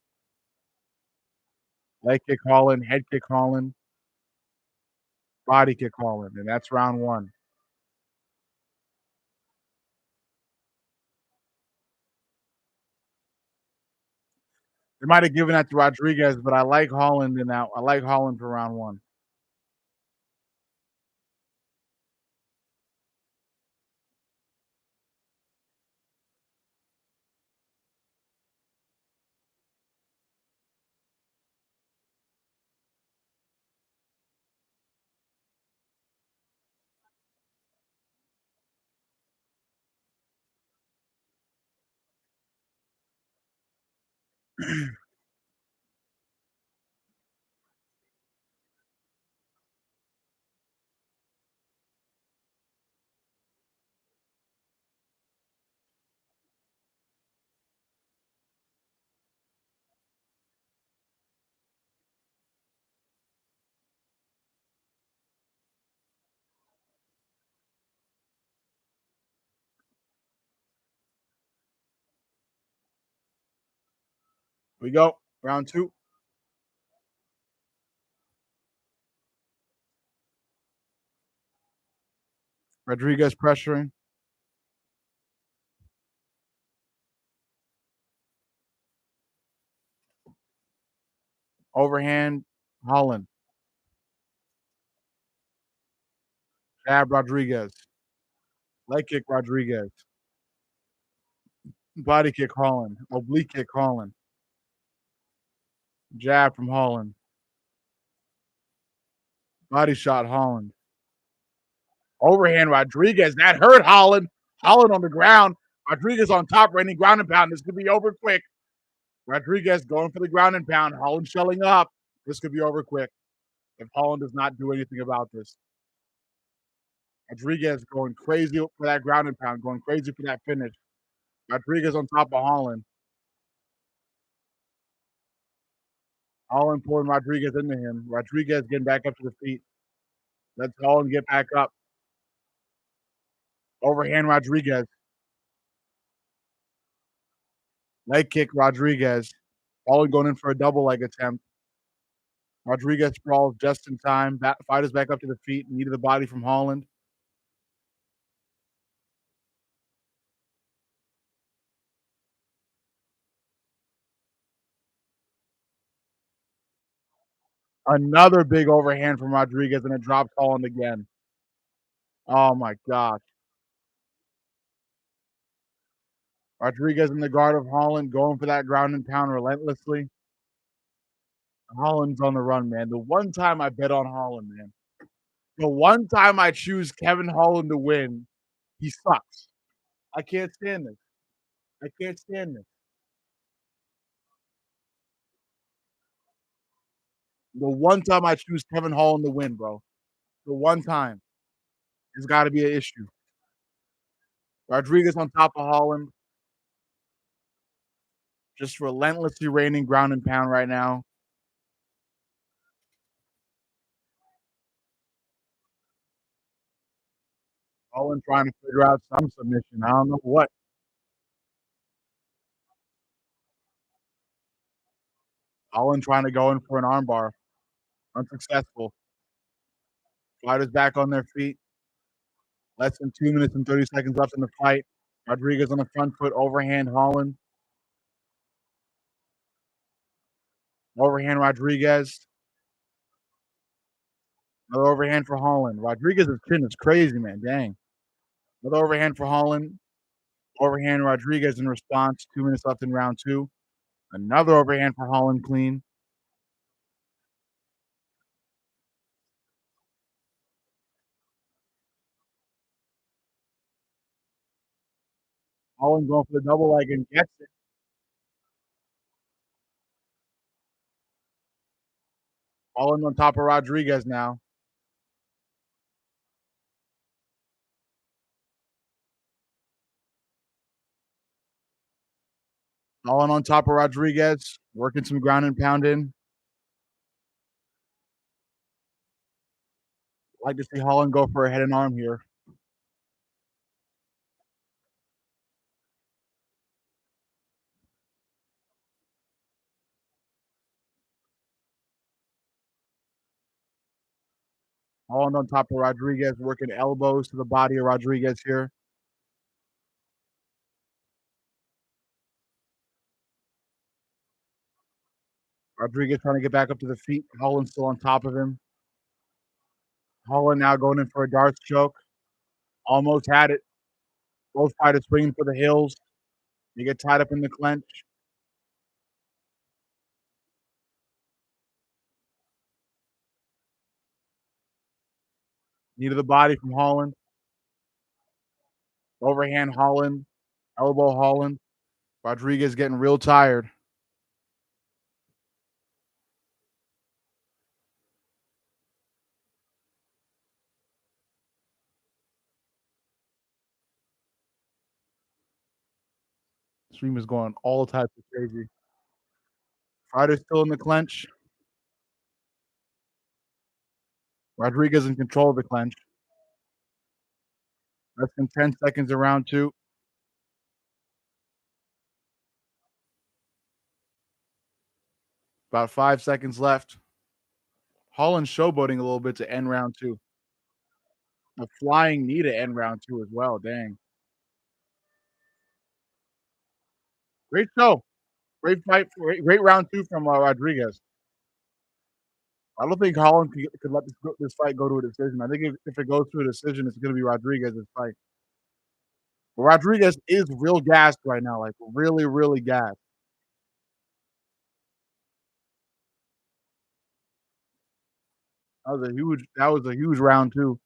Leg kick Holland. Head kick Holland. Body kick Holland. And that's round one. They might have given that to Rodriguez, but I like Holland in that. I like Holland for round one. We go. Round two. Rodriguez pressuring. Overhand Holland. Jab Rodriguez. Leg kick Rodriguez. Body kick Holland. Oblique kick Holland. Jab from Holland. Body shot Holland. Overhand Rodriguez. That hurt Holland. Holland on the ground. Rodriguez on top, raining ground and pound. This could be over quick. Rodriguez going for the ground and pound. Holland shelling up. This could be over quick if Holland does not do anything about this. Rodriguez going crazy for that ground and pound, going crazy for that finish. Rodriguez on top of Holland. Holland pulling Rodriguez into him. Rodriguez getting back up to the feet. Let's Holland get back up. Overhand Rodriguez. Leg kick Rodriguez. Holland going in for a double leg attempt. Rodriguez sprawls just in time. Fighters back up to the feet. Knee to the body from Holland. Another big overhand from Rodriguez, and it drops Holland again. Oh my gosh. Rodriguez in the guard of Holland, going for that ground and pound relentlessly. Holland's on the run, man. The one time I bet on Holland, man. The one time I choose Kevin Holland to win, he sucks. I can't stand this. I can't stand this. The one time I choose Kevin Holland to win, bro. The one time. It's gotta be an issue. Rodriguez on top of Holland, just relentlessly raining ground and pound right now. Holland trying to figure out some submission. I don't know what. Holland trying to go in for an armbar. Unsuccessful. Fighters back on their feet. Less than 2 minutes and 30 seconds left in the fight. Rodriguez on the front foot, overhand Holland. Overhand Rodriguez. Another overhand for Holland. Rodriguez's chin is crazy, man. Dang. Another overhand for Holland. Overhand Rodriguez in response. 2 minutes left in round two. Another overhand for Holland clean. Holland going for the double leg and gets it. Holland on top of Rodriguez now. Holland on top of Rodriguez. Working some ground and pound in. Like to see Holland go for a head and arm here. Holland on top of Rodriguez, working elbows to the body of Rodriguez here. Rodriguez trying to get back up to the feet. Holland still on top of him. Holland now going in for a Darce choke. Almost had it. Both fighters swinging for the hills. They get tied up in the clinch. Knee to the body from Holland. Overhand Holland. Elbow Holland. Rodriguez getting real tired. Stream is going all types of crazy. Fighters still in the clinch. Rodriguez in control of the clinch. Less than 10 seconds in round two. About 5 seconds left. Holland showboating a little bit to end round two. A flying knee to end round two as well. Dang. Great show. Great fight. Great round two from Rodriguez. I don't think Holland could let this fight go to a decision. I think if it goes to a decision, it's going to be Rodriguez's fight. But Rodriguez is real gassed right now, like really, really gassed. That was a huge round two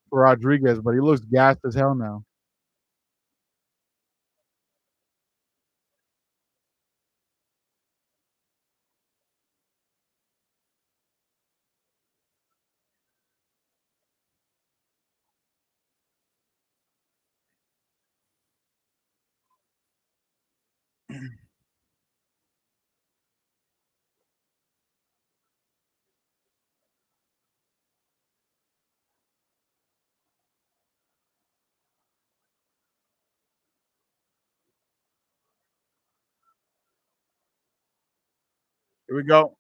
for Rodriguez, but he looks gassed as hell now. Here we go.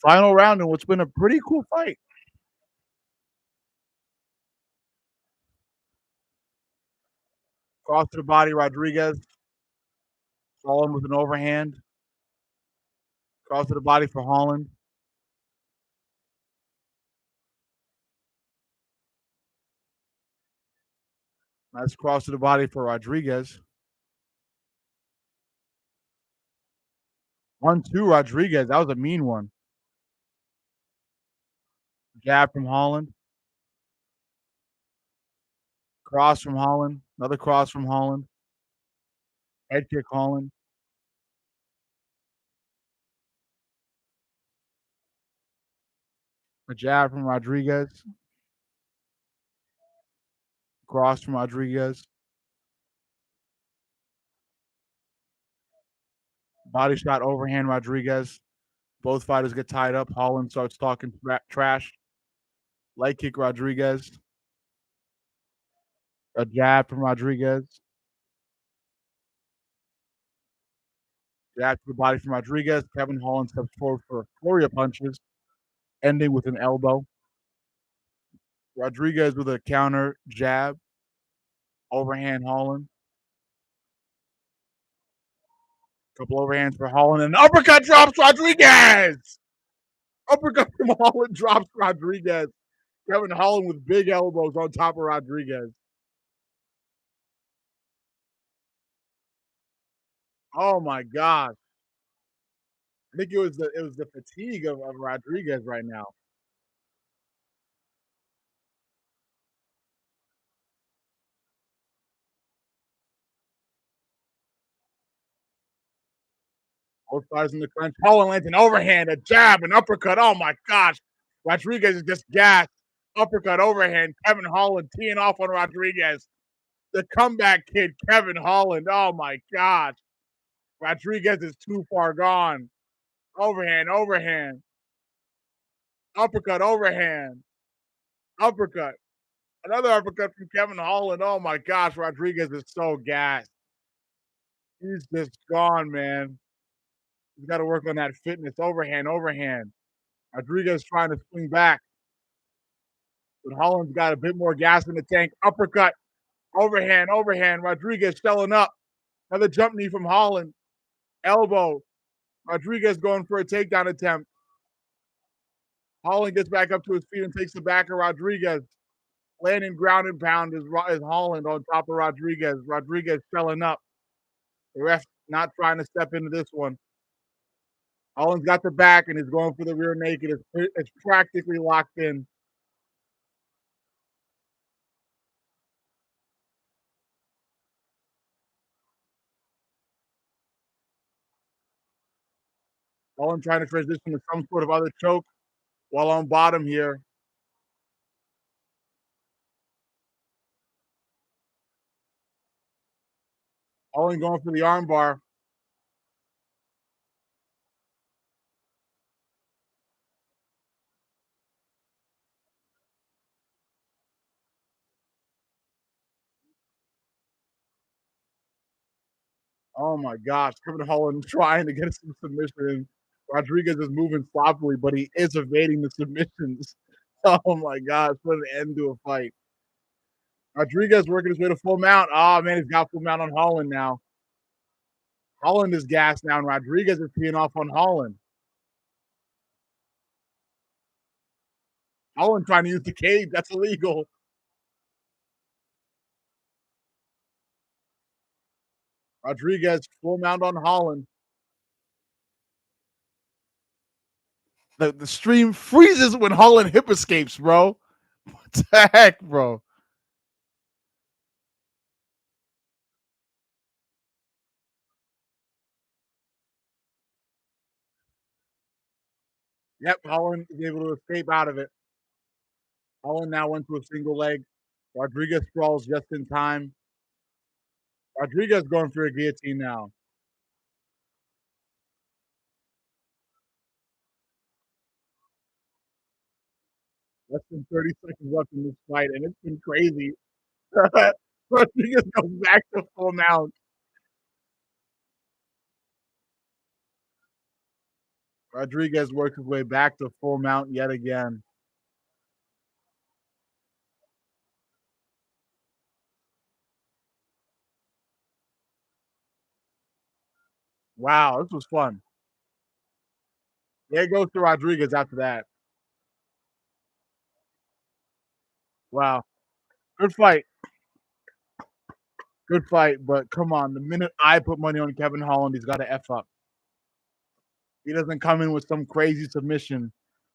Final round in what's been a pretty cool fight. Cross to the body, Rodriguez. Holland with an overhand. Cross to the body for Holland. Nice cross to the body for Rodriguez. 1-2 Rodriguez. That was a mean one. Jab from Holland. Cross from Holland. Another cross from Holland. Head kick Holland. A jab from Rodriguez. cross from Rodriguez, body shot overhand Rodriguez. Both fighters get tied up. Holland starts talking trash. Leg kick Rodriguez. A jab from Rodriguez. Jab to the body from Rodriguez. Kevin Holland steps forward for a flurry of punches, ending with an elbow. Rodriguez with a counter jab. Overhand Holland. Couple overhands for Holland. And uppercut drops Rodriguez. Uppercut from Holland drops Rodriguez. Kevin Holland with big elbows on top of Rodriguez. Oh my gosh. I think it was the fatigue of Rodriguez right now. Both fighters in the clinch. Holland lands an overhand, a jab, an uppercut. Oh my gosh. Rodriguez is just gassed. Uppercut overhand. Kevin Holland teeing off on Rodriguez. The comeback kid, Kevin Holland. Oh my gosh. Rodriguez is too far gone. Overhand, overhand. Uppercut, overhand. Uppercut. Another uppercut from Kevin Holland. Oh my gosh. Rodriguez is so gassed. He's just gone, man. He's got to work on that fitness. Overhand, overhand. Rodriguez trying to swing back, but Holland's got a bit more gas in the tank. Uppercut, overhand, overhand. Rodriguez selling up. Another jump knee from Holland. Elbow. Rodriguez going for a takedown attempt. Holland gets back up to his feet and takes the back of Rodriguez. Landing ground and pound is Holland on top of Rodriguez. Rodriguez selling up. The ref not trying to step into this one. Holland's got the back and is going for the rear naked. It's practically locked in. Holland trying to transition to some sort of other choke while on bottom here. Holland going for the armbar. Oh my gosh, Kevin Holland trying to get some submission. Rodriguez is moving sloppily, but he is evading the submissions. Oh my gosh, put an end to a fight. Rodriguez working his way to full mount. Oh man, he's got full mount on Holland now. Holland is gassed now, and Rodriguez is peeing off on Holland. Holland trying to use the cage. That's illegal. Rodriguez full mount on Holland. The stream freezes when Holland hip escapes, bro. What the heck, bro? Yep, Holland is able to escape out of it. Holland now went to a single leg. Rodriguez sprawls just in time. Rodriguez going for a guillotine now. Less than 30 seconds left in this fight, and it's been crazy. Rodriguez goes back to full mount. Rodriguez works his way back to full mount yet again. Wow, this was fun. There goes to Rodriguez after that. Wow. Good fight. Good fight, but come on. The minute I put money on Kevin Holland, he's got to F up. He doesn't come in with some crazy submission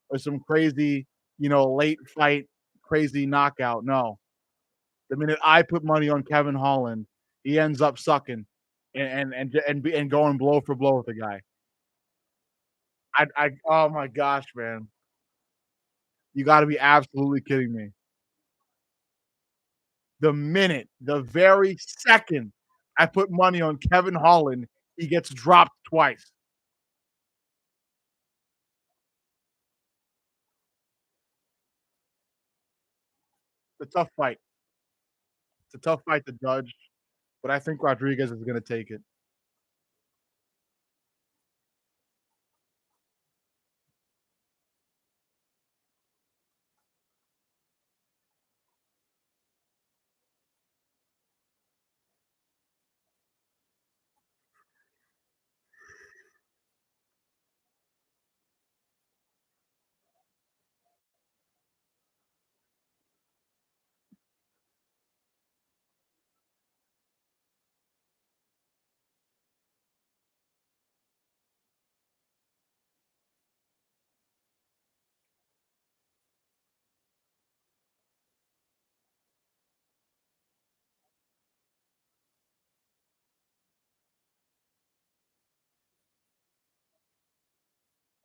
or some crazy, late fight, crazy knockout. No. The minute I put money on Kevin Holland, he ends up sucking and going blow for blow with the guy. Oh my gosh, man. You got to be absolutely kidding me. the very second I put money on Kevin Holland, he gets dropped twice. It's a tough fight. It's a tough fight to judge, but I think Rodriguez is gonna take it.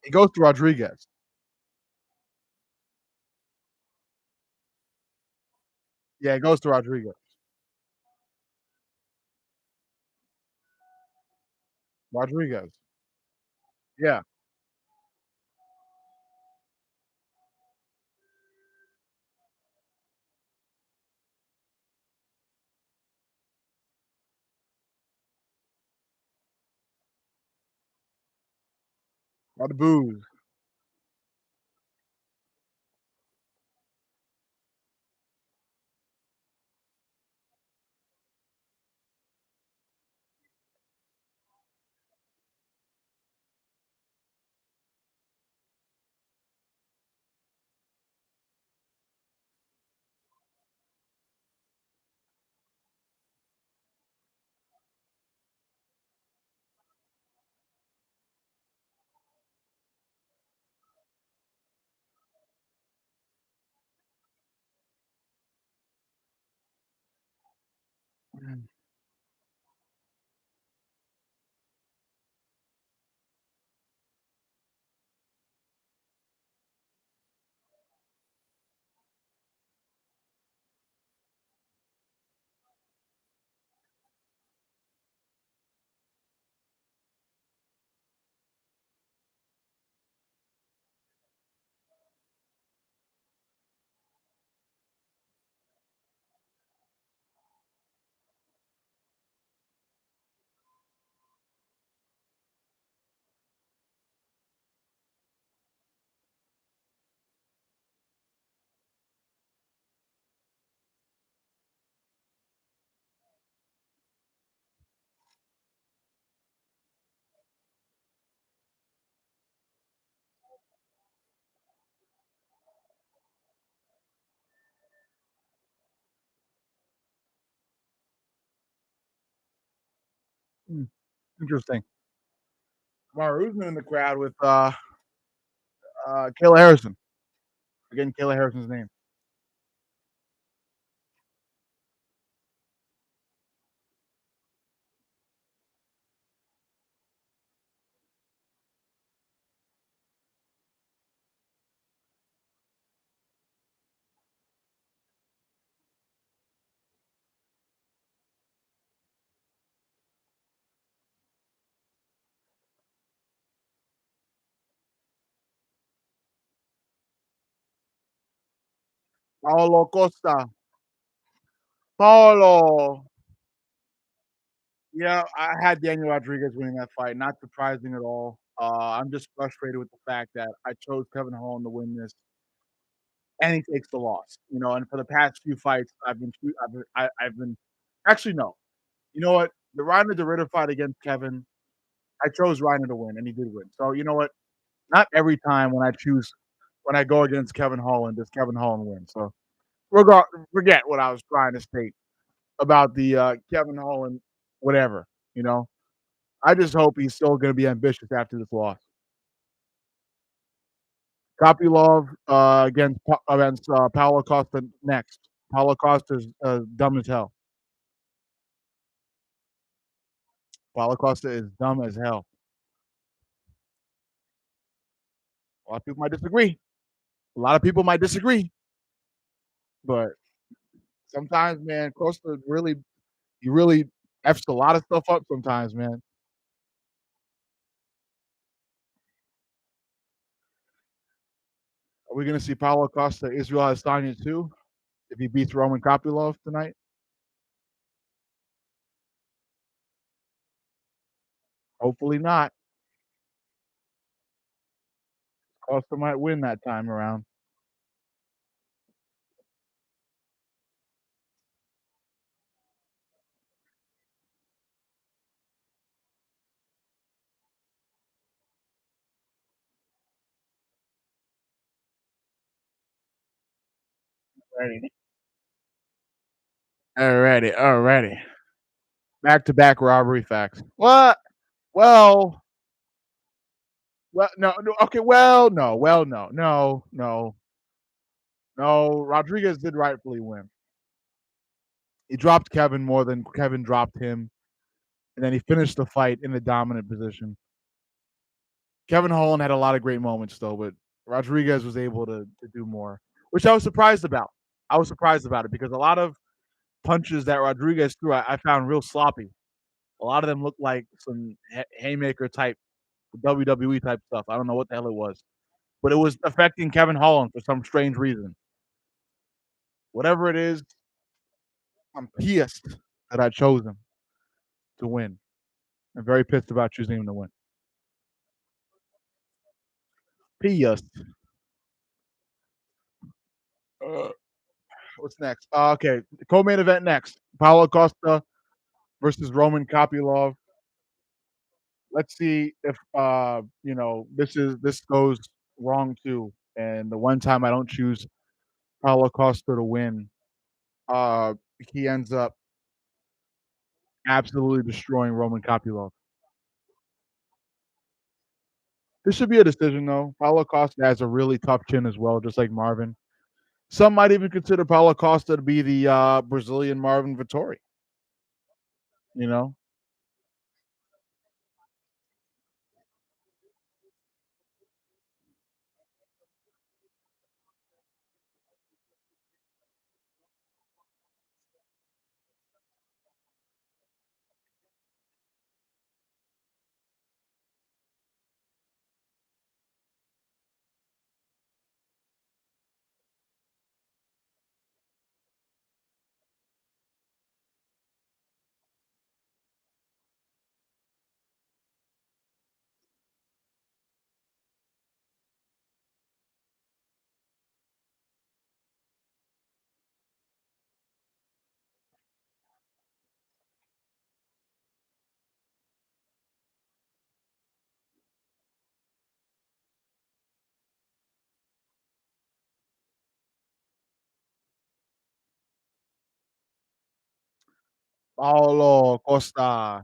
It goes to Rodriguez. Yeah, it goes to Rodriguez. Rodriguez. Yeah, lot of booze. Mm, interesting. Kamaru Usman in the crowd with Kayla Harrison. Forgetting Kayla Harrison's name. Paulo Costa. Paulo. Yeah, I had Daniel Rodriguez winning that fight. Not surprising at all. I'm just frustrated with the fact that I chose Kevin Holland to win this, and he takes the loss. You know, and for the past few fights, I've been actually no. You know what? The Reiner de Ritter fight against Kevin, I chose Reiner to win, and he did win. So you know what? Not every time when I go against Kevin Holland, does Kevin Holland win. So forget what I was trying to state about the Kevin Holland, whatever. You know, I just hope he's still going to be ambitious after this loss. Kopylov against Paulo Costa next. Paulo Costa is dumb as hell. Paulo Costa is dumb as hell. A lot of people might disagree. A lot of people might disagree, but Sometimes, man, Costa really he really f's a lot of stuff up sometimes, man. Are we gonna see Paulo Costa Israel Adesanya too if he beats Roman Kopylov tonight? Hopefully not. Costa might win that time around. Alrighty. Alrighty, alrighty. Back to back robbery facts. What? Well, no, no, okay, no. Rodriguez did rightfully win. He dropped Kevin more than Kevin dropped him, and then he finished the fight in a dominant position. Kevin Holland had a lot of great moments though, but Rodriguez was able to do more, which I was surprised about. I was surprised about it because a lot of punches that Rodriguez threw, I found real sloppy. A lot of them looked like some haymaker type WWE type stuff. I don't know what the hell it was, but it was affecting Kevin Holland for some strange reason. Whatever it is, I'm pissed that I chose him to win. I'm very pissed about choosing him to win. Pissed. Uh, what's next? Okay, co-main event next. Paulo Costa versus Roman Kopylov. Let's see if this goes wrong too. And the one time I don't choose Paulo Costa to win, uh, he ends up absolutely destroying Roman Kopylov. This should be a decision though. Paulo Costa has a really tough chin as well, just like Marvin. Some might even consider Paulo Costa to be the Brazilian Marvin Vittori. You know, Paulo Costa.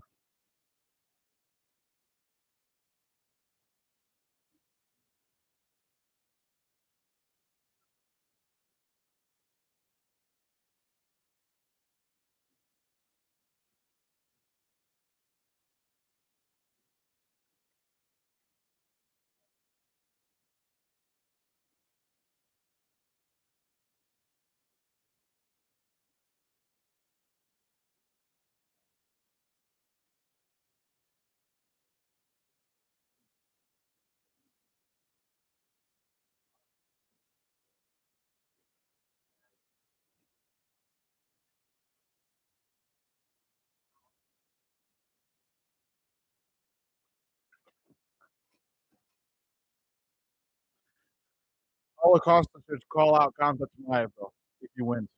Paulo Costa should call out Khamzat Chimaev though if he wins.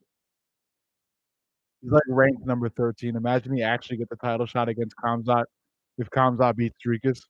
He's like ranked number 13. Imagine he actually get the title shot against Khamzat if Khamzat beats Dricus.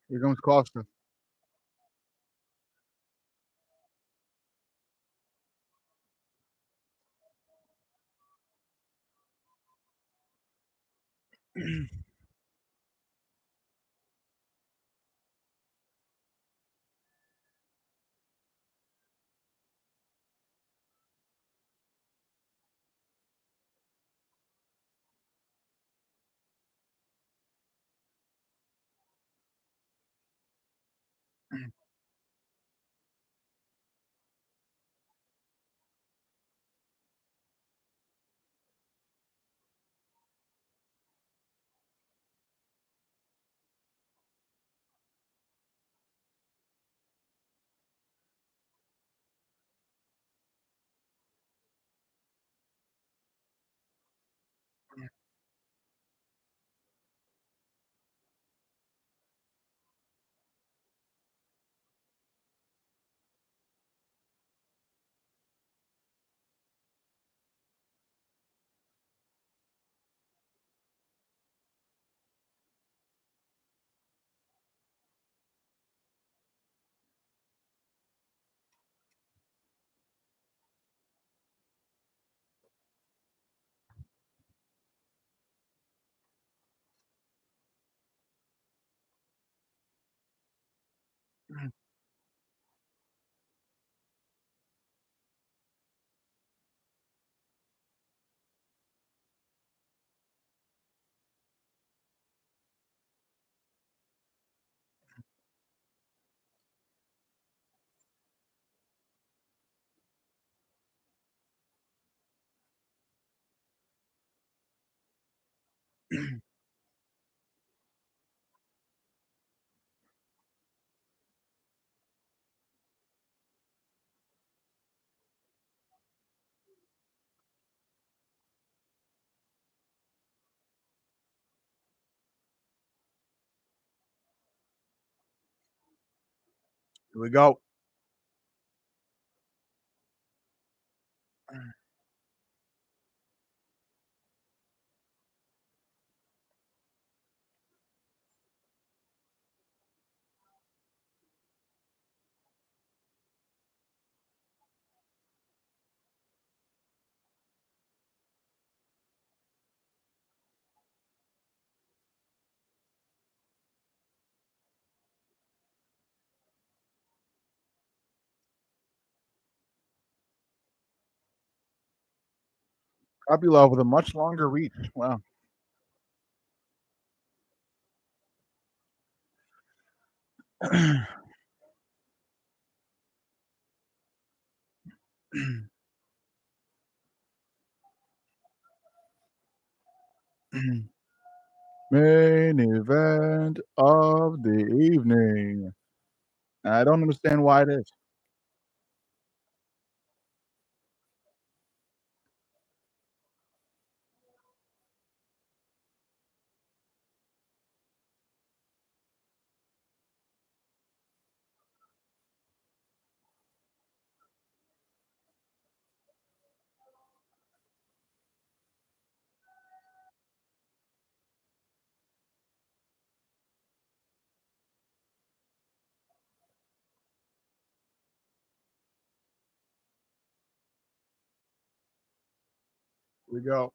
Here comes Costa. Here we go. Kopylov with a much longer reach. Wow. Main event of the evening. I don't understand why it is. we go.